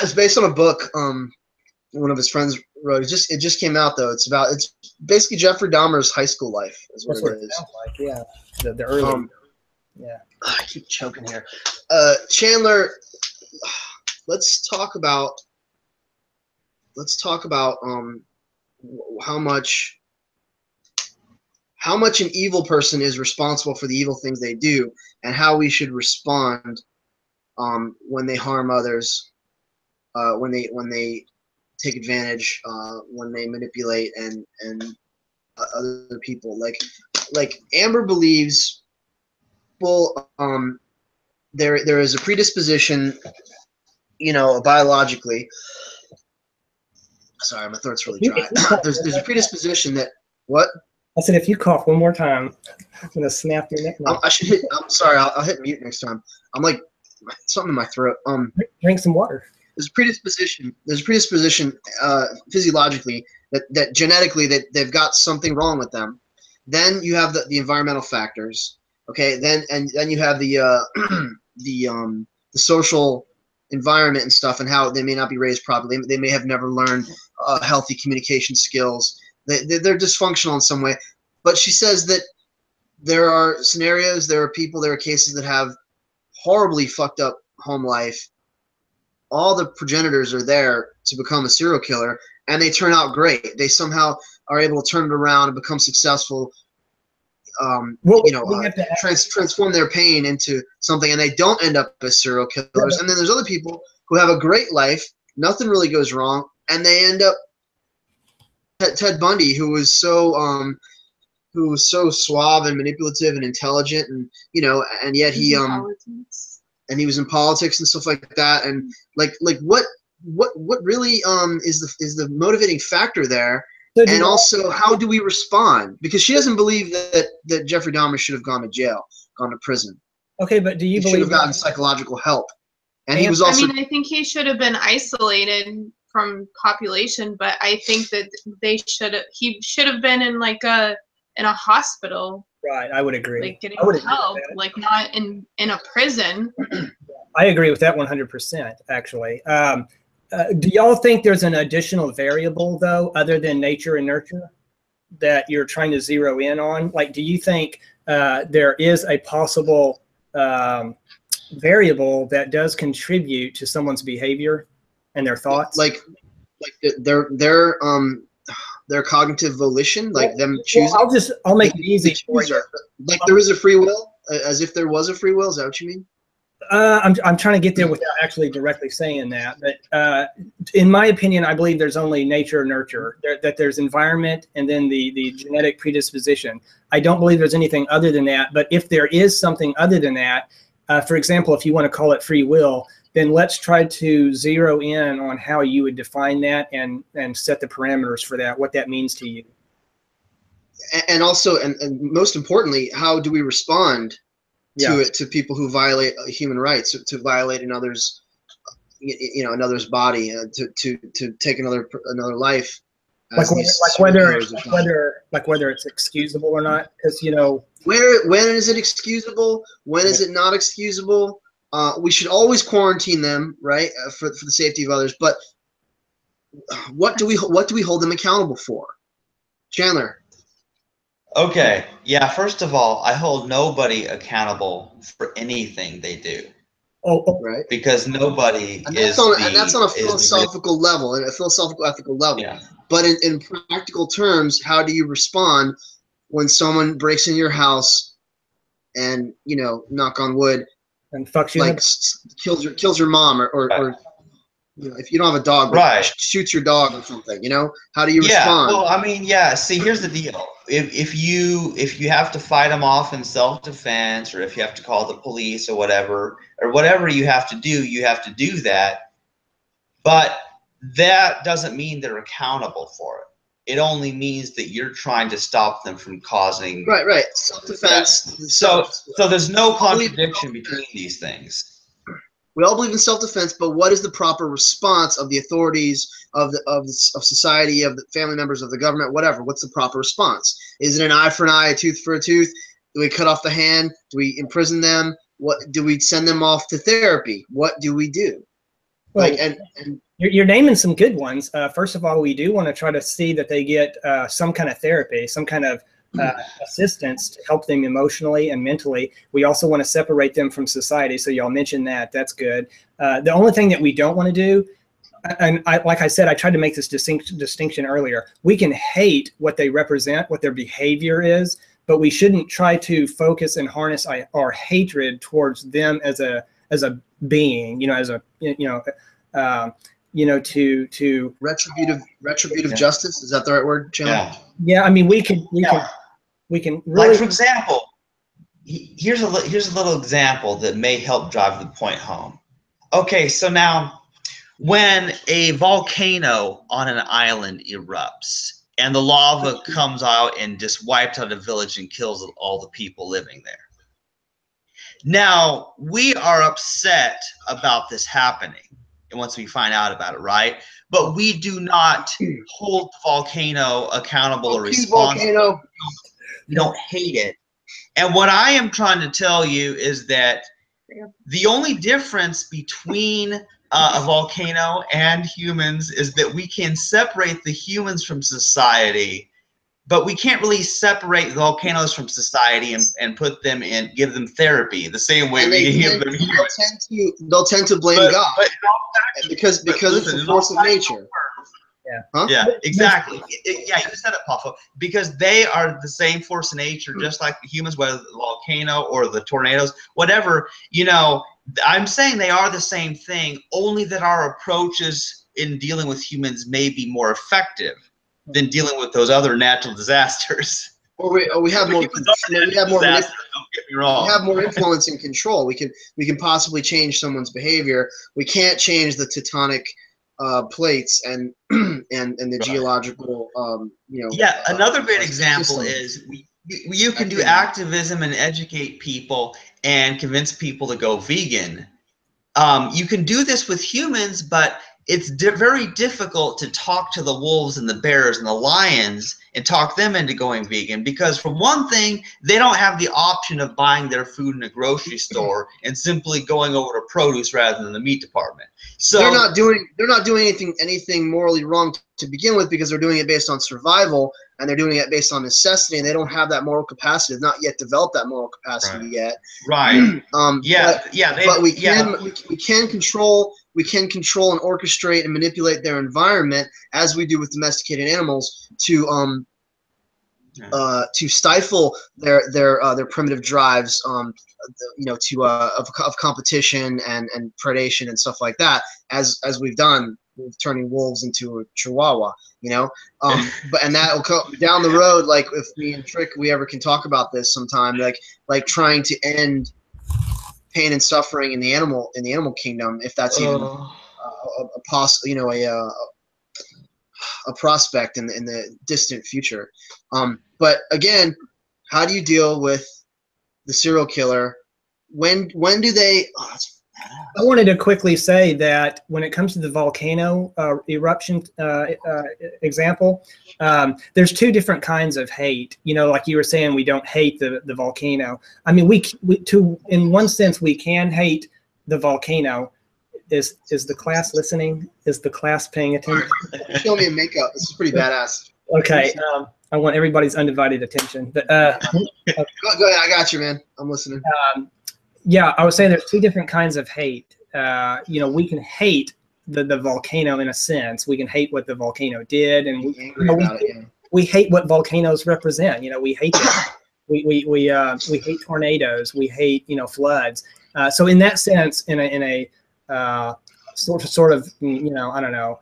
It's based on a book one of his friends wrote. It just came out though. It's basically Jeffrey Dahmer's high school life is what it is. Sounds like, yeah. The early yeah. I keep choking here. Chandler, let's talk about how much an evil person is responsible for the evil things they do, and how we should respond when they harm others, when they take advantage, when they manipulate and other people. Like Amber believes, well, there is a predisposition, biologically. Sorry, my throat's really dry. There's a predisposition that what? I said, if you cough one more time, I'm gonna snap your neck. I should hit. I'm sorry. I'll hit mute next time. I'm like something in my throat. Drink some water. There's a predisposition physiologically that genetically that they've got something wrong with them. Then you have the environmental factors. Okay. Then you have the social environment and stuff, and how they may not be raised properly. They may have never learned healthy communication skills. They're dysfunctional in some way. But she says that there are scenarios, there are people, there are cases that have horribly fucked up home life. All the progenitors are there to become a serial killer, and they turn out great. They somehow are able to turn it around and become successful. Transform their pain into something, and they don't end up as serial killers. Yeah. And then there's other people who have a great life, nothing really goes wrong, and they end up Ted Bundy, who was so suave and manipulative and intelligent, and and yet he and he was in politics and stuff like that. And like what really is the motivating factor there? So and also, how do we respond? Because she doesn't believe that Jeffrey Dahmer should have gone to jail, gone to prison. Okay, but do you believe should have gotten psychological help? And he was also. I mean, I think he should have been isolated from population, but I think that he should have been in like in a hospital. Right, I would agree. Like getting help, like not in a prison. I agree with that 100%. Actually, do y'all think there's an additional variable though, other than nature and nurture, that you're trying to zero in on? Like, do you think there is a possible variable that does contribute to someone's behavior and their thoughts? Like their cognitive volition, like them choosing. Well, I'll make it easy for you. Like there is a free will, as if there was a free will. Is that what you mean? I'm trying to get there without actually directly saying that, but in my opinion, I believe there's only nature and nurture. That there's environment and then the genetic predisposition. I don't believe there's anything other than that. But if there is something other than that, for example, if you want to call it free will, then let's try to zero in on how you would define that and set the parameters for that, what that means to you. And also, and most importantly, how do we respond to it, to people who violate human rights, to violate another's, another's body, to take another life? Like whether it's excusable or not, because when is it excusable? When is it not excusable? We should always quarantine them, right, for the safety of others. But what do we hold them accountable for? Chandler. Okay. Yeah. First of all, I hold nobody accountable for anything they do. Oh, right. Because nobody and that's on a philosophical level, and a philosophical ethical level. Yeah. But in practical terms, how do you respond when someone breaks in your house and, knock on wood, and fucks you, like kills your mom, or if you don't have a dog, right, shoots your dog or something, how do you respond? Well, I mean, see, here's the deal. If you have to fight them off in self-defense, or if you have to call the police or whatever you have to do that. But that doesn't mean they're accountable for it. It only means that you're trying to stop them from causing. Right. Self-defense. So there's no contradiction between these things. We all believe in self-defense, but what is the proper response of the authorities, of society, of the family members, of the government, whatever? What's the proper response? Is it an eye for an eye, a tooth for a tooth? Do we cut off the hand? Do we imprison them? What do we send them off to therapy? What do we do? Well, you're naming some good ones. First of all, we do want to try to see that they get some kind of therapy, some kind of assistance to help them emotionally and mentally. We also want to separate them from society. So y'all mentioned that. That's good. The only thing that we don't want to do, and like I said, I tried to make this distinction earlier. We can hate what they represent, what their behavior is, but we shouldn't try to focus and harness our hatred towards them as a being, to retributive justice. Is that the right word, Chandler? Yeah. I mean, we can really, like, for example, here's a little example that may help drive the point home. Okay, so now when a volcano on an island erupts and the lava comes out and just wipes out a village and kills all the people living there. Now, we are upset about this happening once we find out about it, right? But we do not hold the volcano accountable or responsible. We don't hate it. And what I am trying to tell you is that the only difference between a volcano and humans is that we can separate the humans from society, but we can't really separate volcanoes from society and put them in, give them therapy the same way we give them humans. They'll tend to blame God, because it's a force of nature. Yeah. Huh? Yeah, exactly. Yeah, you said it, Poffo. Because they are the same force of nature, just like the humans, whether the volcano or the tornadoes, whatever. I'm saying they are the same thing, only that our approaches in dealing with humans may be more effective than dealing with those other natural disasters. Or we have more. We have more. Don't get me wrong. We have more influence and control. We can possibly change someone's behavior. We can't change the tectonic plates and the geological. Yeah, another great example is you can do activism and educate people and convince people to go vegan. You can do this with humans, but it's very difficult to talk to the wolves and the bears and the lions and talk them into going vegan, because for one thing, they don't have the option of buying their food in a grocery store and simply going over to produce rather than the meat department. So they're not doing anything morally wrong to begin with, because they're doing it based on survival and they're doing it based on necessity, and they don't have that moral capacity. They've not yet developed that moral capacity yet. Right. But we can control and orchestrate and manipulate their environment, as we do with domesticated animals, to stifle their primitive drives, of competition and predation and stuff like that, as we've done with turning wolves into a chihuahua, and that will come down the road. Like if me and Trick, we ever can talk about this sometime, like trying to end pain and suffering in the animal kingdom, if that's even a prospect in the distant future. But again, how do you deal with the serial killer? When do they? I wanted to quickly say that when it comes to the volcano eruption example, there's two different kinds of hate. Like you were saying, we don't hate the volcano. I mean, in one sense, we can hate the volcano. Is the class listening? Is the class paying attention? Show me a makeup. This is pretty badass. Okay. I want everybody's undivided attention. But go ahead. I got you, man. I'm listening. Yeah, I was saying there's two different kinds of hate. We can hate the volcano in a sense. We can hate what the volcano did, and we hate what volcanoes represent. We hate them. We hate tornadoes. We hate floods. So in that sense, in a sort of I don't know.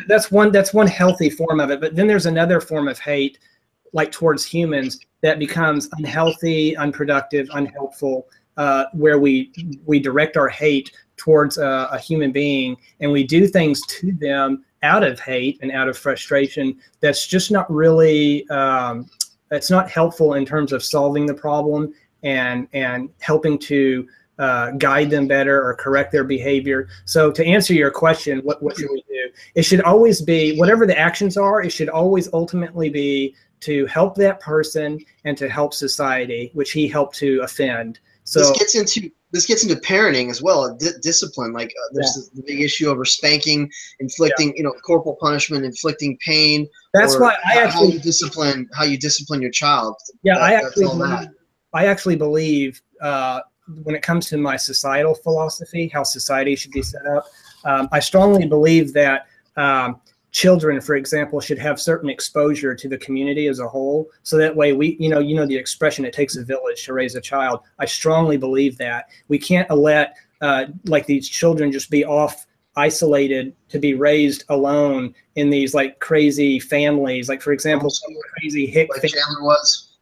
That's one healthy form of it. But then there's another form of hate, like towards humans, that becomes unhealthy, unproductive, unhelpful, where we direct our hate towards a human being, and we do things to them out of hate and out of frustration. That's just not really, it's not helpful in terms of solving the problem and helping to guide them better or correct their behavior. So to answer your question, what should we do? It should always be, whatever the actions are, it should always ultimately be to help that person and to help society, which he helped to offend. So this gets into parenting as well, discipline. Like there's the big issue over spanking, inflicting, corporal punishment, inflicting pain. That's why how you discipline your child. Yeah, I actually believe when it comes to my societal philosophy, how society should be set up, I strongly believe that children, for example, should have certain exposure to the community as a whole. So that way the expression, it takes a village to raise a child. I strongly believe that. We can't let like these children just be off isolated to be raised alone in these like crazy families. Like for example, some crazy hick like Chandler was.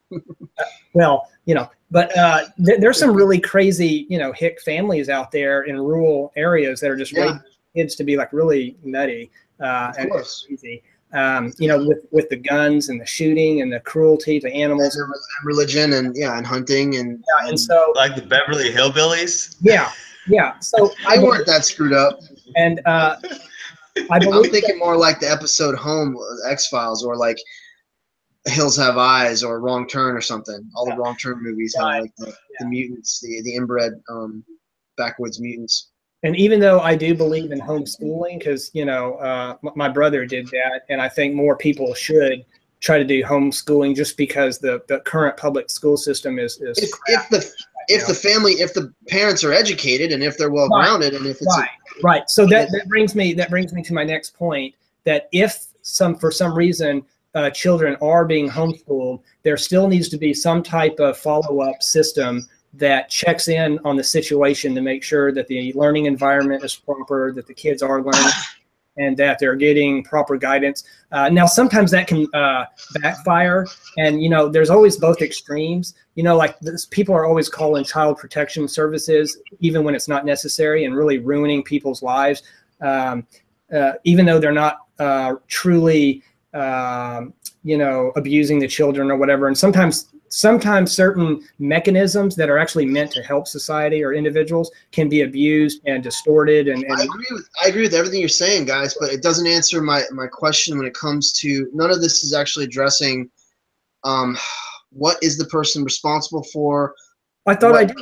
Well, but there's some really crazy, hick families out there in rural areas that are just raising kids to be like really nutty. And crazy, with the guns and the shooting and the cruelty to animals, and religion and hunting and so like the Beverly Hillbillies. Yeah. So I weren't that screwed up. And I'm thinking more like the episode Home, X-Files, or like Hills Have Eyes, or Wrong Turn or something. All the Wrong Turn movies have like the mutants, the inbred backwoods mutants. And even though I do believe in homeschooling, because my brother did that, and I think more people should try to do homeschooling, just because the current public school system is if the parents are educated and if they're well grounded and if it's right. So that brings me to my next point, that if for some reason children are being homeschooled, there still needs to be some type of follow-up system that checks in on the situation to make sure that the learning environment is proper, that the kids are learning, and that they're getting proper guidance. Now, sometimes that can backfire, and there's always both extremes. Like people are always calling child protection services, even when it's not necessary, and really ruining people's lives, even though they're not truly, abusing the children or whatever. And sometimes certain mechanisms that are actually meant to help society or individuals can be abused and distorted. And I agree with everything you're saying, guys, but it doesn't answer my question when it comes to, none of this is actually addressing what is the person responsible for. I thought I did.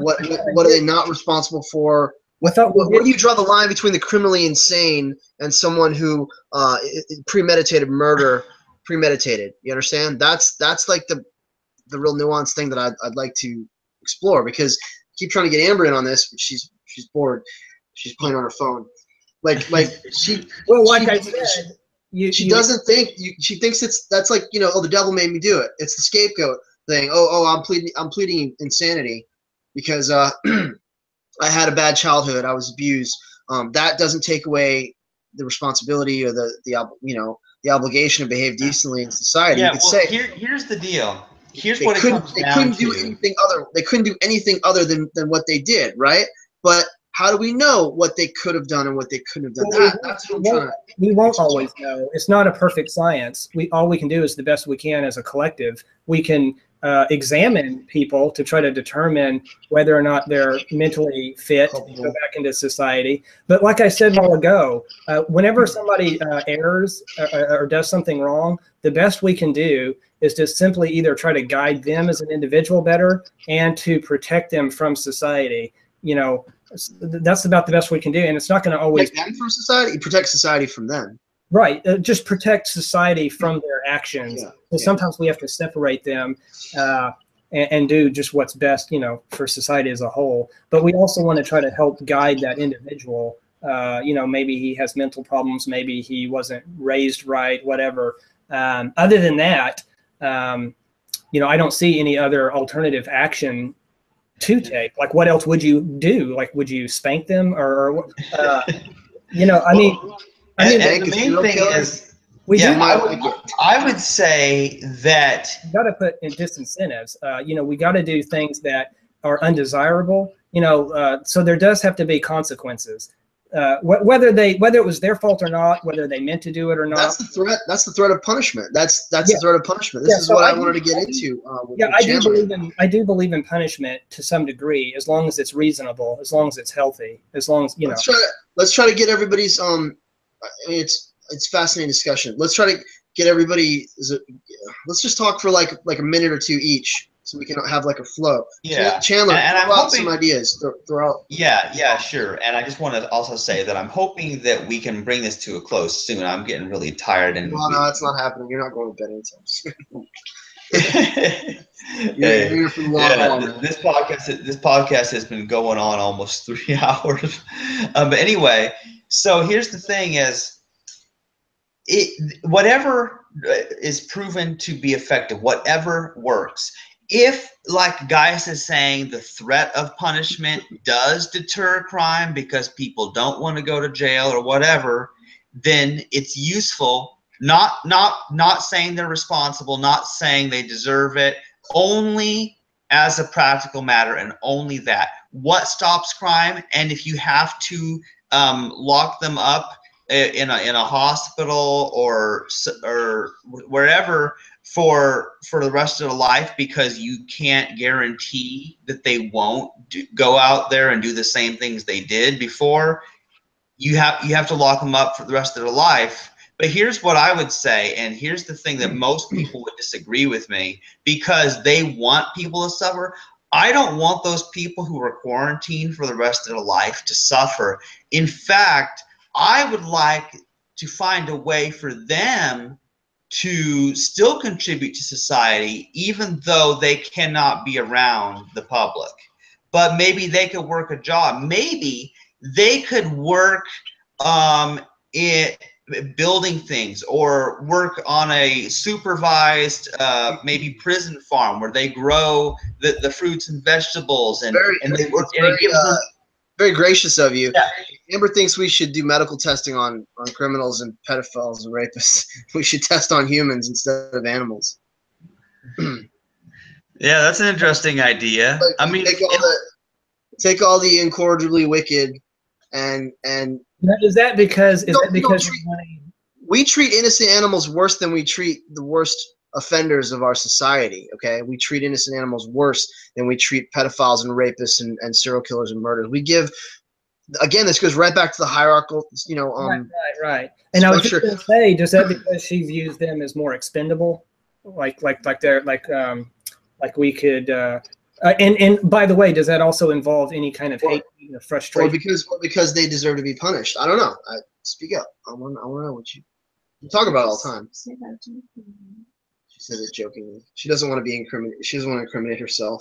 What are they not responsible for? Where do you draw the line between the criminally insane and someone who premeditated murder? Premeditated, you understand? That's like the real nuanced thing that I'd like to explore, because I keep trying to get Amber in on this, but she's bored. She's playing on her phone. She doesn't think she thinks that's like, oh, the devil made me do it. It's the scapegoat thing. I'm pleading insanity because I had a bad childhood. I was abused. That doesn't take away the responsibility or the obligation to behave decently in society. Yeah, you could say, here's the deal. Here's they what couldn't, it comes they down couldn't to. do anything other. They couldn't do anything other than what they did, right? But how do we know what they could have done and what they couldn't have done? That's what I'm trying to. We won't always know. It's not a perfect science. All we can do is the best we can as a collective. We can examine people to try to determine whether or not they're mentally fit to go back into society. But like I said a while ago, whenever somebody errs or does something wrong, the best we can do is to simply either try to guide them as an individual better and to protect them from society. That's about the best we can do, and it's not going to always protect them from society. You protect society from them. Right, just protect society from their actions. Sometimes we have to separate them and do just what's best, for society as a whole. But we also want to try to help guide that individual. Maybe he has mental problems, maybe he wasn't raised right, whatever. Other than that, I don't see any other alternative action to take. Like, what else would you do? Like, would you spank them or And the main thing is, I would say that you got to put in disincentives. We got to do things that are undesirable. So there does have to be consequences. Whether it was their fault or not, whether they meant to do it or not. That's the threat. That's the threat of punishment. That's the threat of punishment. This is what I wanted to get into. I do believe in punishment to some degree, as long as it's reasonable, as long as it's healthy, as long as Let's try to get everybody's it's fascinating discussion. Let's try to get everybody. Let's just talk for like a minute or two each, so we can have like a flow. Yeah, Chandler, and throw out some ideas. Throw out. Yeah, sure. And I just want to also say that I'm hoping that we can bring this to a close soon. I'm getting really tired. And no, it's not happening. You're not going to bed anytime soon. You're here for the long haul, man. This podcast has been going on almost 3 hours. But anyway, so here's the thing: is whatever is proven to be effective, whatever works. If, like Guyus is saying, the threat of punishment does deter crime because people don't want to go to jail or whatever, then it's useful. Not saying they're responsible, not saying they deserve it, only as a practical matter, and only that. What stops crime? And if you have to lock them up in a hospital or wherever for the rest of their life, because you can't guarantee that they won't go out there and do the same things they did before, you have to lock them up for the rest of their life. But here's what I would say, and here's the thing that most people would disagree with me, because they want people to suffer. I don't want those people who are quarantined for the rest of their life to suffer. In fact, I would like to find a way for them to still contribute to society, even though they cannot be around the public. But maybe they could work a job. Maybe they could work in building things, or work on a supervised maybe prison farm where they grow the fruits and vegetables, and they work, and it gives them Very gracious of you. Yeah. Amber thinks we should do medical testing on criminals and pedophiles and rapists. We should test on humans instead of animals. Yeah, that's an interesting idea. Like, I mean, take all the incorrigibly wicked and is that because we treat innocent animals worse than we treat the worst offenders of our society. Okay, we treat innocent animals worse than we treat pedophiles and rapists and serial killers and murderers. We give, again, this goes right back to the hierarchical, you know, right. And I was just going to say, does that because she views them as more expendable, like they're like we could. And by the way, does that also involve any kind of hate, frustration? Or because they deserve to be punished. I don't know. Speak up. I want to know what you talk about all the time. She said it jokingly. She doesn't want to be incriminated. She doesn't want to incriminate herself.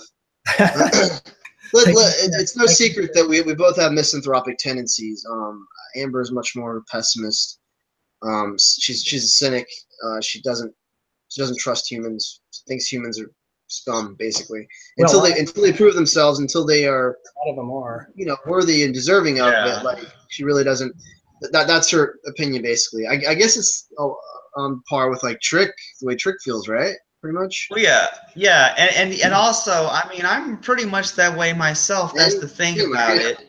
It's no secret that we both have misanthropic tendencies. Amber is much more pessimist. She's a cynic. She doesn't trust humans. She thinks humans are scum, basically, until they prove themselves, until they are, a lot of them are, worthy and deserving of it. Like, she really doesn't. That's her opinion, basically. I guess it's on par with like Trick, the way Trick feels, right? Pretty much. Well, yeah, and also, I mean, I'm pretty much that way myself. That's the thing about it.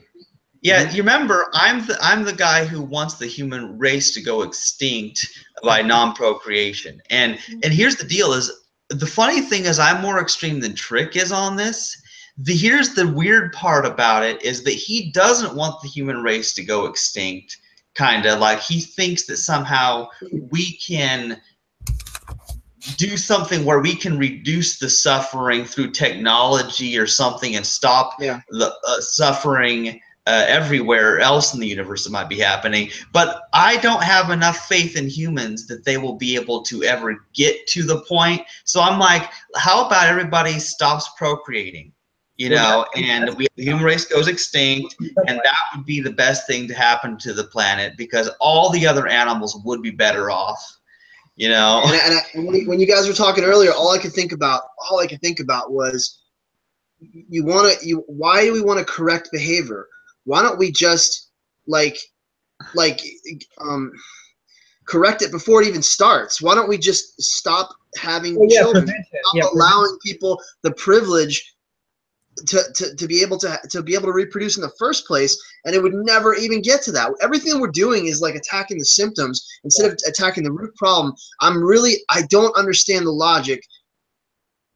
Yeah, you remember, I'm the guy who wants the human race to go extinct by non-procreation, and here's the deal: is the funny thing is I'm more extreme than Trick is on this. Here's the weird part about it is that he doesn't want the human race to go extinct. Kind of like he thinks that somehow we can do something where we can reduce the suffering through technology or something and stop the suffering everywhere else in the universe that might be happening. But I don't have enough faith in humans that they will be able to ever get to the point. So I'm like, how about everybody stops procreating? And the human race goes extinct, and that would be the best thing to happen to the planet because all the other animals would be better off. And when you guys were talking earlier, all I could think about was why do we want to correct behavior? Why don't we just correct it before it even starts? Why don't we just stop having children? Stop allowing people the privilege to be able to reproduce in the first place, and it would never even get to that. Everything we're doing is like attacking the symptoms instead of attacking the root problem. I don't understand the logic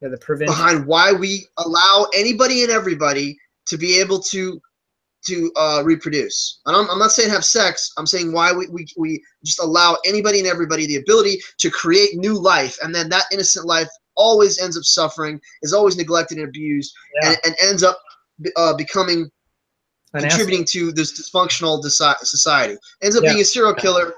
behind why we allow anybody and everybody to be able to reproduce. And I'm not saying have sex. I'm saying why we just allow anybody and everybody the ability to create new life, and then that innocent life always ends up suffering, is always neglected and abused, and ends up contributing to this dysfunctional society. Ends up being a serial killer.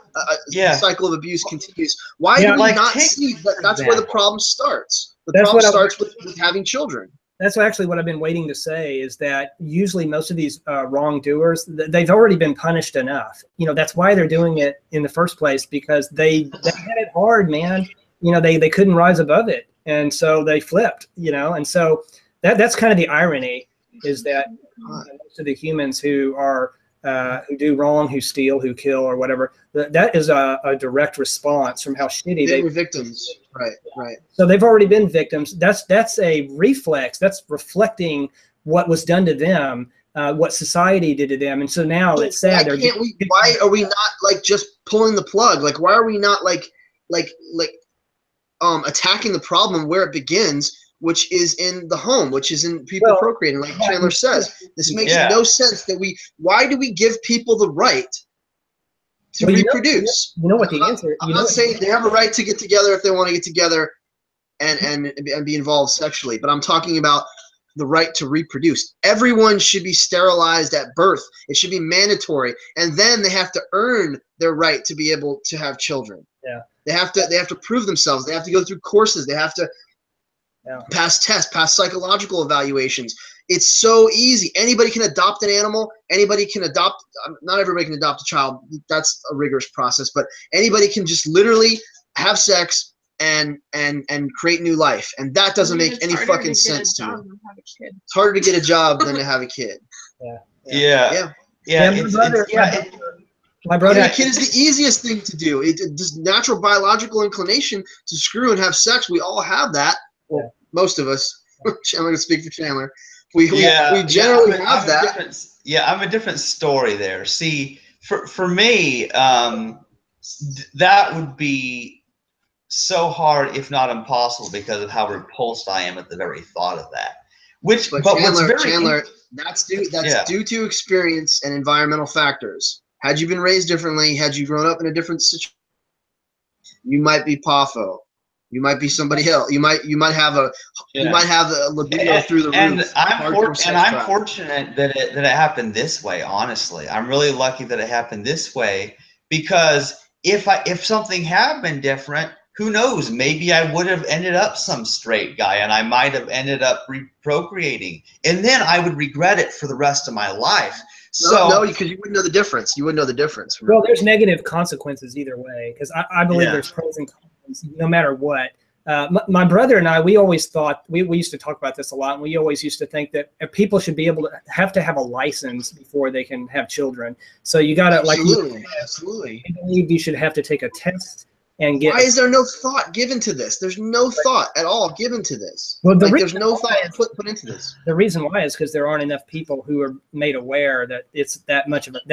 The cycle of abuse continues. Why do we not see that? That's where the problem starts. The problem starts with having children. That's actually what I've been waiting to say, is that usually most of these wrongdoers, they've already been punished enough. That's why they're doing it in the first place, because they had it hard, man. They couldn't rise above it. And so they flipped, and so that's kind of the irony, is that most of the humans who do wrong, who steal, who kill, or whatever, that is a direct response from how shitty they were victims. Right. So they've already been victims. That's a reflex. That's reflecting what was done to them, what society did to them. And so now it's sad. Why are we not just pulling the plug? Why are we not attacking the problem where it begins, which is in the home, which is in people procreating, like Chandler says. This makes no sense why do we give people the right to reproduce? You know what the answer? I'm not saying they have a right to get together if they want to get together and be involved sexually, but I'm talking about the right to reproduce. Everyone should be sterilized at birth. It should be mandatory, and then they have to earn their right to be able to have children. Yeah. They have to prove themselves. They have to go through courses. They have to pass tests, pass psychological evaluations. It's so easy. Anybody can adopt an animal. Anybody can adopt. Not everybody can adopt a child. That's a rigorous process. But anybody can just literally have sex and create new life. And that doesn't make any fucking sense to me. It's harder to get a job than to have a kid. Yeah. Yeah. My brother. Having a kid is the easiest thing to do. It just natural biological inclination to screw and have sex. We all have that. Well, most of us. I'm going to speak for Chandler. We generally have that. I'm a different story there. See, for me, that would be so hard, if not impossible, because of how repulsed I am at the very thought of that. Chandler, that's due to experience and environmental factors. Had you been raised differently, had you grown up in a different situation, you might be Poffo. You might be somebody else. You might have a libido through the roof. I'm fortunate that it happened this way. Honestly, I'm really lucky that it happened this way, because if something had been different, who knows? Maybe I would have ended up some straight guy, and I might have ended up procreating, and then I would regret it for the rest of my life. No, because you wouldn't know the difference. You wouldn't know the difference. Well, there's negative consequences either way, because I believe there's pros and cons no matter what. My brother and I, we always thought, we used to talk about this a lot, and we always used to think that people should be able to have a license before they can have children. So you got to, absolutely. I believe you should have to take a test and get. Why is there no thought given to this? There's no thought at all given to this. Well, there's no thought put into this. The reason why is because there aren't enough people who are made aware that it's that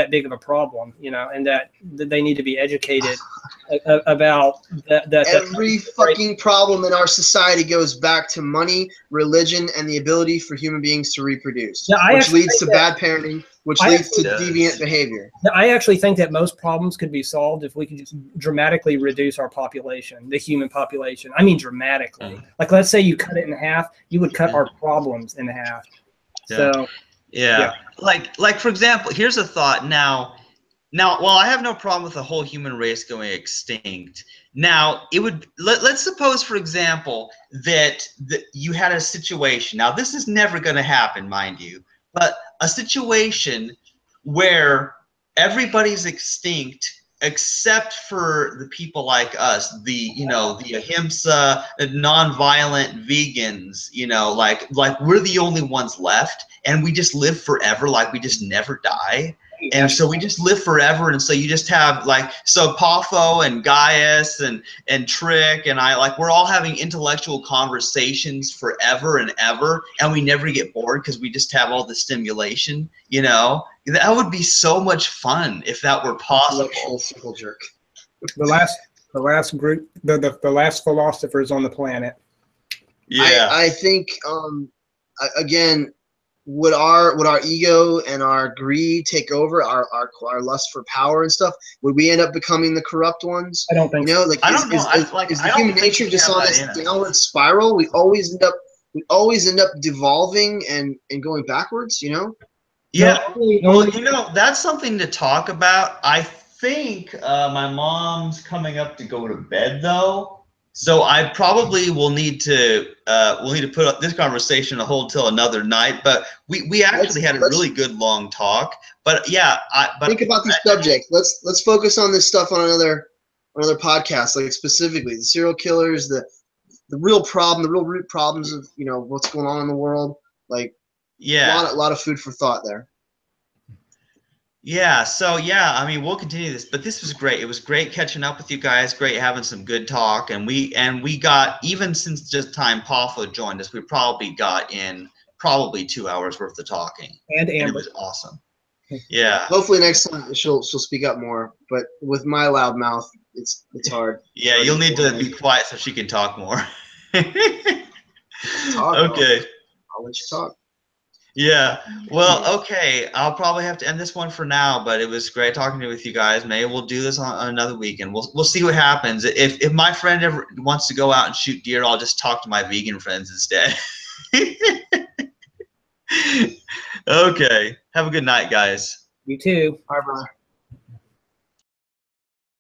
big of a problem, and that they need to be educated about that. Every fucking problem in our society goes back to money, religion, and the ability for human beings to reproduce, which leads to bad parenting, which leads to deviant behavior. I actually think that most problems could be solved if we could just dramatically reduce our population, the human population. I mean, dramatically. Like, let's say you cut it in half, you would cut our problems in half. So, like for example, here's a thought. Now, well, I have no problem with the whole human race going extinct. Now, let's suppose, for example, that you had a situation. Now, this is never going to happen, mind you, but a situation where everybody's extinct except for the people like us, the ahimsa, non-violent vegans, like we're the only ones left, and we just live forever, like we just never die. And so we just live forever, and so you just have so Poffo and Guyus and Trick and I, we're all having intellectual conversations forever and ever, and we never get bored because we just have all the stimulation. That would be so much fun if that were possible. Circle jerk. The last group, the last philosophers on the planet. Yeah, I think again. Would our ego and our greed take over, our lust for power and stuff? Would we end up becoming the corrupt ones? I don't think so. I don't know. Is the human nature just on this downward spiral? We always end up devolving and going backwards, Yeah. Well, that's something to talk about. I think my mom's coming up to go to bed though. So I probably will need to put up this conversation on hold till another night. But we actually had a really good long talk. But yeah, think about these subjects. Let's focus on this stuff on another podcast, like specifically the serial killers, the real problem, the real root problems of what's going on in the world. A lot of food for thought there. Yeah, so I mean, we'll continue this, but this was great. It was great catching up with you guys, great having some good talk, and we got, even since just time Poffo joined us, we probably got in 2 hours worth of talking. And Amber. It was awesome. Yeah. Hopefully next time she'll speak up more, but with my loud mouth, it's hard. Yeah, you'll need to be quiet so she can talk more. Okay. I'll let you talk. Yeah. Well, okay. I'll probably have to end this one for now, but it was great talking with you guys. Maybe we'll do this on another weekend. We'll see what happens. If my friend ever wants to go out and shoot deer, I'll just talk to my vegan friends instead. Okay. Have a good night, guys. You too. Bye, brother.